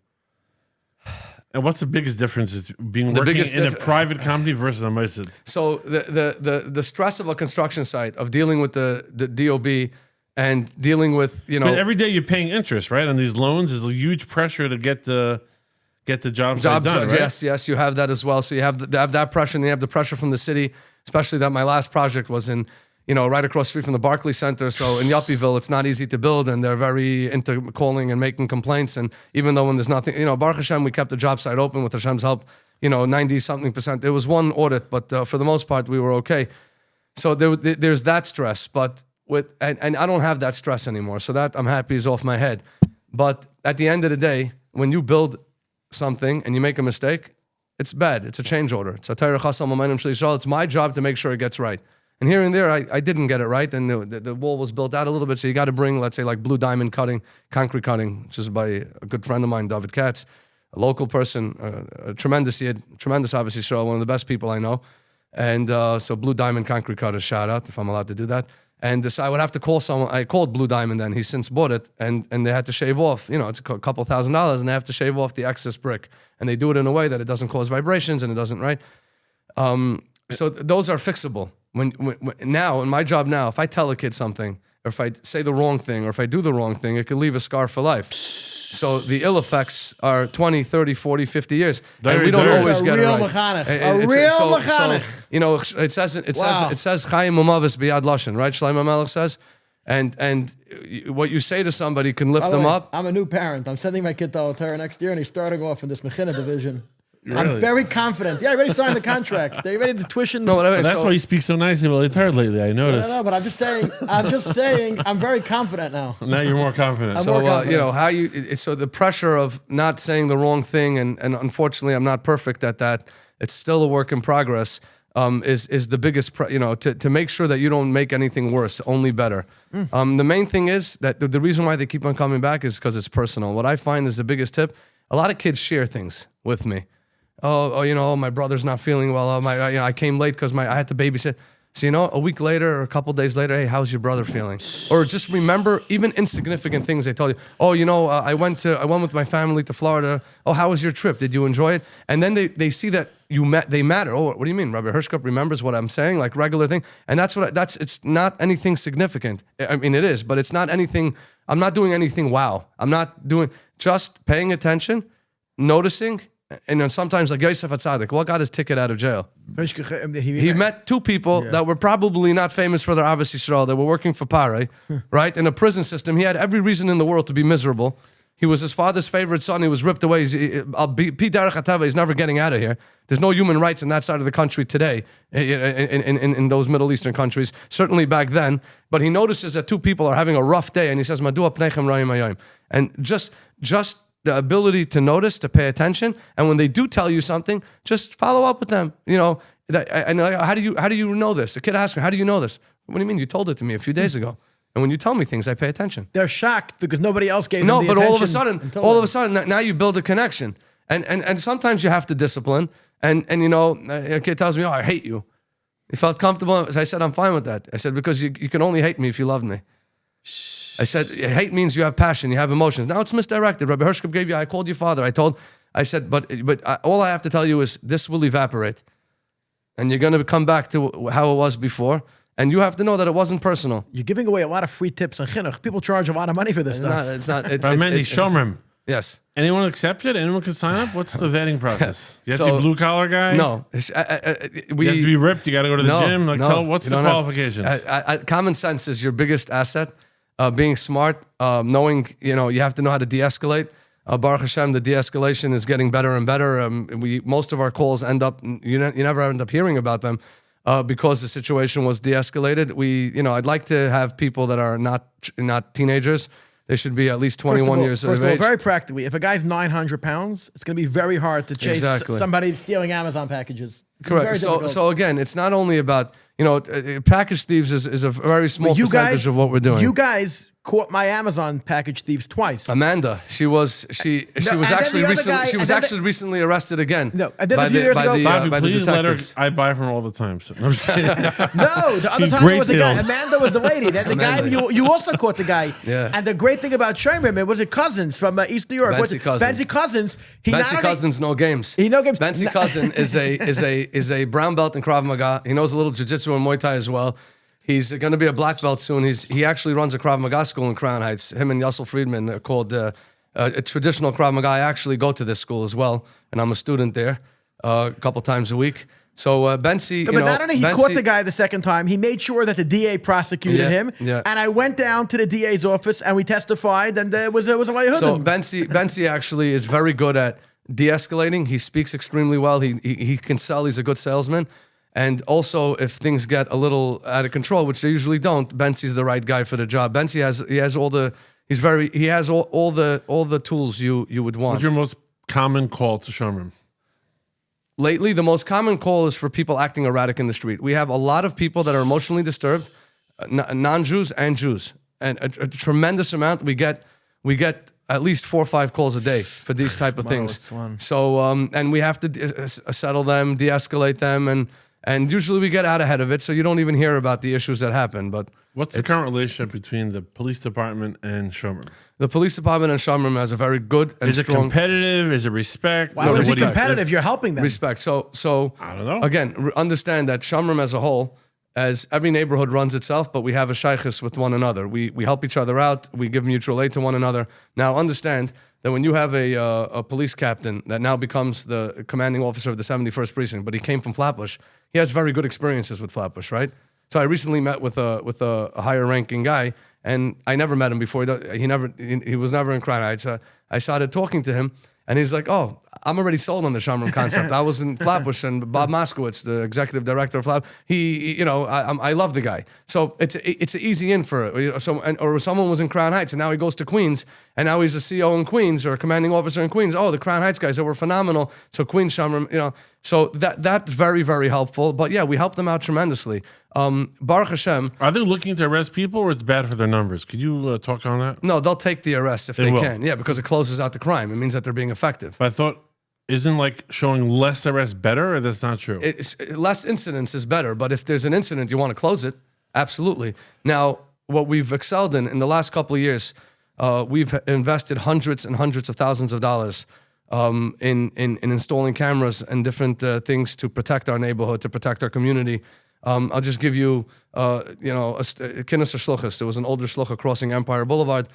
And what's the biggest difference is working in a private company versus a masjid? So the stress of a construction site, of dealing with the DOB and dealing with, But every day you're paying interest, right? On these loans, there's a huge pressure to get the jobs done, right? Yes, you have that as well. So you have that pressure, and you have the pressure from the city, especially that my last project was in, right across the street from the Barclays Center. So in Yuppieville, it's not easy to build, and they're very into calling and making complaints. And even though when there's nothing, Baruch Hashem, we kept the job site open with Hashem's help, 90-something%. There was one audit, but for the most part, we were okay. So there's that stress, but and I don't have that stress anymore. So that I'm happy is off my head. But at the end of the day, when you build something and you make a mistake, it's bad. It's a change order. It's a Torah Chasam Amayim Shel Yisrael. It's my job to make sure it gets right. And here and there, I didn't get it right, and the wall was built out a little bit, so you got to bring, let's say, like blue diamond cutting, concrete cutting, which is by a good friend of mine, David Katz, a local person, a tremendous yid, tremendous obviously, one of the best people I know. And so blue diamond concrete cutter, shout out, if I'm allowed to do that. And so I would have to call someone. I called Blue Diamond then. He's since bought it. And they had to shave off, it's a couple $1,000 and they have to shave off the excess brick. And they do it in a way that it doesn't cause vibrations and it doesn't, right? So those are fixable. When now, in my job now, if I tell a kid something, or if I say the wrong thing, or if I do the wrong thing, it could leave a scar for life. So the ill effects are 20, 30, 40, 50 years. And we don't always get it right. A real mechanic. It says Chayim Umavis Biyad Lashon, right? Shlomo Melech says. And what you say to somebody can lift them up. I'm a new parent. I'm sending my kid to Altair next year, and he's starting off in this Mechina division. Really? I'm very confident. Yeah, I already signed the contract. They ready to tuition. No, whatever. That's why you speak so nicely about Altair lately. I noticed. No, but I'm just saying, I'm very confident now. Now you're more confident. I'm more So confident. so the pressure of not saying the wrong thing, and unfortunately I'm not perfect at that. It's still a work in progress. Is the biggest, to make sure that you don't make anything worse, only better. The main thing is that the reason why they keep on coming back is because it's personal. What I find is the biggest tip. A lot of kids share things with me. My brother's not feeling well. I came late because I had to babysit. So, a week later or a couple days later, hey, how's your brother feeling? Or just remember even insignificant things they told you. I went with my family to Florida. Oh, how was your trip? Did you enjoy it? And then they see that they matter. Oh, what do you mean? Rabbi Hershkop remembers what I'm saying, like regular thing. And it's not anything significant. I mean, it is, but it's not anything. I'm not doing anything wow. I'm not doing, just paying attention, noticing. And then sometimes, like Yosef Atzadik, what got his ticket out of jail? He met two people that were probably not famous for their Avos Yisrael. They were working for Pare, right? In a prison system. He had every reason in the world to be miserable. He was his father's favorite son. He was ripped away. He's never getting out of here. There's no human rights in that side of the country today, in those Middle Eastern countries. Certainly back then. But he notices that two people are having a rough day, and he says, "Madua pneichem ra'im hayom." And just the ability to notice, to pay attention, and when they do tell you something, just follow up with them. How do you know this? A kid asks me, "How do you know this?" What do you mean? You told it to me a few days ago. And when you tell me things, I pay attention. They're shocked because nobody else gave them the attention. No, but all of a sudden, now you build a connection. And sometimes you have to discipline. And a kid tells me, "Oh, I hate you." He felt comfortable. I said, "I'm fine with that." I said, "Because you can only hate me if you loved me." I said, hate means you have passion, you have emotions. Now it's misdirected. Rabbi Hershkop gave you, I called your father. I said, but all I have to tell you is this will evaporate. And you're going to come back to how it was before. And you have to know that it wasn't personal. You're giving away a lot of free tips on chinuch. People charge a lot of money for this stuff. It's not. Mendy, Shomrim. Yes. Anyone accept it? Anyone can sign up? What's the vetting process? You have to be blue collar guy? No. You have to be ripped? You got to go to the gym? What's the qualifications? Common sense is your biggest asset. Being smart, knowing, you have to know how to de-escalate. Baruch Hashem, the de-escalation is getting better and better. Most of our calls end up, you never end up hearing about them because the situation was de-escalated. I'd like to have people that are not teenagers. They should be at least 21 years of age. First of all, very practically, if a guy's 900 pounds, it's going to be very hard to chase somebody stealing Amazon packages. Correct. So again, it's not only about, package thieves is a very small percentage of what we're doing. You guys caught my Amazon package thieves twice. Amanda, she was actually recently arrested again. No, and then a few years ago, Bobby, by the please detectives. let her. I buy from her all the time. So, no, I'm just kidding. No, the other time it was a guy. Amanda was the lady. Then the guy you also caught the guy. Yeah. And the great thing about Shomrim, it was a Cousins from East New York. Benzie Cousins. Benzie Cousins, no games. He no games. Benzie Cousin is a brown belt in Krav Maga. He knows a little jiu-jitsu and Muay Thai as well. He's going to be a black belt soon. He actually runs a Krav Maga school in Crown Heights. Him and Yassel Friedman are called a traditional Krav Maga. I actually go to this school as well, and I'm a student there a couple times a week. So Benzie, but not only he caught the guy the second time, he made sure that the DA prosecuted him. Yeah. And I went down to the DA's office and we testified, and there was a Yehudim. So Benzie actually is very good at de-escalating. He speaks extremely well. He can sell. He's a good salesman. And also, if things get a little out of control, which they usually don't, Benzie's the right guy for the job. Benzie has all the tools you would want. What's your most common call to Shomrim? Lately, the most common call is for people acting erratic in the street. We have a lot of people that are emotionally disturbed, non-Jews and Jews, and a tremendous amount. We get at least 4 or 5 calls a day for these type of things. So, and we have to settle them, de-escalate them, And usually we get out ahead of it, so you don't even hear about the issues that happen. But What's the current relationship between the police department and Shomrim? the police department in Shomrim has a very good and Is it strong competitive? Is it respect? Why would it be respect. competitive? You're helping them. respect. So I don't know. Again, understand that Shomrim as a whole, as every neighborhood runs itself, but we have a shaykhus with one another. We help each other out. We give mutual aid to one another. Now, understand that when you have a police captain that now becomes the commanding officer of the 71st precinct, but he came from Flatbush, he has very good experiences with Flatbush, right? So I recently met with a higher ranking guy, and I never met him before. He was never in Crown Heights. I started talking to him, and he's like, "Oh, I'm already sold on the Shomrim concept. I was in Flatbush, and Bob Moskowitz, the executive director of Flatbush, I love the guy. So it's an easy in for it. Or someone was in Crown Heights, and now he goes to Queens, and now he's a CO in Queens or a commanding officer in Queens. Oh, the Crown Heights guys, they were phenomenal. So Queens Shomrim, so that's very, very helpful. But yeah, we help them out tremendously. Baruch Hashem. Are they looking to arrest people, or it's bad for their numbers? Could you talk on that? No, they'll take the arrest if they will. can. Yeah, because it closes out the crime. It means that they're being effective. But I thought, isn't like showing less arrests better, or that's not true? Less incidents is better, but if there's an incident, you want to close it. Absolutely. Now, what we've excelled in the last couple of years, we've invested hundreds and hundreds of thousands of dollars in installing cameras and different things to protect our neighborhood, to protect our community. I'll just give you, a kinnis shluchas. There was an older shlucha crossing Empire Boulevard.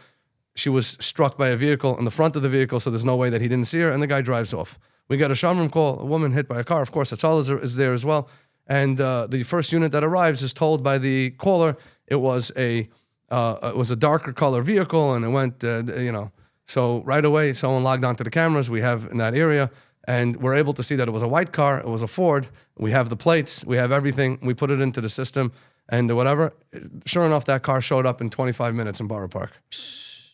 She was struck by a vehicle in the front of the vehicle, so there's no way that he didn't see her, and the guy drives off. We got a Shomrim call, a woman hit by a car. Of course, Hatzal is there as well. And the first unit that arrives is told by the caller it was a darker color vehicle, and it went, So right away, someone logged onto the cameras we have in that area, and we're able to see that it was a white car, it was a Ford. We have the plates, we have everything. We put it into the system, and whatever. Sure enough, that car showed up in 25 minutes in Borough Park.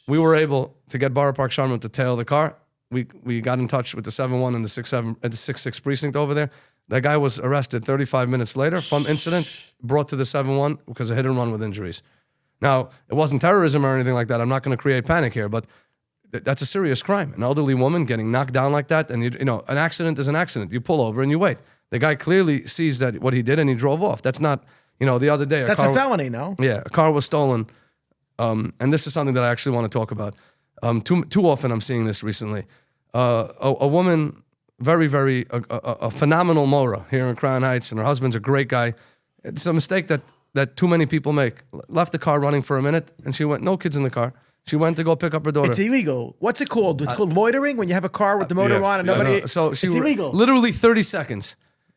We were able to get Borough Park Shomrim to tail the car. We got in touch with the 7-1 and the 6-7 at the 6-6 precinct over there. That guy was arrested 35 minutes later from incident, brought to the 7-1 because of hit and run with injuries. Now, it wasn't terrorism or anything like that. I'm not going to create panic here, but that's a serious crime. An elderly woman getting knocked down like that, and an accident is an accident. You pull over and you wait. The guy clearly sees that what he did, and he drove off. That's not, the other day. That's a felony, no? Yeah, a car was stolen. And this is something that I actually want to talk about. Too often I'm seeing this recently. A woman, very, very, a phenomenal Mora here in Crown Heights, and her husband's a great guy. It's a mistake that too many people make. Left the car running for a minute, and she went, no kids in the car. She went to go pick up her daughter. It's illegal. What's it called? It's called loitering when you have a car with the motor on and nobody. No. So she it's illegal. Literally 30 seconds,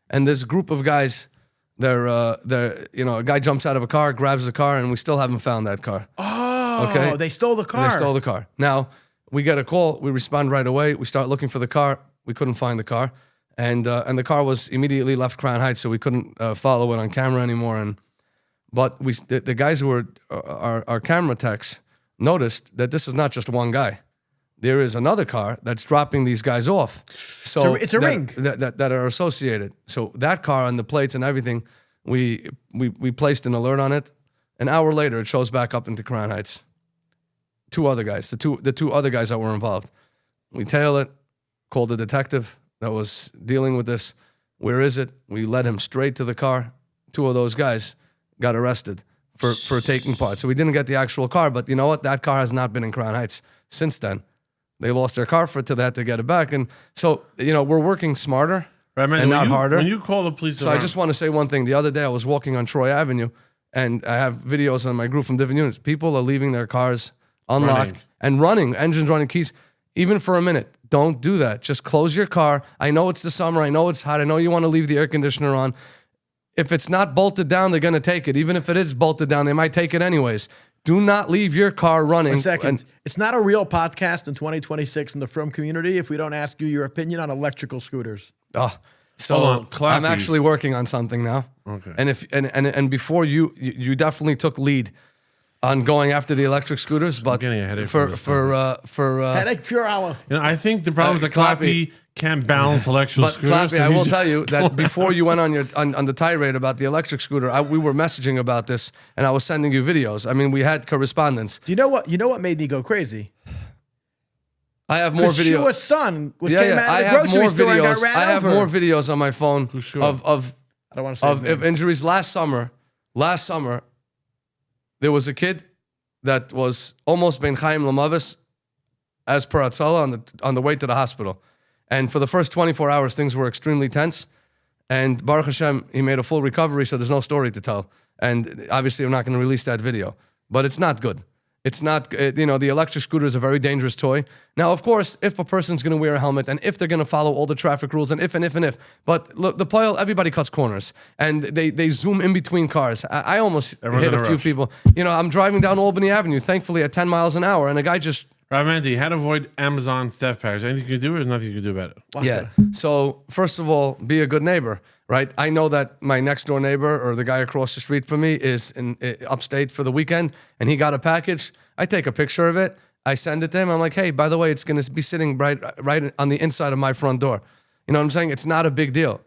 and this group of guys, a guy jumps out of a car, grabs the car, and we still haven't found that car. Oh, okay. They stole the car. They stole the car. Now we get a call. We respond right away. We start looking for the car. We couldn't find the car, and the car was immediately left Crown Heights, so we couldn't follow it on camera anymore. But the guys who were our camera techs noticed that this is not just one guy. There is another car that's dropping these guys off. So it's a ring that are associated. So that car and the plates and everything, we placed an alert on it. An hour later, it shows back up into Crown Heights. Two other guys, the two other guys that were involved. We tail it, called the detective that was dealing with this. Where is it? We led him straight to the car. Two of those guys got arrested for taking part. So we didn't get the actual car, but you know what? That car has not been in Crown Heights since then. They lost their car to that to get it back. And so, we're working smarter and not harder. When you call the police So I just want to say one thing. The other day I was walking on Troy Avenue, and I have videos on my group from different units. People are leaving their cars unlocked and running, engines running, keys, even for a minute. Don't do that. Just close your car. I know it's the summer. I know it's hot. I know you want to leave the air conditioner on. If it's not bolted down, they're going to take it. Even if it is bolted down, they might take it anyways. Do not leave your car running. 1 second. It's not a real podcast in 2026 in the Frum community if we don't ask you your opinion on electrical scooters. So I'm actually working on something now. Okay. And and before you definitely took lead on going after the electric scooters, but getting a headache for Headache pure Aloe. I think the problem is that Clappy can't balance electrical But scooters. Clappy, so I will he's- tell you that before you went on the tirade about the electric scooter, we were messaging about this, and I was sending you videos. I mean, we had correspondence. Do you know what? You know what made me go crazy? I have more videos. Shua's son came out of I the have grocery more store and got videos. ran I have over. more videos on my phone Who's Shua? of I don't want to say his name. of injuries. Last summer, there was a kid that was almost ben chaim lamavis, as per Atzala, on the way to the hospital. And for the first 24 hours, things were extremely tense. And Baruch Hashem, he made a full recovery, so there's no story to tell. And obviously, I'm not going to release that video. But it's not good. It's not, the electric scooter is a very dangerous toy. Now, of course, if a person's going to wear a helmet and if they're going to follow all the traffic rules and if. But look, the poil, everybody cuts corners. And they zoom in between cars. I almost hit a few people. I'm driving down Albany Avenue, thankfully, at 10 miles an hour. And a guy just... Right, Mendy, how to avoid Amazon theft package? Anything you can do or there's nothing you can do about it? Yeah. So, first of all, be a good neighbor, right? I know that my next door neighbor or the guy across the street from me is in upstate for the weekend and he got a package. I take a picture of it. I send it to him. I'm like, hey, by the way, it's going to be sitting right on the inside of my front door. You know what I'm saying? It's not a big deal.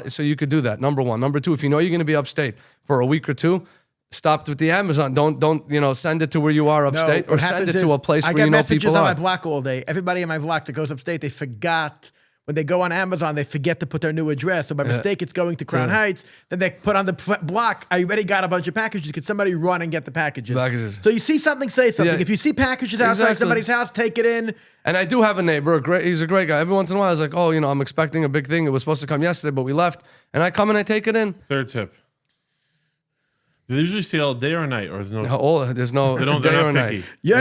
So you could do that, number one. Number two, if you know you're going to be upstate for a week or two, stop with the Amazon. Don't send it to where you are upstate, or send it to a place where you know people I get messages on are. my block all day. Everybody in my block that goes upstate, they forgot. When they go on Amazon, they forget to put their new address. So by mistake, it's going to Crown Heights. Then they put on the block, I already got a bunch of packages. Could somebody run and get the packages? So you see something, say something. Yeah. If you see packages outside somebody's house, take it in. And I do have a neighbor, he's a great guy. Every once in a while, I was like, I'm expecting a big thing. It was supposed to come yesterday, but we left. And I come and I take it in. Third tip. Do they usually steal day or night? Or There's no day or night. It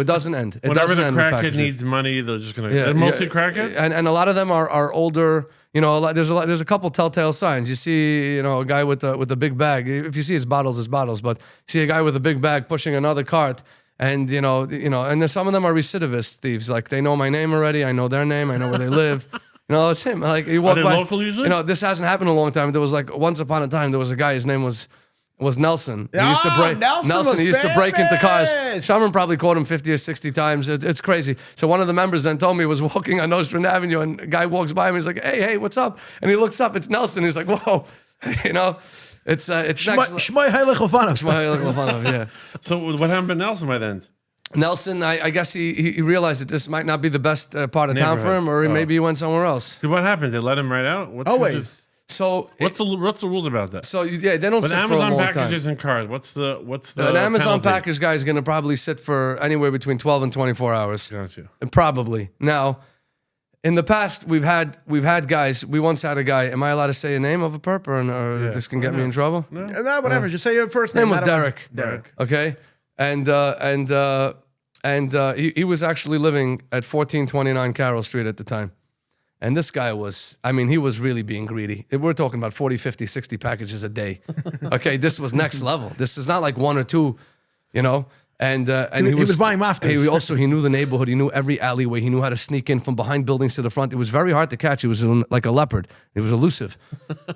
doesn't end. Whenever the crackhead needs money, they're just going to... They're mostly crackheads? And a lot of them are older. There's a couple telltale signs. You see, a guy with a big bag. If you see it's bottles, but you see a guy with a big bag pushing another cart. And, and then some of them are recidivist thieves. Like, they know my name already. I know their name. I know where they live. It's him. Like, you walk by. Local usually? This hasn't happened in a long time. There was once upon a time, there was a guy, his name was Nelson. He used to break. Nelson. He used to break into cars. Someone probably caught him 50 or 60 times. It's crazy. So one of the members then told me he was walking on Nostrand Avenue, and a guy walks by him. He's like, "Hey, what's up?" And he looks up. It's Nelson. He's like, "Whoa," It's next. Shmai Heilig Lefanov. Yeah. So what happened to Nelson by then? Nelson, I guess he realized that this might not be the best part of town for him, or maybe he went somewhere else. What happened? They let him right out? Always. So what's the rules about that? So they don't sit Amazon for a long time. packages and cars. What's the an Amazon penalty? package guy is going to probably sit for anywhere between 12 and 24 hours. Gotcha. Probably. Now, in the past, we've had guys. We once had a guy. Am I allowed to say a name of a perp, or this can get me in trouble? No, whatever. Just say your first name. His name was Derek. Derek. Okay, and he was actually living at 1429 Carroll Street at the time. And this guy was, he was really being greedy. We're talking about 40, 50, 60 packages a day. Okay, this was next level. This is not like one or two, And he was buying mafkas. He knew the neighborhood. He knew every alleyway. He knew how to sneak in from behind buildings to the front. It was very hard to catch. He was like a leopard. He was elusive.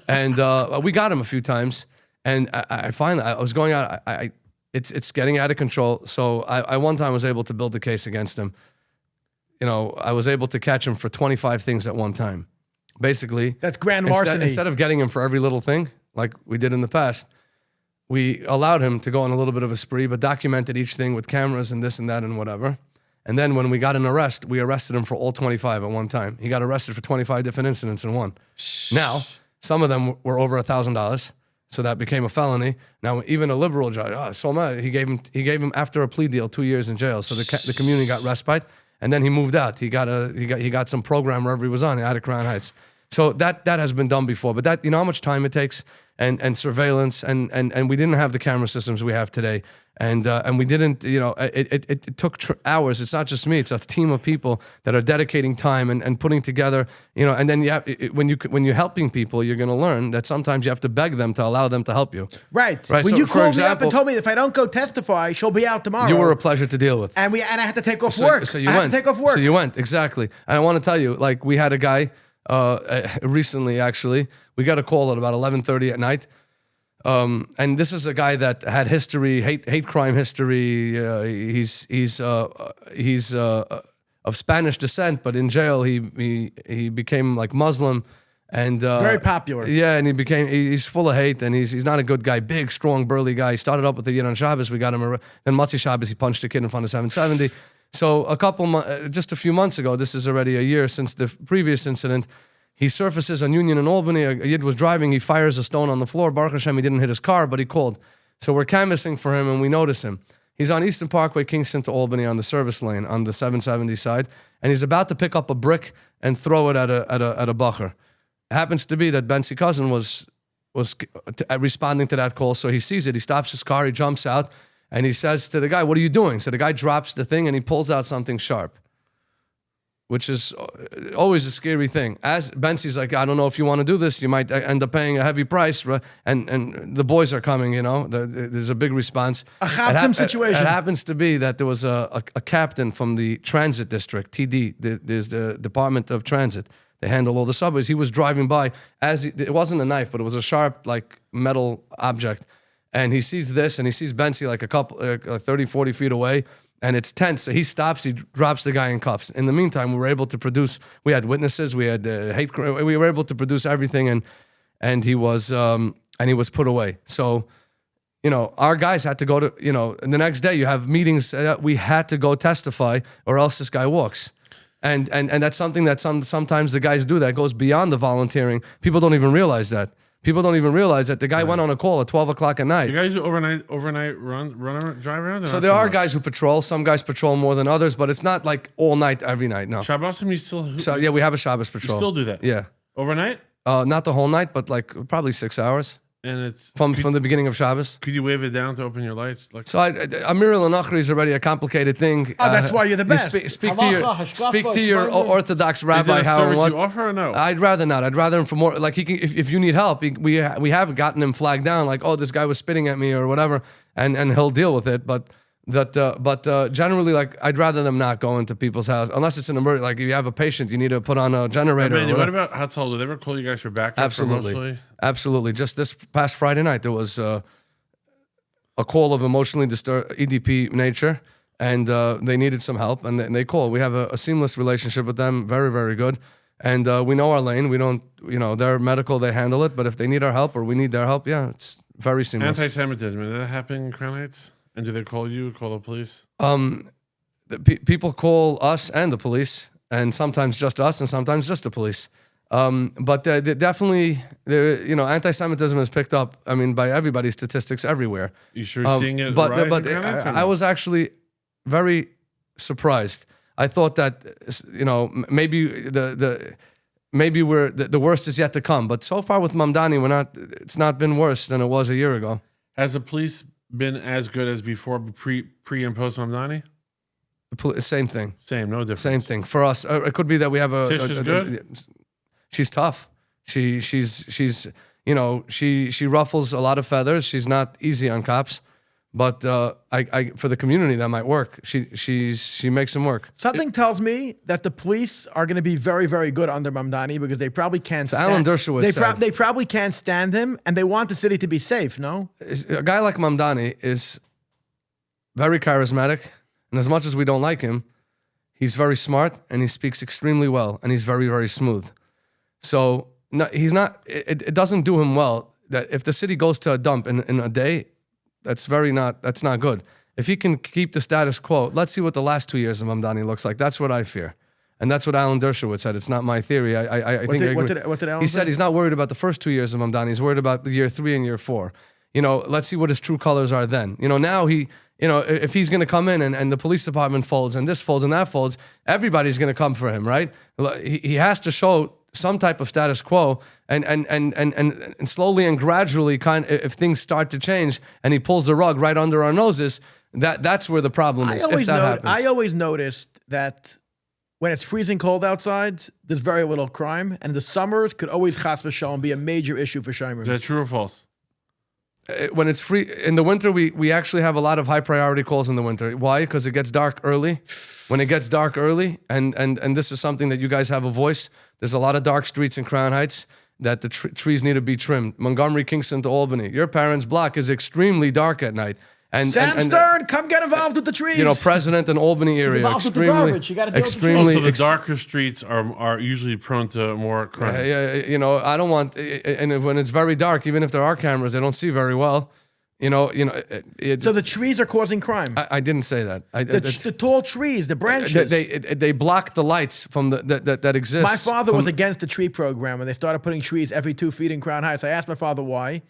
And we got him a few times. And I finally, I was going out. It's getting out of control. So I one time was able to build a case against him. I was able to catch him for 25 things at one time. Basically, that's grand larceny. Instead of getting him for every little thing, like we did in the past, we allowed him to go on a little bit of a spree, but documented each thing with cameras and this and that and whatever. And then when we got an arrest, we arrested him for all 25 at one time. He got arrested for 25 different incidents in one. Now, some of them were over $1,000. So that became a felony. Now, even a liberal judge, he gave him after a plea deal 2 years in jail. So the community got respite, and then he moved out. He got some program wherever he was on out of Crown Heights. So that has been done before. But that, how much time it takes and surveillance and we didn't have the camera systems we have today. And we didn't, it took hours. It's not just me. It's a team of people that are dedicating time and putting together, and then when you're helping people, you're going to learn that sometimes you have to beg them to allow them to help you. Right. When so you called me up and told me if I don't go testify, she'll be out tomorrow. You were a pleasure to deal with. And I had to take off work. So you went. To take off work. So you went, exactly. And I want to tell you, we had a guy recently, actually. We got a call at about 11:30 at night. And this is a guy that had history, hate crime history. He's of Spanish descent, but in jail he became like Muslim and very popular. Yeah, and he's full of hate, and he's not a good guy. Big, strong, burly guy. He started up with the Yid on Shabbos. We got him. Then Matzi Shabbos, he punched a kid in front of 770. So just a few months ago, this is already a year since the previous incident. He surfaces on Union and Albany. A Yid was driving. He fires a stone on the floor. Baruch Hashem, he didn't hit his car, but he called. So we're canvassing for him, and we notice him. He's on Eastern Parkway, Kingston to Albany on the service lane on the 770 side, and he's about to pick up a brick and throw it at a bacher. It happens to be that Bensi Cousin was responding to that call, so he sees it. He stops his car. He jumps out, and he says to the guy, "What are you doing?" So the guy drops the thing, and he pulls out something sharp, which is always a scary thing. As Bensi's like, "I don't know if you want to do this. You might end up paying a heavy price." And the boys are coming, there's a big response. A chapsim situation. It happens to be that there was a captain from the transit district, TD, there's the Department of Transit. They handle all the subways. He was driving by. It wasn't a knife, but it was a sharp, like, metal object. And he sees this, and he sees Bensi like a couple, 30, 40 feet away. And it's tense. So he stops. He drops the guy in cuffs. In the meantime, we were able to produce. We had witnesses. We had hate. We were able to produce everything, and he was put away. So, our guys had to go to. The next day you have meetings. We had to go testify, or else this guy walks. And that's something that sometimes the guys do that goes beyond the volunteering. People don't even realize that. People don't even realize that the guy went on a call at 12 o'clock at night. You guys do overnight drive around? So there are guys who patrol. Some guys patrol more than others, but it's not like all night, every night. No. Shabbos, you still? So yeah, we have a Shabbos patrol. You still do that? Yeah. Overnight? Not the whole night, but like probably 6 hours. And it's from the beginning of Shabbos. Could you wave it down to open your lights? So Amir al-Nakhri is already a complicated thing. Oh, that's why you're the best. Speak to your Orthodox rabbi. Is it a service you offer or no? I'd rather not. I'd rather him for more. Like he can, if you need help, we have gotten him flagged down. Like, oh, this guy was spitting at me or whatever, and he'll deal with it. But generally, like, I'd rather them not go into people's house unless it's an emergency. Like, if you have a patient, you need to put on a generator. Mandy, what about Hatzal? Did they ever call you guys for backup? Absolutely. Just this past Friday night, there was a call of emotionally disturbed EDP nature, and they needed some help, and they called. We have a seamless relationship with them, very, very good. And we know our lane. We don't, they're medical, they handle it. But if they need our help or we need their help, yeah, it's very seamless. Anti-Semitism, did that happen in Crown Heights? And do they call you, call the police? People call us and the police, and sometimes just us, and sometimes just the police. But definitely, anti-Semitism is picked up. I mean, by everybody's statistics everywhere. You sure seeing it? But rise in Crown Heights, or no? I was actually very surprised. I thought that maybe the worst is yet to come. But so far with Mamdani, it's not been worse than it was a year ago. Has the police been as good as before pre and post Mamdani? Same thing. Same, no difference. Same thing for us. It could be that we have Tish is good. She's tough. She's she ruffles a lot of feathers. She's not easy on cops, but for the community that might work. She makes them work. Something tells me that the police are going to be very, very good under Mamdani because they probably can't. Alan Dershowitz they probably can't stand him, and they want the city to be safe. No, a guy like Mamdani is very charismatic, and as much as we don't like him, he's very smart and he speaks extremely well, and he's very, very smooth. So he's not. It doesn't do him well that if the city goes to a dump in a day, that's not good. If he can keep the status quo, let's see what the last 2 years of Mamdani looks like. That's what I fear, and that's what Alan Dershowitz said. It's not my theory. I think I agree. What did Alan he say? said he's not worried about the first 2 years of Mamdani. He's worried about the year 3 and year 4. Let's see what his true colors are then. Now he. If he's going to come in and the police department folds and this folds and that folds, everybody's going to come for him, right? He has to show some type of status quo, and slowly and gradually, if things start to change and he pulls the rug right under our noses, that's where the problem is. I always noticed that when it's freezing cold outside, there's very little crime, and the summers could always chas v'shalom be a major issue for Shomer. Is that true or false? When it's free in the winter, we actually have a lot of high priority calls in the winter. Why? Because it gets dark early. When it gets dark early, and this is something that you guys have a voice. There's a lot of dark streets in Crown Heights that the trees need to be trimmed. Montgomery, Kingston to Albany. Your parents' block is extremely dark at night. And Sam Stern, come get involved with the trees. President and Albany area, extremely. So the darker streets are usually prone to more crime. I don't want. And when it's very dark, even if there are cameras, they don't see very well. So the trees are causing crime. I didn't say that. The tall trees, the branches. They block the lights from that exist. My father was against the tree program, and they started putting trees every 2 feet in Crown Heights. I asked my father why.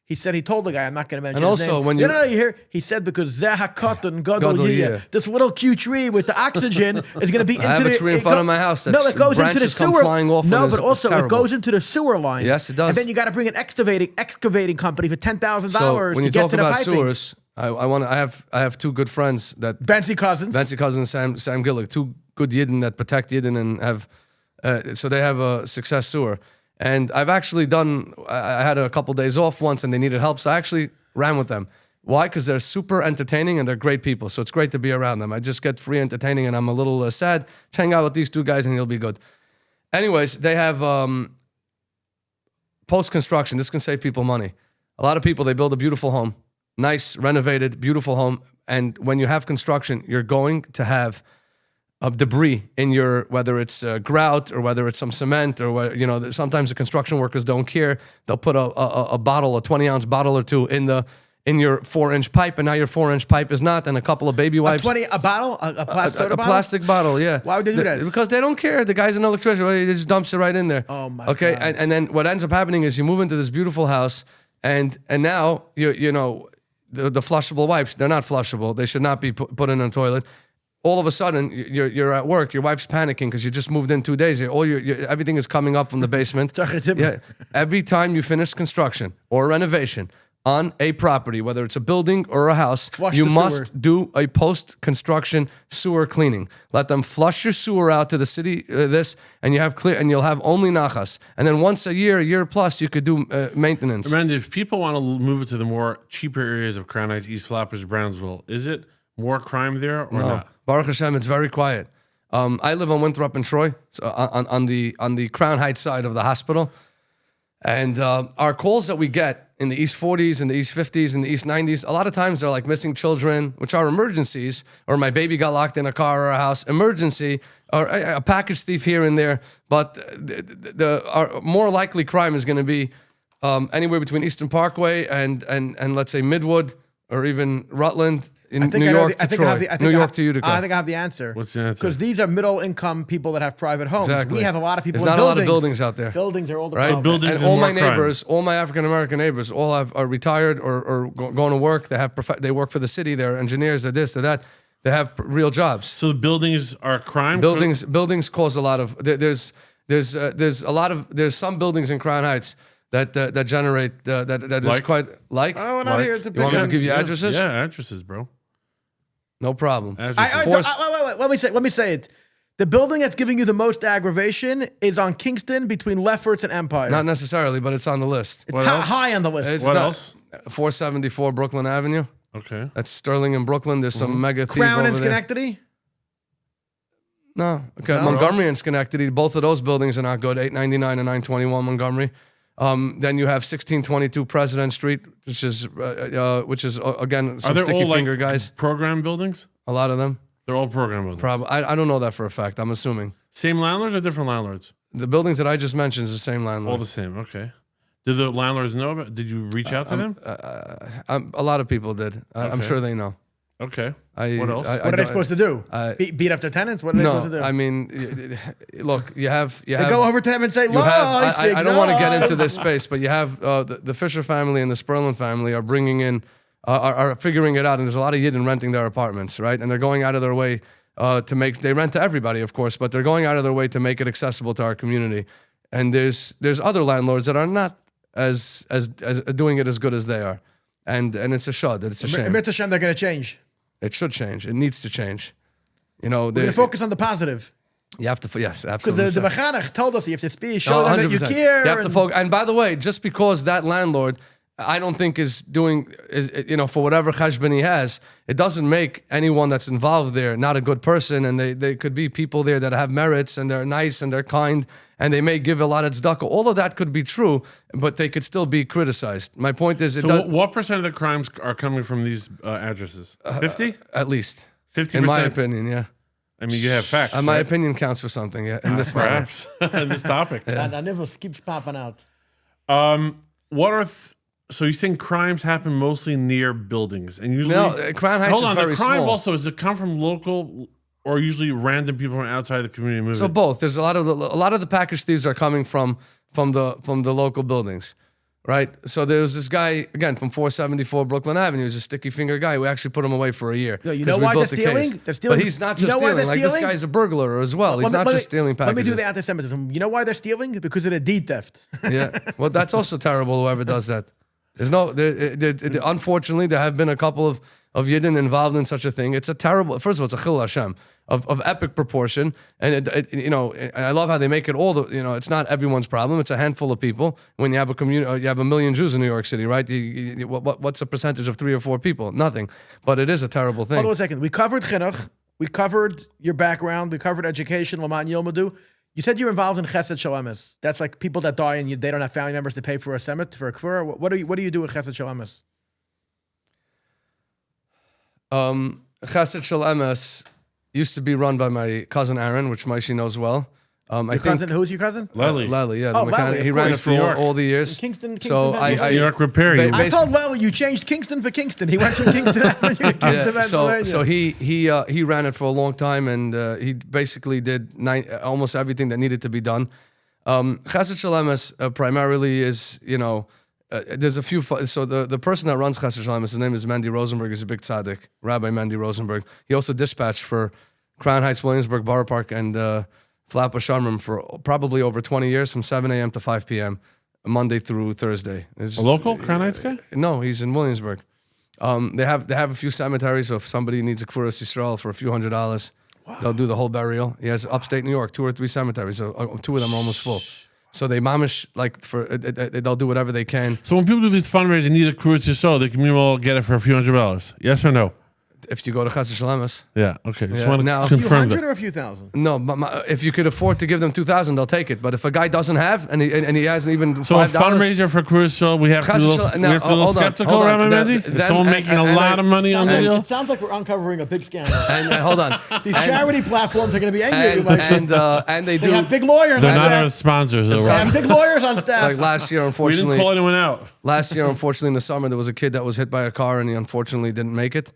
He said he told the guy, I'm not going to mention his name. And also, when you hear, he said because Zehakatan Gadol Yeh, this little cute tree with the oxygen is going to be into I have a tree in front of my house. No, it goes into the sewer. Flying off no, but also it goes into the sewer line. Yes, it does. And then you got to bring an excavating company for $10,000 when to you get talk to the about pipings. sewers, I have 2 good friends that Bensi Cousins, Sam Gillick, 2 good Yidden that protect Yidden and have so they have a success sewer. And I've actually I had a couple days off once and they needed help, so I actually ran with them. Why? Because they're super entertaining and they're great people, so it's great to be around them. I just get free entertaining and I'm a little sad. Hang out with these 2 guys and you'll be good. Anyways, they have post-construction. This can save people money. A lot of people, they build a beautiful home, nice, renovated, beautiful home, and when you have construction, you're going to have debris in whether it's grout or whether it's some cement or sometimes the construction workers don't care. They'll put a bottle, a 20-ounce bottle or 2 in your 4-inch pipe, and now your 4-inch pipe is not, and a couple of baby wipes. A bottle, a plastic bottle, yeah. Why would they do that? Because they don't care. The guy's an electrician. He just dumps it right in there. Oh my. Okay, God. and then what ends up happening is you move into this beautiful house, and now the flushable wipes, they're not flushable. They should not be put in a toilet. All of a sudden, you're at work. Your wife's panicking because you just moved in 2 days. Everything is coming up from the basement. Yeah. Every time you finish construction or renovation on a property, whether it's a building or a house, you must do a post-construction sewer cleaning. Let them flush your sewer out to the city. And you'll have only nachas. And then once a year plus, you could do maintenance. Remember, if people want to move it to the more cheaper areas of Crown Heights, East Flappers, Brownsville, is it more crime there or not? Baruch Hashem, it's very quiet. I live on Winthrop and Troy, so on the Crown Heights side of the hospital. And our calls that we get in the East 40s and the East 50s and the East 90s, a lot of times they're like missing children, which are emergencies, or my baby got locked in a car or a house, emergency, or a package thief here and there. But our more likely crime is going to be anywhere between Eastern Parkway and let's say Midwood or even Rutland. New York to Utica. I think I have the answer. What's the answer? Because these are middle-income people that have private homes. Exactly. We have a lot of people There's in not buildings. a lot of buildings out there. Buildings are all the right? problem. Buildings and all my crime. neighbors, all my African-American neighbors, all are retired or going to work. They work for the city. They're engineers. They're this, they're that. They have real jobs. So the buildings are crime? Buildings cause a lot of... There's some buildings in Crown Heights that generate... that is quite... Like? Oh, we're not here to pick You want me to on- give you addresses? Yeah, addresses, bro. No problem. Addresses. Wait. Let me say it. The building that's giving you the most aggravation is on Kingston between Lefferts and Empire. Not necessarily, but it's on the list. It's high on the list. It's What not- else? 474 Brooklyn Avenue. Okay. That's Sterling and Brooklyn. There's some mega thief Crown over and there. Schenectady? No. Okay. No? Montgomery and Schenectady. Both of those buildings are not good. 899 and 921 Montgomery. Then you have 1622 President Street, which is again some Are they sticky all finger like guys. program buildings? A lot of them. They're all program buildings. Probably. I don't know that for a fact. I'm assuming Same landlords or different landlords? the buildings that I just mentioned is the same landlord. All the same. Okay. Did the landlords know about? Did you reach out to them? A lot of people did. I'm Okay. sure they know. Okay. I- What else? I- What are they supposed to do? Beat up their tenants? What are they supposed to do? I mean, look, you have they go over to them and say, You have, I don't want to get into this. this space, but you have the Fisher family and the Sperlin family are bringing in, are figuring it out, and there's a lot of Yidden renting their apartments, right? And they're going out of their way to make, they rent to everybody, of course, but they're going out of their way to make it accessible to our community. And there's other landlords that are not as doing it as good as they are. And it's a shud, it's a shame. Mir Hashem, they're going to change. It should change. It needs to change. You know, We're going to focus on the positive. You have to, yes, Because absolutely. the Bachanach told us you have to speak, show them that you 100%. care. You have to focus. And by the way, just because that landlord, I don't think is for whatever cheshbon he has, it doesn't make anyone that's involved there not a good person. And they could be people there that have merits and they're nice and they're kind and they may give a lot of tzedakah. All of that could be true, but they could still be criticized. My point is, what percent of the crimes are coming from these addresses? 50? At least 50%? in my opinion, yeah. I mean, you have facts. My right? opinion counts for something, yeah. In this matter. Perhaps. In this topic. And Nivus keeps popping out. What are So you think crimes happen mostly near buildings, and usually Crown Heights hold is on. very The crime small. also does it come from local or usually random people from outside the community moving? So both. There's a lot of the package thieves are coming from the local buildings, right? So there was this guy again from 474 Brooklyn Avenue. He was a sticky finger guy. We actually put him away for a year. No, you know 'cause we why built they're the stealing? case. They're stealing. But he's not You just know why stealing. they're Like this stealing? guy's a burglar as well. He's not just stealing packages. Let me do the anti-Semitism. You know why they're stealing? Because of the deed theft. Yeah. Well, that's also terrible. Whoever does that. There's no. Unfortunately, there have been a couple of Yidden involved in such a thing. It's a terrible. First of all, it's a chil Hashem of epic proportion, and I love how they make it all. It's not everyone's problem. It's a handful of people. When you have a community, you have 1 million Jews in New York City, right? What's the percentage of 3 or 4 people? Nothing. But it is a terrible thing. Hold on a second. We covered chinuch. We covered your background. We covered education. LMAAN YILMEDU. You said you're involved in chesed shalemis. That's like people that die and they don't have family members to pay for a cemetery, for a kfur. What do you do with chesed shalemis? Chesed Shel used to be run by my cousin Aaron, which Maishi knows well. Who's your cousin? Lely. Lely, yeah. Oh, the mechanic. Lely, of He ran it course. for New York. all the years. Kingston, So Pennsylvania. New York Repair. ba- You- I told Lely you changed Kingston for Kingston. He went from Kingston Avenue to Kingston, Pennsylvania. So he ran it for a long time, and he basically did almost everything that needed to be done. Chesed Shel primarily is, there's a few. So the person that runs Chesed Shel his name is Mendy Rosenberg. He's a big tzaddik, Rabbi Mendy Rosenberg. He also dispatched for Crown Heights, Williamsburg, Borough Park, and Flappa Sharmim for probably over 20 years, from 7 a.m. to 5 p.m. Monday through Thursday. A local Crown Heights guy? No, he's in Williamsburg. They have a few cemeteries, so if somebody needs a Kfuras Yisrael for a few $100s, they'll do the whole burial. He has upstate New York 2 or 3 cemeteries, so 2 of them are almost full. So they mamish, they'll do whatever they can. So when people do these fundraisers and need a cruise to sell, they can meanwhile get it for a few $100s. Yes or no? If you go to Chesed Shel Yeah. Okay. Just Yeah. want Now, to a few a few confirm hundred that. or a few thousand? No, if you could afford to give them $2,000, they'll take it. But if a guy doesn't have and he hasn't even So a $5, fundraiser for cruise show, we have to be a little, we have to be a little skeptical, hold on. Rabbi Then- Mendy? Is then- someone making a and lot of money on the deal? It sounds like we're uncovering a big scandal. and hold on, These charity platforms are going to be angry at you. and they They do. have big lawyers They're on not our staff. sponsors, though, They right? have big lawyers on staff. Like last year, We didn't unfortunately, call anyone out. in the summer, there was a kid that was hit by a car, and he unfortunately didn't make it.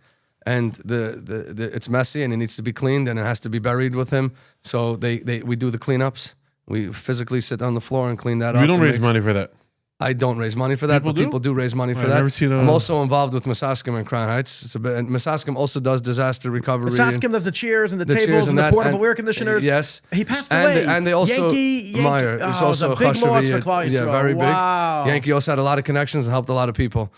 And it's messy, and it needs to be cleaned, and it has to be buried with him. So we do the cleanups. We physically sit on the floor and clean that up. We don't and raise make- money for that. I don't raise money for that, People but do? people do raise money for I've that. never seen a- I'm also involved with Masaskim and Crown Heights. It's a bit, and Masaskim also does disaster recovery. Saskim does the chairs and the chairs tables and the that, portable air conditioners. Yes. He passed And away. and they also Yankee Meyer. Oh, It's it was also a big loss Chashavi, for Klal yeah, Yisrael. very big. Wow. Yankee also had a lot of connections and helped a lot of people.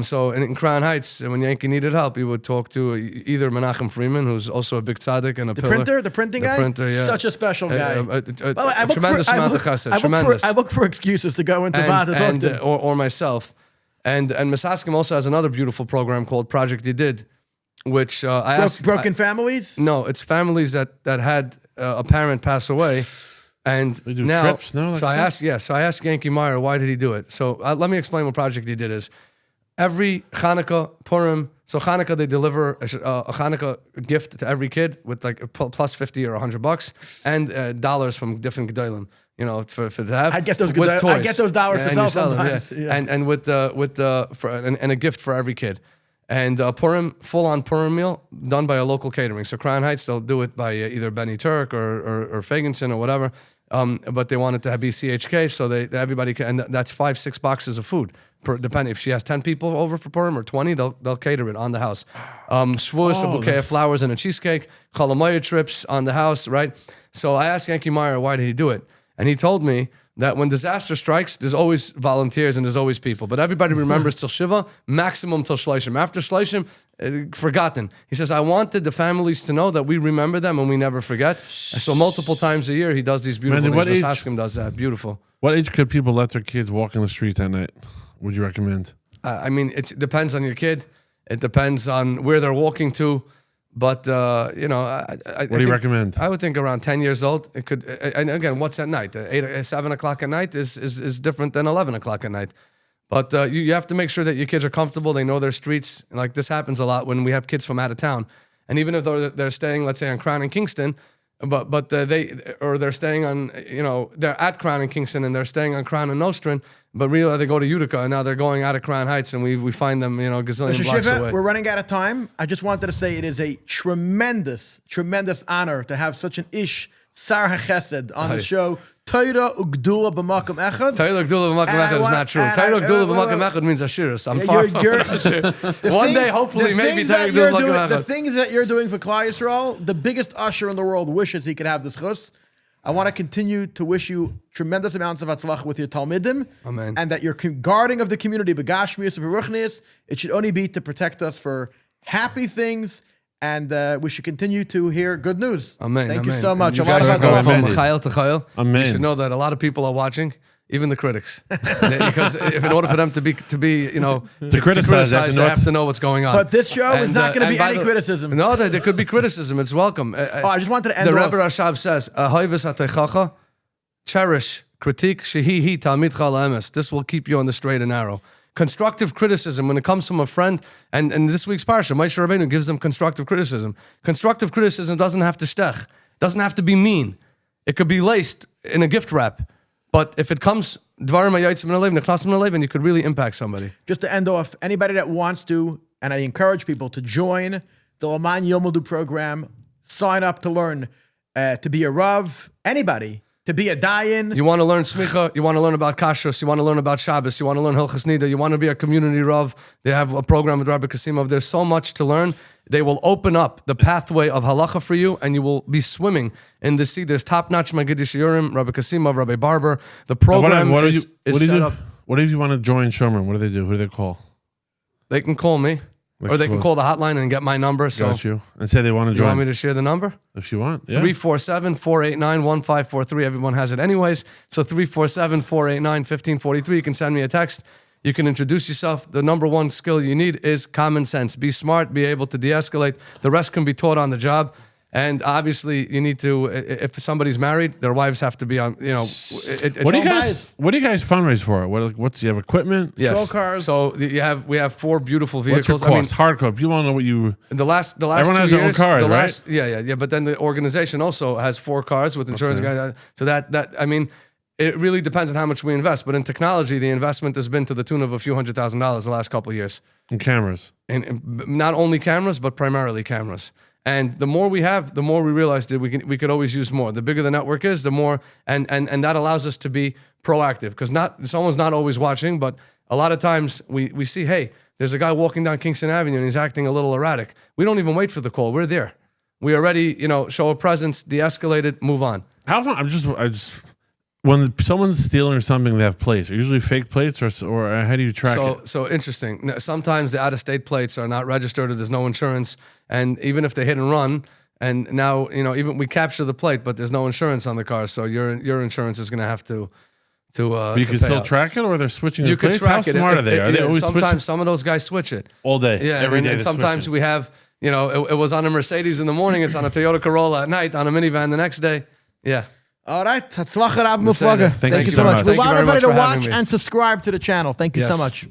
So in Crown Heights, when Yankee needed help, he would talk to either Menachem Freeman, who's also a big tzaddik and a The pillar. printer, the printing The guy? printer, yeah. Such a special guy. By the way, I look tremendous for- I amount look- of chesed. I look Tremendous. I look for excuses to go into VAD to talk and, to him. or myself. And Masaskim also has another beautiful program called Project You Did, which I asked. Broken families? No, it's families that had a parent pass away. And They do now, trips, no? Like so I that? asked, so I asked Yankee Meyer, why did he do it? So let me explain what Project He Did is. Every Hanukkah, Purim, so Hanukkah, they deliver a Hanukkah gift to every kid with like a plus 50 or $100 and dollars from different gedolim, for to have. I'd get those with I'd toys. get those dollars to and sell you sell them, sometimes. yeah. Yeah. And with a gift for every kid. And Purim, full-on Purim meal done by a local catering. So Crown Heights, they'll do it by either Benny Turk or Fagenson or whatever. But they want it to be CHK, so everybody can, and that's 5-6 boxes of food. Depending if she has 10 people over for Purim or 20, they'll cater it on the house. Shavuos, a bouquet of flowers and a cheesecake. Chalamaya trips on the house, right? So I asked Yankee Meyer, why did he do it? And he told me that when disaster strikes, there's always volunteers and there's always people. But everybody remembers till Shiva, maximum till Shloshim. After Shloshim, forgotten. He says, I wanted the families to know that we remember them and we never forget. And so multiple times a year, he does these beautiful Randy, things. what Masaskim does that. Beautiful. What age could people let their kids walk in the streets at night? Would you recommend? I mean, it depends on your kid. It depends on where they're walking to. But, I What do you recommend? I would think around 10 years old. It could, and again, what's at night? 7 o'clock at night is different than 11 o'clock at night. But you have to make sure that your kids are comfortable. They know their streets. Like this happens a lot when we have kids from out of town. And even if they're staying, let's say, on Crown and Kingston, but they're staying on, they're at Crown and Kingston and they're staying on Crown and Nostrand, but really they go to Utica and now they're going out of Crown Heights and we find them, gazillion Mr. blocks Shiva, away. we're running out of time. I just wanted to say it is a tremendous, tremendous honor to have such an ish, Sar HaChesed, on the show. Torah Ugdula b'makom echad. Torah Ugdula b'makom echad is not true. Torah Ugdula b'makom echad means Ashiris. I'm far from One day, hopefully, maybe Torah Ugdula b'makom echad. The things that you're doing for Klal Yisrael, the biggest usher in the world wishes he could have this chus. I want to continue to wish you tremendous amounts of atzlach with your Talmidim. Amen. And that you're guarding of the community, b'gashmius and b'ruchnius. It should only be to protect us for happy things. And we should continue to hear good news. Amen. Thank you amen. so much. You A lot guys of are going atzlach. from Chayil to Chayil. Amen. You should know that a lot of people are watching, even the critics, because if in order for them to be to criticize, they have to know what's going on. But this show is not going to be any criticism. No, there could be criticism. It's welcome. I just wanted to end the off. Rebbe Rashab says, "Ahoivus ateichacha, cherish critique shehi talmidcha la'emes." This will keep you on the straight and narrow. Constructive criticism, when it comes from a friend, and this week's parsha, Moshe Rabbeinu gives them constructive criticism. Constructive criticism doesn't have to shtech, doesn't have to be mean. It could be laced in a gift wrap. But if it comes, dvarim hayotzim min halev, nechnasim min halev, and you could really impact somebody. Just to end off, anybody that wants to, and I encourage people to join the LMAAN YILMEDU program, sign up to learn to be a Rav, anybody. To be a dayan. You want to learn smicha, you want to learn about kashrus, you want to learn about Shabbos, you want to learn Hilchas Nida, you want to be a community Rav. They have a program with Rabbi Kasimov. There's so much to learn. They will open up the pathway of halacha for you, and you will be swimming in the sea. There's top-notch Magid Shiurim, Rabbi Kasimov, Rabbi Barber. The program is set up. What if you want to join Shomer? What do they do? Who do they call? They can call me. Or they can call the hotline and get my number. So Got you. And say they want to join. You want me to share the number? If you want, yeah. 347-489-1543. Everyone has it anyways. So 347-489-1543. You can send me a text. You can introduce yourself. The number one skill you need is common sense. Be smart, be able to de-escalate. The rest can be taught on the job. And obviously, you need to, if somebody's married, their wives have to be on, What do you guys fundraise for? What's you have equipment? Yes. Patrol cars. So we have 4 beautiful What's your vehicles. cost? Hardcore. People want to know what you. The last Everyone 2 has years, their own cars, right? Yeah. But then the organization also has 4 cars with insurance. Okay. So it really depends on how much we invest. But in technology, the investment has been to the tune of a few $100,000 the last couple of years. And cameras. And not only cameras, but primarily cameras. And the more we have, the more we realize that we could always use more. The bigger the network is, the more, and that allows us to be proactive because someone's not always watching, but a lot of times we see, hey, there's a guy walking down Kingston Avenue and he's acting a little erratic. We don't even wait for the call. We're there. We already, show a presence, de-escalate it, move on. How fun? I just when someone's stealing or something, they have plates. Are usually fake plates, or how do you track it? So interesting. Sometimes the out-of-state plates are not registered, or there's no insurance, and even if they hit and run, and now even we capture the plate, but there's no insurance on the car, so your insurance is going to have to. But you can still track it, or they're switching. You the can plates? track How it. smart are they? Are they always sometimes switching? some of those guys switch it All day, Yeah, every day. and sometimes we have. It was on a Mercedes in the morning. It's on a Toyota Corolla at night. On a minivan the next day. Yeah. All right. Thank you so much. Thank you We so want much. Thank you very everybody much to for having watch me. and subscribe to the channel. Thank you so Yes. much.